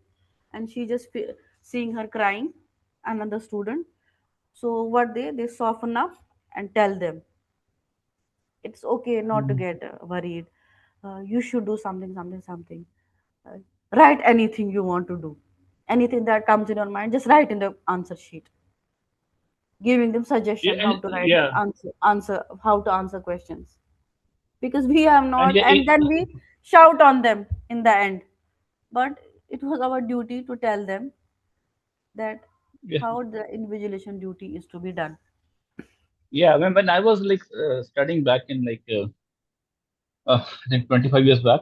Speaker 1: and she just seeing her crying, another student. So what they soften up and tell them it's okay not to
Speaker 2: mm,
Speaker 1: get worried. You should do something. Uh, Write anything you want to do, anything that comes in your mind. Just write in the answer sheet, giving them
Speaker 2: yeah,
Speaker 1: suggestion how
Speaker 2: and
Speaker 1: to write
Speaker 2: yeah,
Speaker 1: answer how to answer questions, because we have
Speaker 2: and
Speaker 1: not.
Speaker 2: yeah,
Speaker 1: And then we shout on them in the end, but it was our duty to tell them that
Speaker 2: yes,
Speaker 1: how the invigilation duty is to be done.
Speaker 2: yeah. When I was like studying back in like I think 25 years back,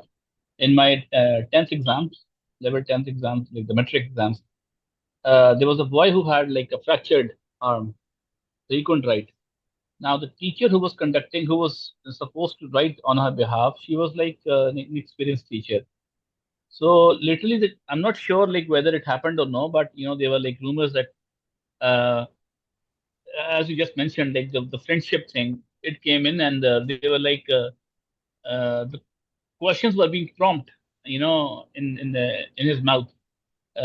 Speaker 2: in my 10th exams, level 10th exams, like the metric exams, there was a boy who had like a fractured arm, so he couldn't write. Now, the teacher who was conducting, who was supposed to write on her behalf, she was like an inexperienced teacher. So literally, I'm not sure like whether it happened or no, but there were like rumors that, uh, as you just mentioned, like the friendship thing, it came in and they were like the questions were being prompt, in his mouth,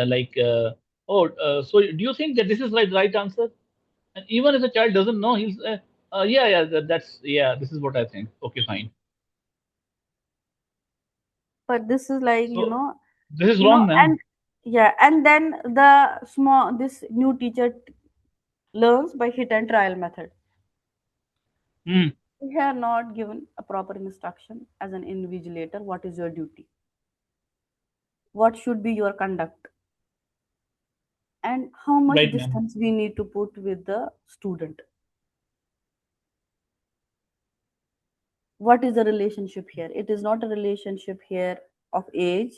Speaker 2: like, oh, so do you think that this is right answer? And even if the child doesn't know, he's yeah, yeah, that's yeah, this is what I think. Okay, fine.
Speaker 1: But this is like,
Speaker 2: So this is wrong,
Speaker 1: and
Speaker 2: ma'am.
Speaker 1: yeah, and then the small this new teacher learns by hit and trial method.
Speaker 2: Hmm.
Speaker 1: We are not given a proper instruction as an invigilator. What is your duty? what should be your conduct, and how much
Speaker 2: Right, ma'am.
Speaker 1: distance we need to put with the student. What is the relationship here? It is not a relationship here of age,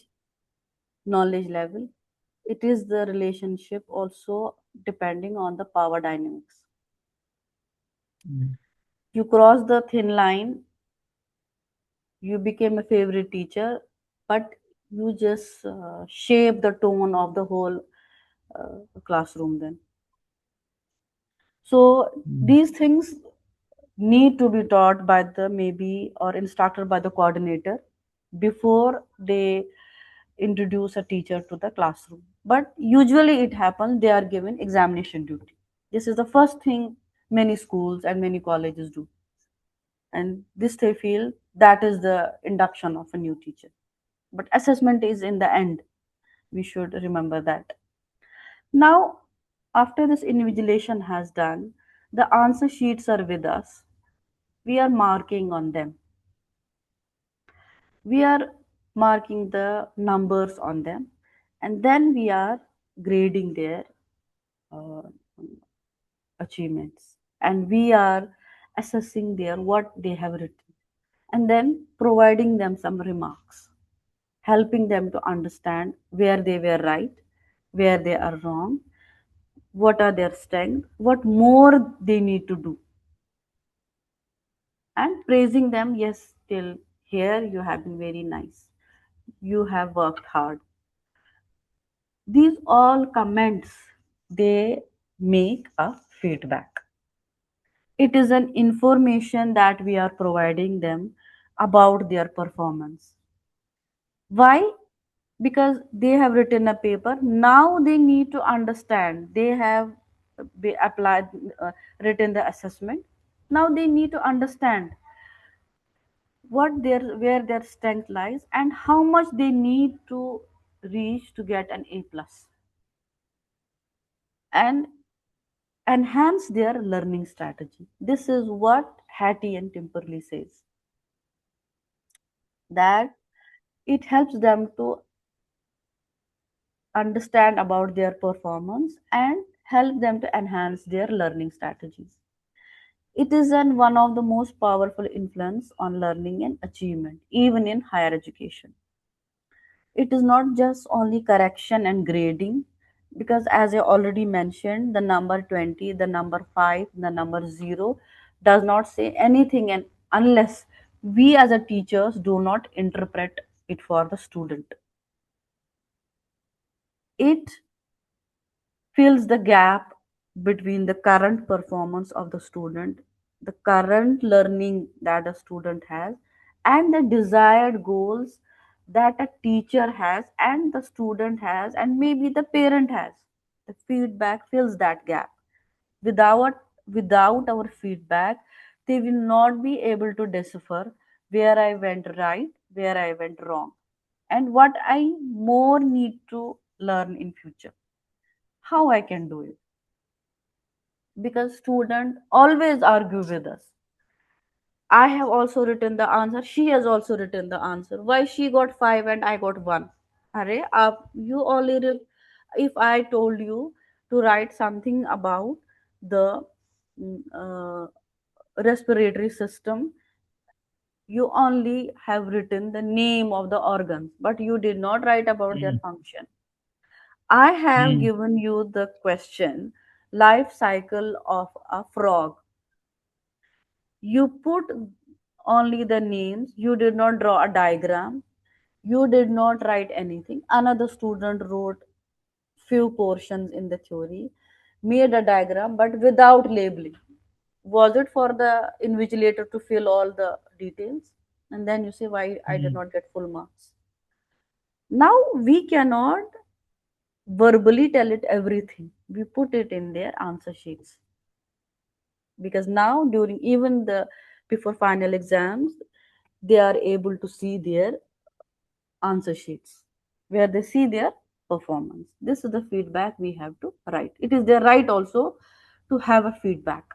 Speaker 1: knowledge level. It is the relationship also depending on the power dynamics.
Speaker 2: Mm.
Speaker 1: You cross the thin line, you became a favorite teacher, but you just shape the tone of the whole classroom then. So
Speaker 2: Mm.
Speaker 1: these things need to be taught by the maybe or instructed by the coordinator before they introduce a teacher to the classroom. But usually it happens they are given examination duty. This is the first thing many schools and many colleges do, and this they feel that is the induction of a new teacher. But assessment is in the end. We should remember that. Now, after this invigilation has done, the answer sheets are with us. We are marking on them. We are marking the numbers on them, and then we are grading their uh, achievements, and we are assessing their what they have written, and then providing them some remarks, helping them to understand where they were right, where they are wrong, what are their strengths, what more they need to do, and praising them. Yes, till here you have been very nice. You have worked hard. These all comments they make a feedback. It is an information that we are providing them about their performance. Why? Because they have written a paper. Now they need to understand. They have applied, written the assessment. Now they need to understand what their where their strength lies and how much they need to reach to get an A plus, and enhance their learning strategy. This is what Hattie and Timperley says, that it helps them to understand about their performance and help them to enhance their learning strategies. It is one of the most powerful influence on learning and achievement, even in higher education. It is not just only correction and grading, because as I already mentioned, the number 20, the number 5, the number 0 does not say anything, and unless we as a teachers do not interpret it for the student, it fills the gap between the current performance of the student, the current learning that a student has, and the desired goals that a teacher has, and the student has, and maybe the parent has. The feedback fills that gap. Without, without our feedback, they will not be able to decipher where I went right, where I went wrong, and what I more need to learn in future, how I can do it, because students always argue with us. I have also written the answer, she has also written the answer, why she got 5 and I got 1. Array you already, if I told you to write something about the mm, uh, respiratory system, you only have written the name of the organs, but you did not write about their
Speaker 2: Mm.
Speaker 1: function. I have
Speaker 2: Mm.
Speaker 1: given you the question, life cycle of a frog. You put only the names, you did not draw a diagram, you did not write anything. Another student wrote few portions in the theory, made a diagram, but without labeling. Was it for the invigilator to fill all the details? And then you say, why I did
Speaker 2: Mm.
Speaker 1: not get full marks? Now we cannot verbally tell it everything. We put it in their answer sheets, because now during even the before final exams, they are able to see their answer sheets where they see their performance. This is the feedback we have to write. It is their right also to have a feedback.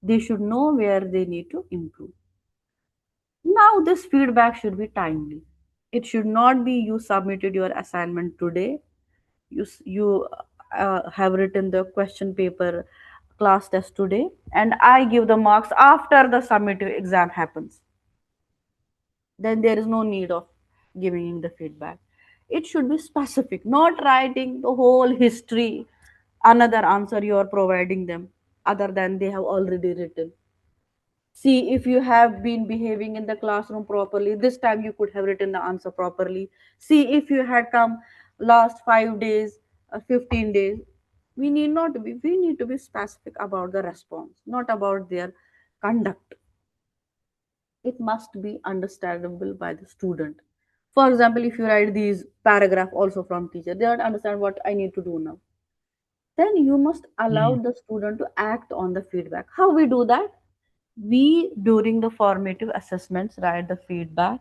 Speaker 1: They should know where they need to improve. Now this feedback should be timely. It should not be you submitted your assignment today, you have written the question paper class test today, and I give the marks after the summative exam happens. Then there is no need of giving the feedback. It should be specific, not writing the whole history, another answer you are providing them other than they have already written. See if you have been behaving in the classroom properly, this time you could have written the answer properly. See if you had come last 5 days, 15 days. We need to be specific about the response, not about their conduct. It must be understandable by the student. For example, if you write these paragraph also from teacher, they don't understand what I need to do now. Then you must allow
Speaker 2: Hmm.
Speaker 1: the student to act on the feedback. How we do that? We, during the formative assessments, write the feedback,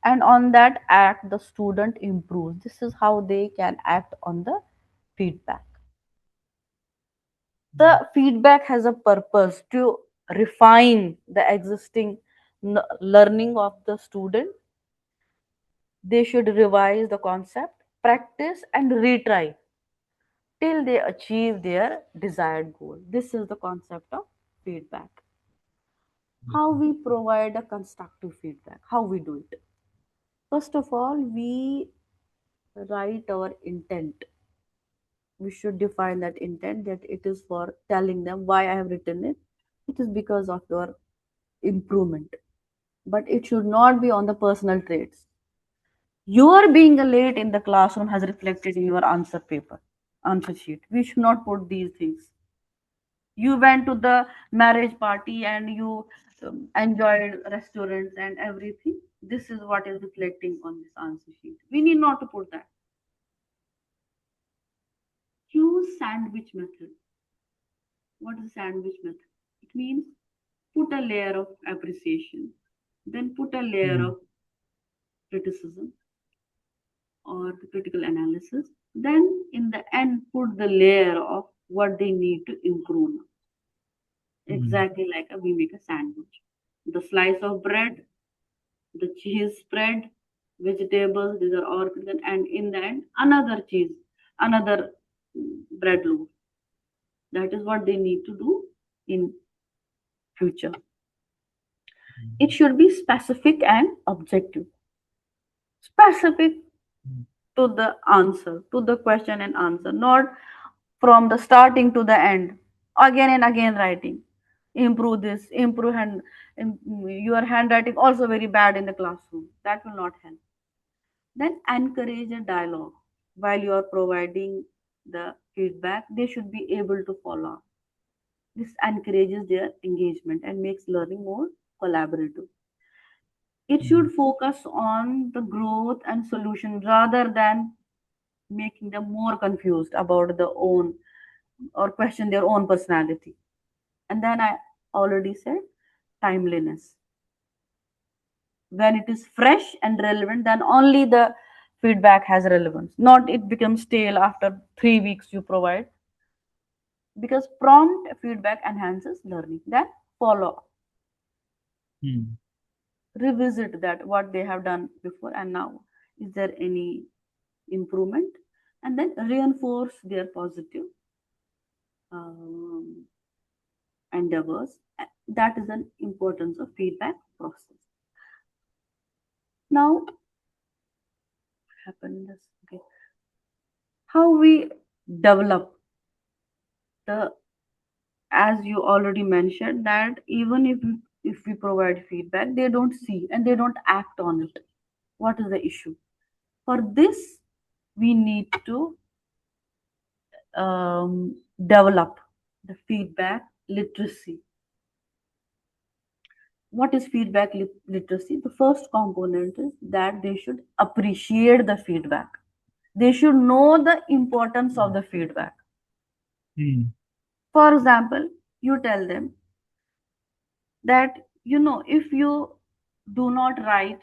Speaker 1: and on that act the student improves. This is how they can act on the feedback. The feedback has a purpose to refine the existing learning of the student. They should revise the concept, practice, and retry till they achieve their desired goal. This is the concept of feedback. How we provide a constructive feedback, how we do it. First of all, we write our intent. We should define that intent, that it is for telling them why I have written it. It is because of your improvement. But it should not be on the personal traits. Your being late in the classroom has reflected in your answer paper, answer sheet. We should not put these things. You went to the marriage party and you enjoyed restaurants and everything. This is what is reflecting on this answer sheet. We need not to put that. Use sandwich method. What is sandwich method? It means put a layer of appreciation, then put a layer
Speaker 2: Hmm.
Speaker 1: of criticism or the critical analysis, then in the end put the layer of what they need to improve.
Speaker 2: Hmm.
Speaker 1: Exactly like we make a sandwich. The slice of bread, the cheese spread, vegetables, these are all, and in the end another cheese, another bread loaf. That is what they need to do in future. It should be specific and objective. Specific to the answer, to the question and answer, not from the starting to the end, again and again writing. Improve this, improve your handwriting also very bad in the classroom. That will not help. Then encourage a dialogue while you are providing the feedback. They should be able to follow up. This encourages their engagement and makes learning more collaborative. It
Speaker 2: Hmm.
Speaker 1: should focus on the growth and solution rather than making them more confused about their own or question their own personality. And then I already said timeliness. When it is fresh and relevant, then only the feedback has relevance. Not it becomes stale after 3 weeks you provide, because prompt feedback enhances learning. Then follow,
Speaker 2: Hmm.
Speaker 1: revisit that what they have done before and now. Is there any improvement? And then reinforce their positive um, endeavors. That is an importance of feedback process. Now, happen this. Okay, how we develop the, as you already mentioned, that even if we provide feedback, they don't see and they don't act on it. What is the issue? For this, we need to develop the feedback literacy. What is feedback literacy? The first component is that they should appreciate the feedback. They should know the importance of the feedback.
Speaker 2: Hmm.
Speaker 1: For example, you tell them that, if you do not write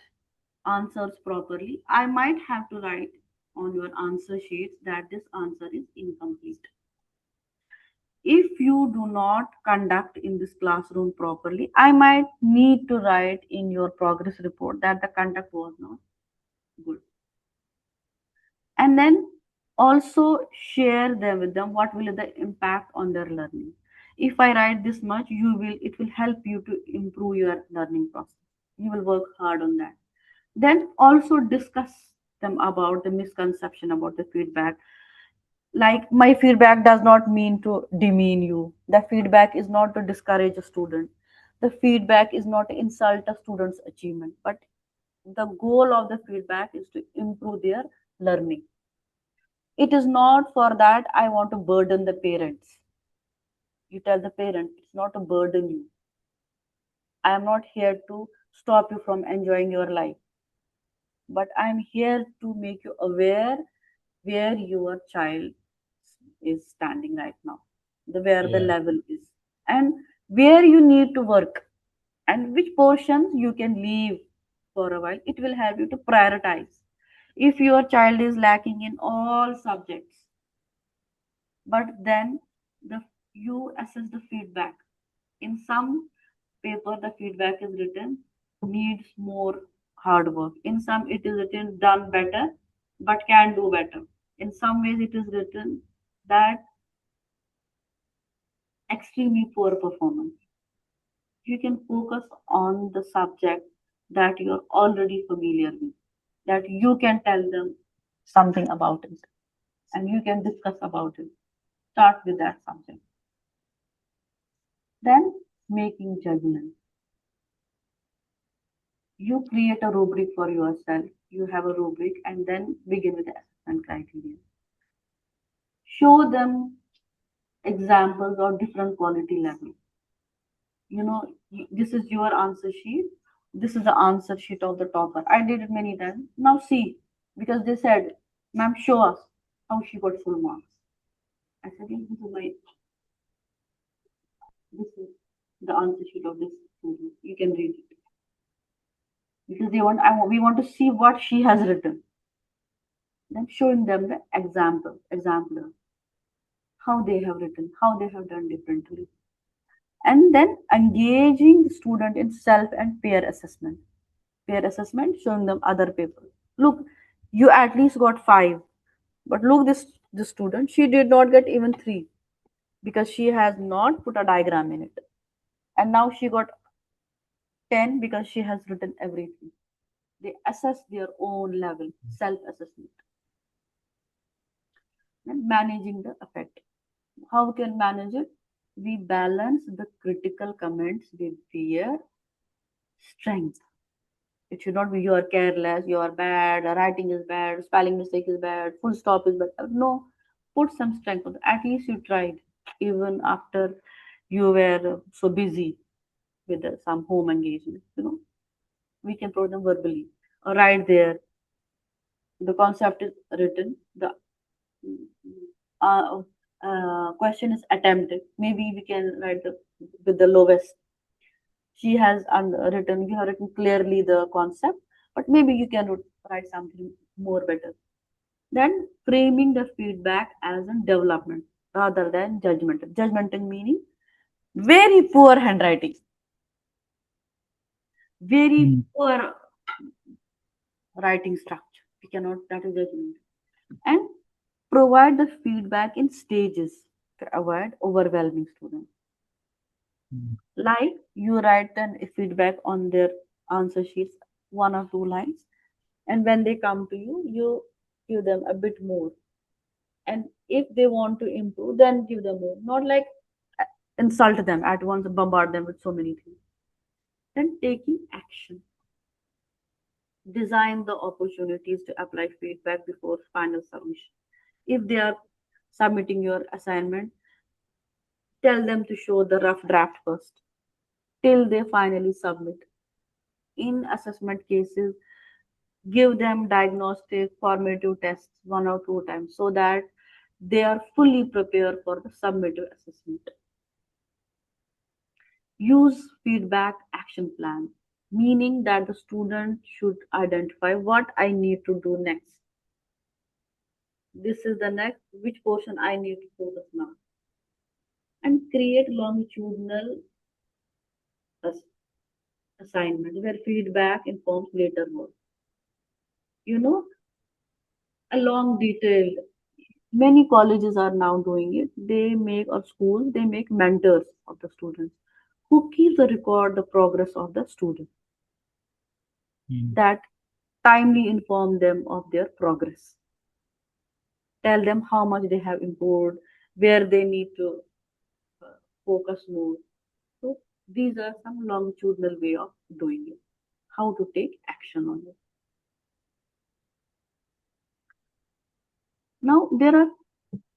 Speaker 1: answers properly, I might have to write on your answer sheets that this answer is incomplete. If you do not conduct in this classroom properly, I might need to write in your progress report that the conduct was not Good. And then also share them with them what will be the impact on their learning. If I write this much, it will help you to improve your learning process. You will work hard on that. Then also discuss them about the misconception about the feedback. Like, my feedback does not mean to demean you. The feedback is not to discourage a student. The feedback is not to insult a student's achievement, but the goal of the feedback is to improve their learning. It is not for that I want to burden the parents. You tell the parent, it's not to burden you. I am not here to stop you from enjoying your life, but I am here to make you aware where your child is standing right now, where the
Speaker 2: Yeah.
Speaker 1: level is, and where you need to work, and which portions you can leave for a while. It will help you to prioritize. If your child is lacking in all subjects, but then the you assess the feedback. In some paper, the feedback is written needs more hard work. In some, it is written done better, but can do better. In some ways, it is written that extremely poor performance. You can focus on the subject that you're already familiar with, that you can tell them something about it, and you can discuss about it. Start with that subject. Then, making judgment. You create a rubric for yourself. You have a rubric, and then begin with the assessment criteria. Show them examples of different quality levels. This is your answer sheet. This is the answer sheet of the topper. I did it many times. Now see, because they said, "Ma'am, show us how she got full marks." I said, "Yeah, this is the answer sheet of this student. You can read it." Because we want to see what she has written. Then showing them the exemplar, how they have written, how they have done differently. And then engaging the student in self and peer assessment. Peer assessment, showing them other papers. Look, you at least got five, but look, this student, she did not get even three because she has not put a diagram in it. And now she got 10 because she has written everything. They assess their own level, self assessment, and managing the effect. How we can manage it? We balance the critical comments with their strength. It should not be you are careless, you are bad, writing is bad, spelling mistake is bad, full stop is bad. No, put some strength on it. At least you tried, even after you were so busy with some home engagement. We can put them verbally. Right there, the concept is written. The uh, question is attempted. Maybe we can write with the lowest. She has written, you have written clearly the concept, but maybe you can write something more better. Then framing the feedback as a development rather than judgmental. Judgmental meaning very poor handwriting, very
Speaker 2: Mm.
Speaker 1: poor writing structure. We cannot, that is judgment. And provide the feedback in stages to avoid overwhelming students.
Speaker 2: Mm.
Speaker 1: Like, you write then a feedback on their answer sheets, one or two lines, and when they come to you, you give them a bit more. And if they want to improve, then give them more. Not like uh, insult them at once, bombard them with so many things. Then taking action. Design the opportunities to apply feedback before final submission. If they are submitting your assignment, tell them to show the rough draft first till they finally submit. In assessment cases, give them diagnostic formative tests one or two times so that they are fully prepared for the summative assessment. Use feedback action plan, meaning that the student should identify what I need to do next. This is the next, which portion I need to focus now. And create longitudinal ass- assignment where feedback informs later work. you know, a long detailed. Many colleges are now doing it. They make, or schools, they make mentors of the students who keep the record, the progress of the student,
Speaker 2: Mm.
Speaker 1: that timely inform them of their progress, tell them how much they have improved, where they need to focus more. So these are some longitudinal way of doing it. How to take action on it. Now there are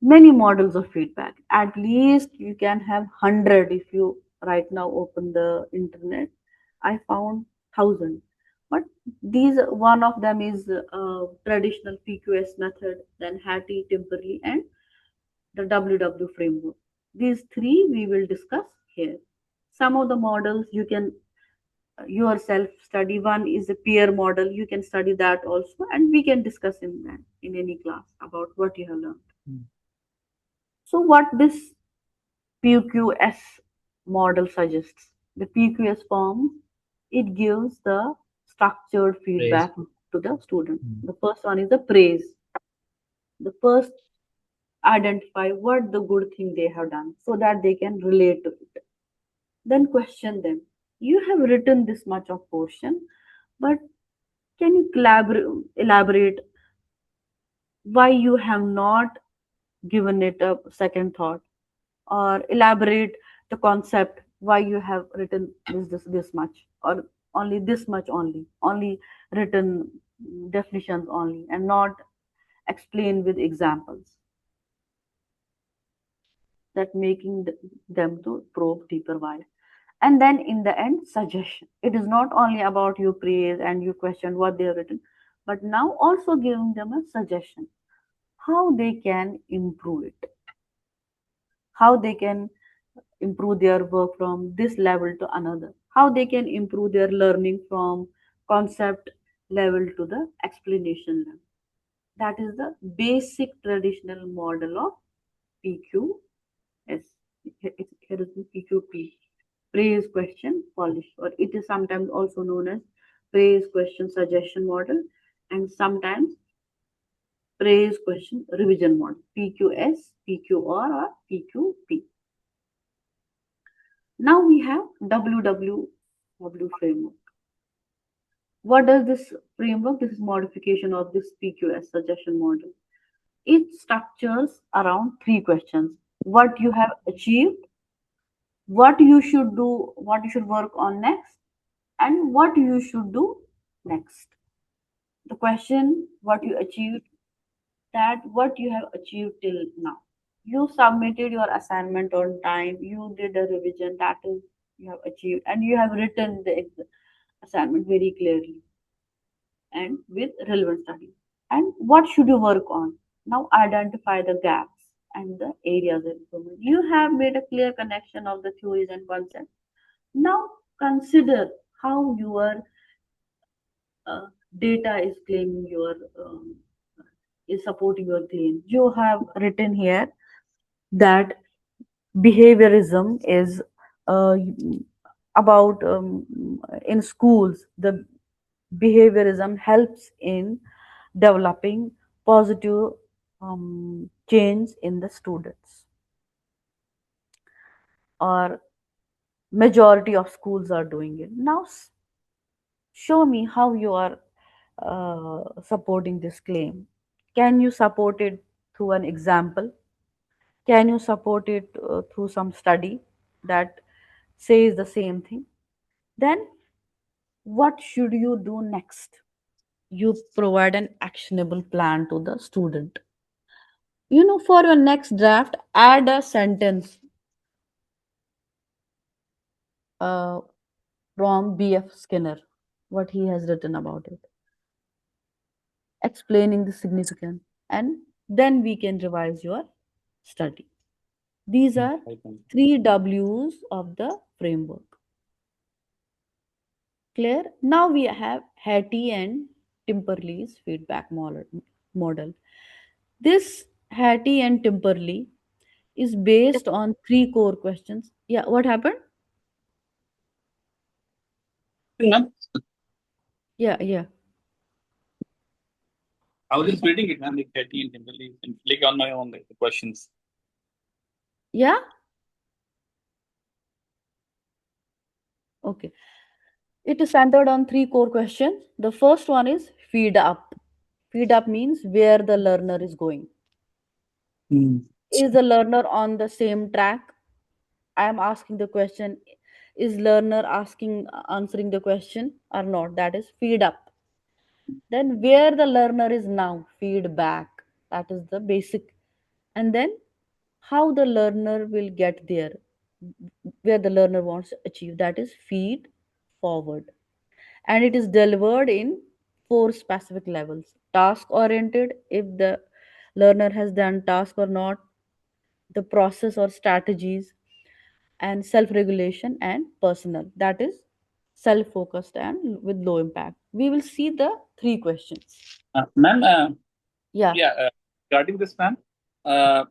Speaker 1: many models of feedback. At least you can have 100 if you right now open the internet. I found 1,000. But these one of them is traditional PQS method, then Hattie, Timperley, and the WW framework. These three we will discuss here. Some of the models you can yourself study. One is a peer model. You can study that also, and we can discuss in that in any class about what you have learned.
Speaker 2: Mm.
Speaker 1: So, what this PQS model suggests? The PQS form, it gives the structured
Speaker 2: Praise.
Speaker 1: feedback to the student.
Speaker 2: Mm.
Speaker 1: The first one is the praise. The first identify what the good thing they have done so that they can relate to it. Then question them. You have written this much of portion, but can you elaborate why you have not given it a second thought, or elaborate the concept why you have written this much, or only this much, only written definitions only, and not explain with examples, that making them to probe deeper why. And then in the end, suggestion. It is not only about you praise and you question what they have written, but now also giving them a suggestion how they can improve it, how they can improve their work from this level to another, how they can improve their learning from concept level to the explanation level. That is the basic traditional model of PQS. Here is the PQP, praise, question, polish, or it is sometimes also known as praise, question, suggestion model, and sometimes praise, question, revision model, PQS, PQR, or PQP. Now we have WWW framework. What does this framework? This is modification of this PQS suggestion model. It structures around three questions: what you have achieved, what you should do, what you should work on next, and what you should do next. The question, what you achieved, that what you have achieved till now. You submitted your assignment on time, you did a revision, that is, you have achieved, and you have written the assignment very clearly and with relevant studies. And what should you work on? Now identify the gaps and the areas of improvement. You have made a clear connection of the theories and concepts. Now consider how your uh, data is claiming your is supporting your claim. You have written here that behaviorism is uh, about in schools, the behaviorism helps in developing positive change in the students, or majority of schools are doing it now. Show me how you are supporting this claim. Can you support it through an example? Can you support it through some study that says the same thing? Then what should you do next? You provide an actionable plan to the student. For your next draft, add a sentence uh, from BF Skinner, what he has written about it, explaining the significance, and then we can revise your study. These
Speaker 2: Mm.
Speaker 1: are
Speaker 2: I can.
Speaker 1: three W's of the framework. Clear? Now we have Hattie and Timperley's feedback model. This Hattie and Timperley is based on three core questions. Yeah, what happened?
Speaker 2: Ma'am,
Speaker 1: Yeah, yeah.
Speaker 2: I was just reading it, man, like Hetty and Kimberly, and like on my own, like the questions.
Speaker 1: Yeah. Okay. It is centered on three core questions. The first one is feed up. Feed up means where the learner is going.
Speaker 2: Hmm.
Speaker 1: Is the learner on the same track? I am asking the question, is learner asking answering the question or not? That is feed up. Then where the learner is now, feedback. That is the basic. And then how the learner will get there, where the learner wants to achieve. That is feed forward. And it is delivered in four specific levels. Task oriented, if the learner has done task or not, the process or strategies, and self regulation and personal. That is self focused and with low impact. We will see the three questions.
Speaker 2: Ma'am,
Speaker 1: Yeah.
Speaker 2: yeah, regarding this, ma'am, uh,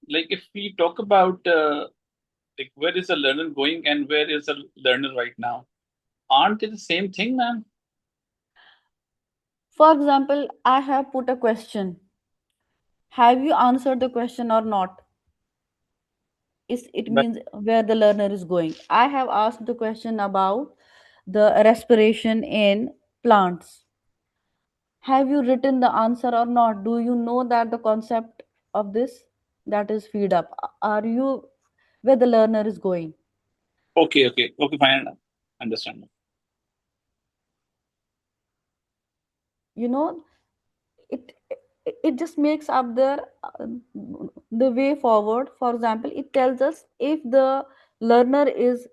Speaker 2: like if we talk about like where is the learner going and where is the learner right now, aren't they the same thing, ma'am?
Speaker 1: For example, I have put a question. Have you answered the question or not? Is it
Speaker 2: But
Speaker 1: means where the learner is going. I have asked the question about the respiration in plants. Have you written the answer or not? Do you know that the concept of this, that is feed up? Are you where the learner is going?
Speaker 2: okay, okay, okay, fine, understand.
Speaker 1: You know, it it just makes up the way forward. For example, it tells us if the learner is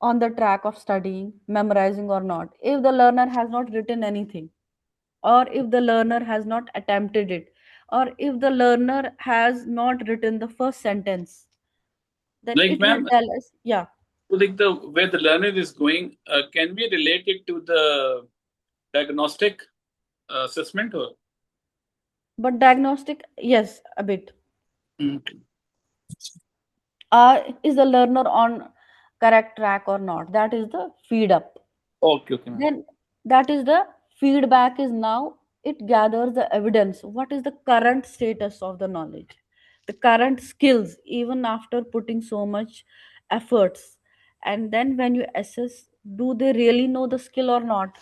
Speaker 1: on the track of studying, memorizing or not. If the learner has not written anything, or if the learner has not attempted it, or if the learner has not written the first sentence, then
Speaker 2: Like,
Speaker 1: it will
Speaker 2: ma'am,
Speaker 1: tell us, yeah.
Speaker 2: like the where the learner is going, can we relate it to the diagnostic assessment or?
Speaker 1: But diagnostic, yes, a bit.
Speaker 2: Okay.
Speaker 1: Is the learner on correct track or not? That is the feed up.
Speaker 2: Okay, okay, ma'am.
Speaker 1: Then that is the feedback is now it gathers the evidence. What is the current status of the knowledge? The current skills, even after putting so much efforts. And then when you assess, do they really know the skill or not?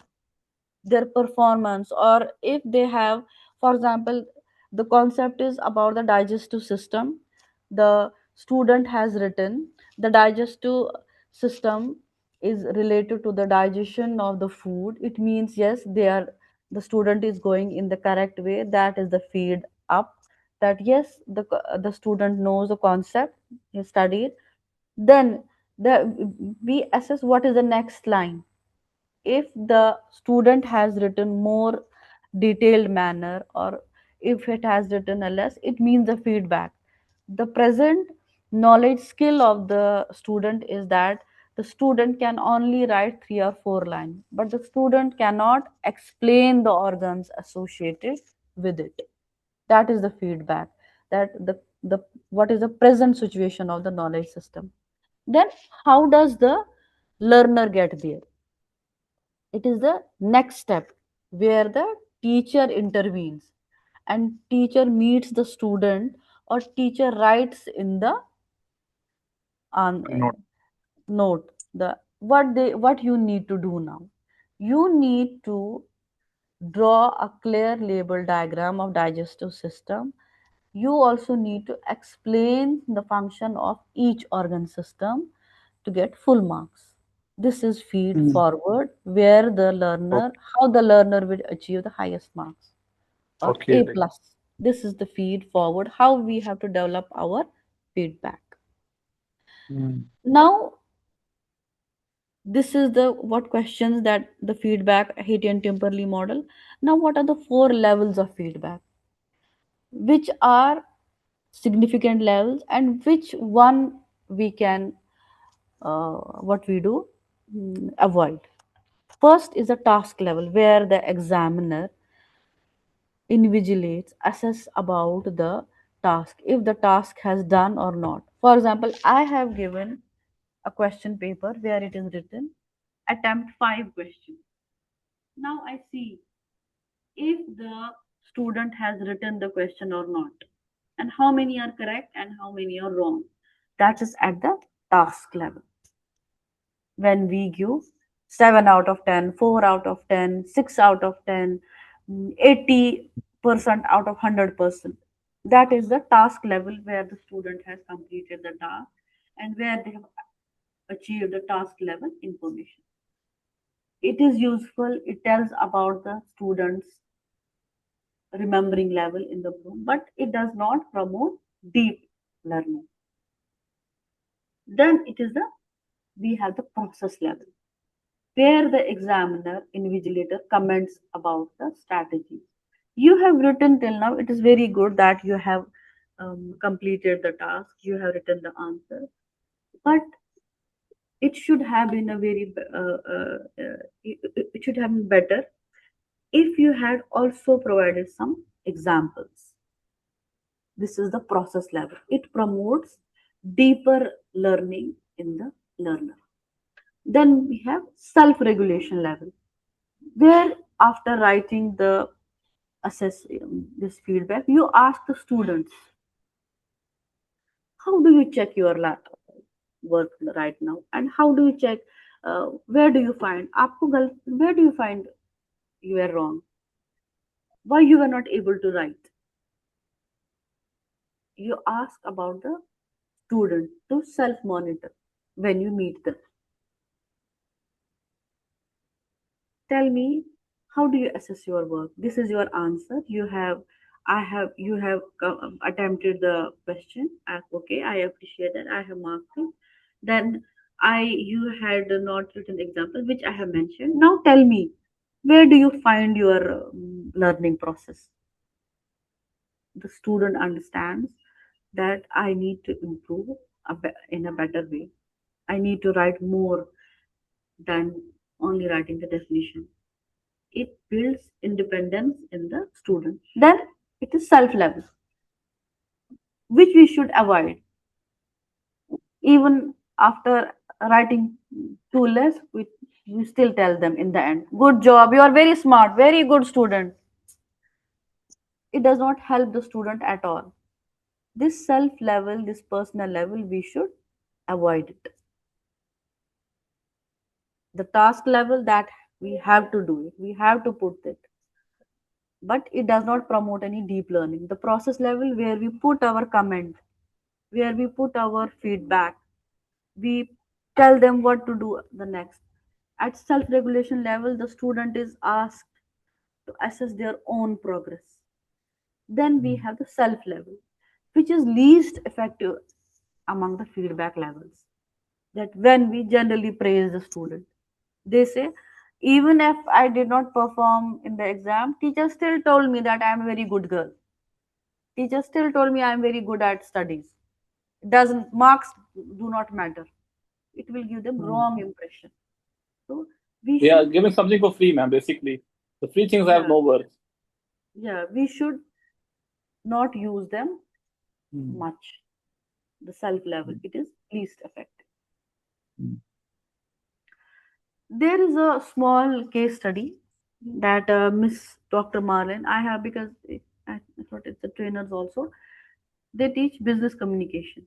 Speaker 1: Their performance, or if they have, for example, the concept is about the digestive system. The student has written the digestive system is related to the digestion of the food. It means yes, they are, the student is going in the correct way. That is the feed up, that yes, the student knows the concept, he studied. Then the we assess what is the next line. If the student has written more detailed manner, or if it has written a less, it means the feedback. The present knowledge skill of the student is that the student can only write 3 or 4 lines, but the student cannot explain the organs associated with it. That is the feedback, that the what is the present situation of the knowledge system. Then how does the learner get there? It is the next step where the teacher intervenes, and teacher meets the student, or teacher writes in the on
Speaker 2: Not.
Speaker 1: note the what you need to do now. You need to draw a clear label diagram of digestive system. You also need to explain the function of each organ system to get full marks. This is feed
Speaker 2: Hmm.
Speaker 1: forward, where the learner, how the learner will achieve the highest marks or
Speaker 2: Okay,
Speaker 1: A
Speaker 2: like.
Speaker 1: plus. This is the feed forward, how we have to develop our feedback.
Speaker 2: Hmm.
Speaker 1: Now, this is the what questions that the feedback Haiti and Timperley model. Now, what are the four levels of feedback? Which are significant levels, and which one we can what we do avoid? First is a task level, where the examiner invigilates, assess about the task, if the task has done or not. For example, I have given a question paper where it is written attempt 5 questions. Now I see if the student has written the question or not, and how many are correct and how many are wrong. That is at the task level. When we give 7 out of 10, 4 out of 10, 6 out of 10, 80% out of 100%. That is the task level where the student has completed the task and where they have achieved the task level information. It is useful, it tells about the student's remembering level in the room, but it does not promote deep learning. Then it is the we have the process level where the examiner invigilator comments about the strategy. You have written till now, it is very good that you have completed the task, you have written the answer, but it should have been a very it should have been better if you had also provided some examples. This is the process level. It promotes deeper learning in the learner. Then we have self regulation level, where after writing the assess this feedback, you ask the students, how do you check your work right now, and how do you check where do you find where do you find you were wrong, why you were not able to write. You ask about the student to self monitor when you meet them. Tell me, how do you assess your work? This is your answer. You have attempted the question. Okay, I appreciate that. I have marked it. Then you had not written example, which I have mentioned. Now tell me, where do you find your learning process? The student understands that I need to improve in a better way. I need to write more than only writing the definition. It builds independence in the student. Then it is self level, which we should avoid. Even after writing too less, we still tell them in the end, good job, you are very smart, very good student. It does not help the student at all. This self level, this personal level, we should avoid it. The task level, that we have to do it, we have to put it, but it does not promote any deep learning. The process level, where we put our comment, where we put our feedback, we tell them what to do the next. At self regulation level, the student is asked to assess their own progress. Then we have the self level, which is least effective among the feedback levels. That when we generally praise the student, they say, even if I did not perform in the exam, teacher still told me that I am a very good girl. Teacher still told me I am very good at studies. Doesn't marks do not matter. It will give them
Speaker 2: Mm.
Speaker 1: wrong impression. So we
Speaker 2: Yeah,
Speaker 1: should,
Speaker 2: giving something for free, man. Basically, the free things have
Speaker 1: yeah,
Speaker 2: no worth.
Speaker 1: we should not use them
Speaker 2: Mm.
Speaker 1: much. The self level, it is least effective.
Speaker 2: Mm.
Speaker 1: There is a small case study that Miss Dr. Marlin, I have because I thought it's the trainers also. They teach business communication,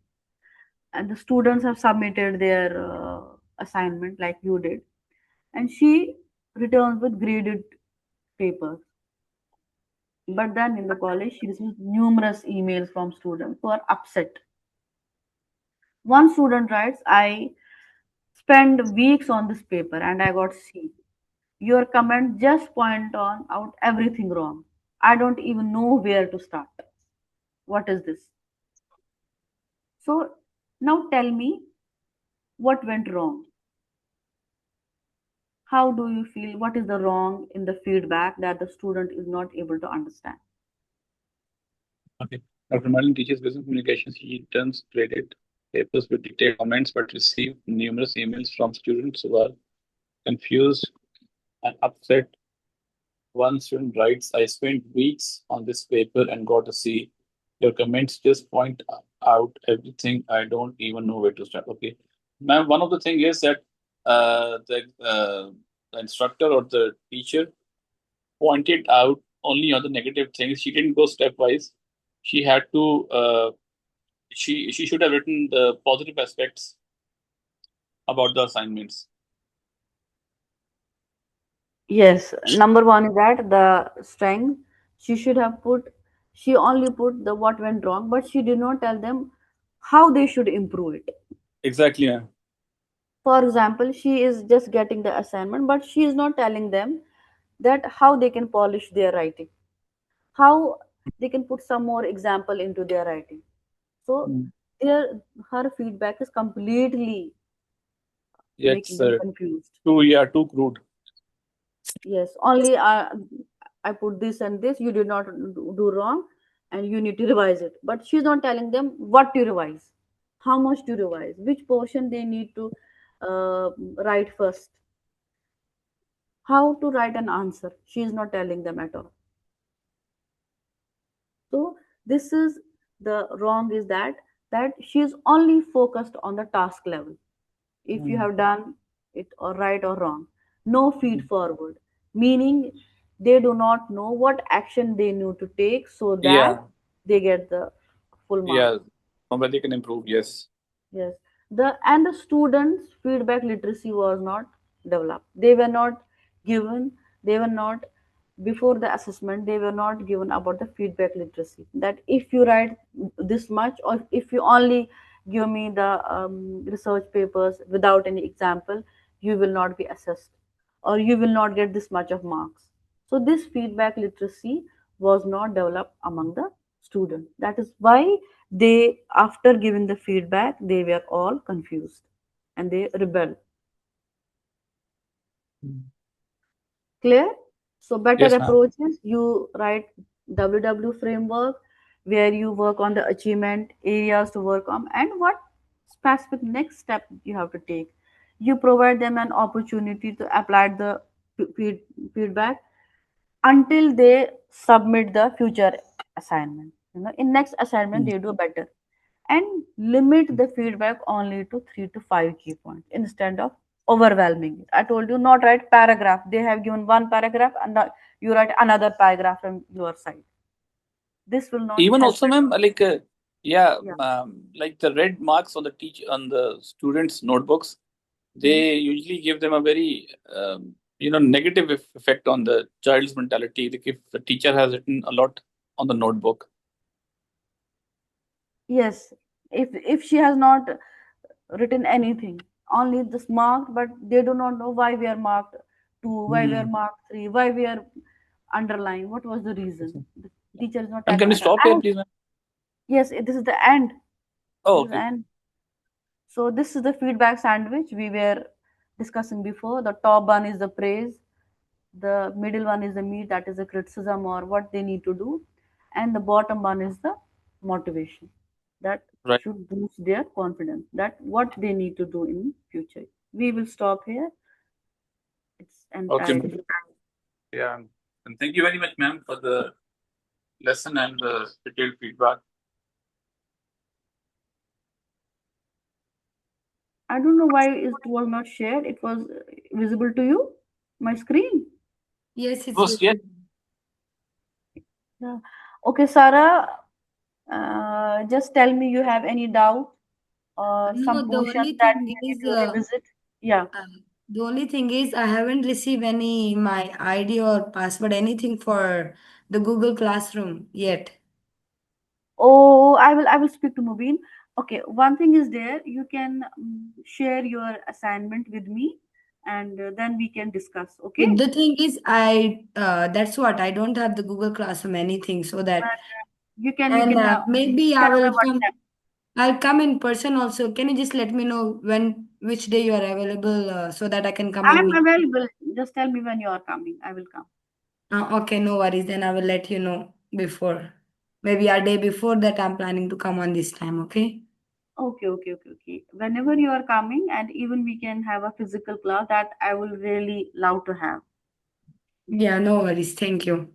Speaker 1: and the students have submitted their assignment like you did, and she returns with graded papers. But then in the college, she receives numerous emails from students who are upset. One student writes, I spent weeks on this paper and I got C. Your comment just point on out everything wrong. I don't even know where to start. What is this? So now tell me what went wrong. How do you feel? What is the wrong in the feedback that the student is not able to understand?
Speaker 2: Okay. Dr. Marlin teaches business communications. He turns graded papers with detailed comments, but received numerous emails from students who are confused and upset. One student writes, I spent weeks on this paper and got a C. Your comments just point out everything. I don't even know where to start. Okay. Ma'am, one of the thing is that the instructor or the teacher pointed out only on the negative things. She didn't go stepwise. She had to. She should have written the positive aspects about the assignments.
Speaker 1: Yes, number one is that the strength. She should have put, she only put the what went wrong, but she did not tell them how they should improve it.
Speaker 2: Exactly, ma'am.
Speaker 1: For example, she is just getting the assignment, but she is not telling them that how they can polish their writing, how they can put some more example into their writing. So
Speaker 2: Mm.
Speaker 1: their her feedback is completely
Speaker 2: Yeah,
Speaker 1: making
Speaker 2: it's
Speaker 1: them confused.
Speaker 2: too, yeah, too crude.
Speaker 1: Yes, only I put this and this, you did not do wrong, and you need to revise it. But she's not telling them what to revise, how much to revise, which portion they need to write first, how to write an answer. She is not telling them at all. So this is the wrong is that she is only focused on the task level. If you
Speaker 2: Mm.
Speaker 1: have done it or right or wrong, no feed forward, meaning they do not know what action they need to take so that
Speaker 2: Yeah,
Speaker 1: they get the full mark.
Speaker 2: yeah. Somewhere they can improve. Yes.
Speaker 1: Yes, the students' feedback literacy was not developed. They were not given. They were not before the assessment. They were not given about the feedback literacy. That if you write this much, or if you only give me the research papers without any example, you will not be assessed, or you will not get this much of marks. So this feedback literacy was not developed among the students. That is why they, after giving the feedback, they were all confused and they rebelled.
Speaker 2: Mm.
Speaker 1: Clear? So better
Speaker 2: Yes, ma'am.
Speaker 1: approach is you write WW framework where you work on the achievement areas to work on and what specific next step you have to take. You provide them an opportunity to apply the feedback until they submit the future assignment. In next assignment
Speaker 2: Mm.
Speaker 1: they do better, and limit the feedback only to 3 to 5 key points instead of overwhelming it. I told you not write paragraph. They have given one paragraph and you write another paragraph from your side. This will not
Speaker 2: Even
Speaker 1: help
Speaker 2: also,
Speaker 1: at
Speaker 2: ma'am,
Speaker 1: all.
Speaker 2: yeah,
Speaker 1: Yeah.
Speaker 2: like the red marks on the students' notebooks,
Speaker 1: Mhm.
Speaker 2: they usually give them a very negative effect on the child's mentality. Like if the teacher has written a lot on the notebook.
Speaker 1: Yes. If she has not written anything, only this marked, but they do not know why we are marked two, why we are
Speaker 2: Hmm.
Speaker 1: marked three, why we are underlined, what was the reason. The teacher is not
Speaker 2: Ma'am,
Speaker 1: telling
Speaker 2: can you
Speaker 1: at all.
Speaker 2: stop here,
Speaker 1: And
Speaker 2: please, ma'am?
Speaker 1: yes, this is the end.
Speaker 2: Oh,
Speaker 1: This is the
Speaker 2: okay.
Speaker 1: end. So this is the feedback sandwich we were discussing before. The top one is the praise, the middle one is the meat, that is the criticism or what they need to do, and the bottom one is the motivation that
Speaker 2: Right.
Speaker 1: should boost their confidence that what they need to do in future. We will stop here. It's
Speaker 2: Okay,
Speaker 1: entire.
Speaker 2: ma'am. Yeah. And thank you very much, ma'am, for the lesson and the detailed feedback.
Speaker 1: I don't know why it was not shared. It was visible to you, my screen.
Speaker 3: Yes, it's
Speaker 2: First, yes.
Speaker 3: visible.
Speaker 1: Yeah. Okay, Sarah. Just tell me you have any doubt or some
Speaker 3: No, the
Speaker 1: portion
Speaker 3: only
Speaker 1: that
Speaker 3: thing
Speaker 1: we need
Speaker 3: is,
Speaker 1: to revisit. Yeah.
Speaker 3: uh, I haven't received any my ID or password, anything for the Google Classroom yet.
Speaker 1: Oh, I will speak to Mubin. Okay, one thing is there. You can share your assignment with me, and then we can discuss. Okay.
Speaker 3: The thing is, I that's what I don't have the Google Classroom anything, so that
Speaker 1: You
Speaker 3: and
Speaker 1: can
Speaker 3: maybe I
Speaker 1: share my
Speaker 3: will come.
Speaker 1: WhatsApp.
Speaker 3: I'll come in person also. Can you just let me know which day you are available, so that I can come
Speaker 1: I'm
Speaker 3: and meet?
Speaker 1: available. Just tell me when you are coming. I will come.
Speaker 3: Okay, no worries. Then I will let you know before. Maybe a day before that I'm planning to come on this time, okay?
Speaker 1: Okay, okay, okay, okay. Whenever you are coming, and even we can have a physical class that I will really love to have.
Speaker 3: Yeah, no worries. Thank you.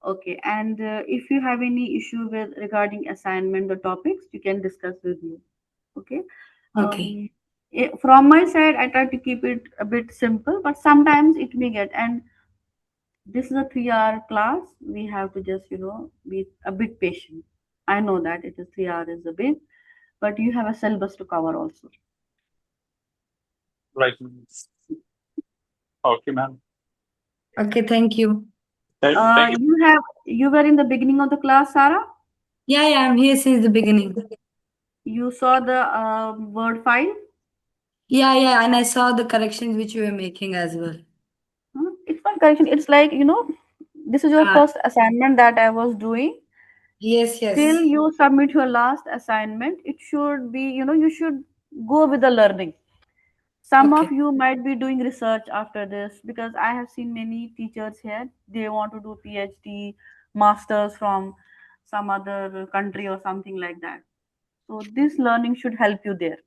Speaker 1: Okay, and if you have any issue with regarding assignment or topics, you can discuss with me. Okay.
Speaker 3: Okay.
Speaker 1: From my side, I try to keep it a bit simple, but sometimes it may get, and this is a 3-hour class. We have to just, be a bit patient. I know that it is 3 hours is a bit, but you have a syllabus to cover also.
Speaker 2: Right. Okay, ma'am.
Speaker 3: Okay, thank you.
Speaker 2: Thank you.
Speaker 1: You were in the beginning of the class, Sarah.
Speaker 3: Yeah, I'm here since the beginning.
Speaker 1: You saw the word file.
Speaker 3: Yeah, and I saw the corrections which you were making as well.
Speaker 1: It's not correction. It's like, this is your
Speaker 3: Ah,
Speaker 1: first assignment that I was doing.
Speaker 3: yes,
Speaker 1: Till
Speaker 3: yes.
Speaker 1: you submit your last assignment, it should be, you should go with the learning. Some of
Speaker 3: Okay.
Speaker 1: you might be doing research after this, because I have seen many teachers here. They want to do PhD, masters from some other country or something like that. So this learning should help you there.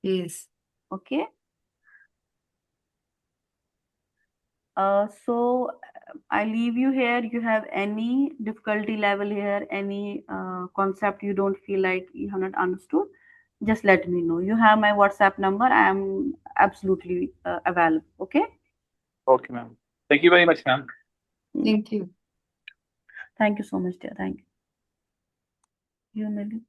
Speaker 3: Yes.
Speaker 1: Okay. So I leave you here. You have any difficulty level here, any concept you don't feel like you have not understood, just let me know. You have my WhatsApp number. I am absolutely available. Okay.
Speaker 2: Okay, ma'am. Thank you very much, ma'am.
Speaker 1: Mm.
Speaker 3: Thank you.
Speaker 1: Thank you so much, dear. Thank you. You, Millie.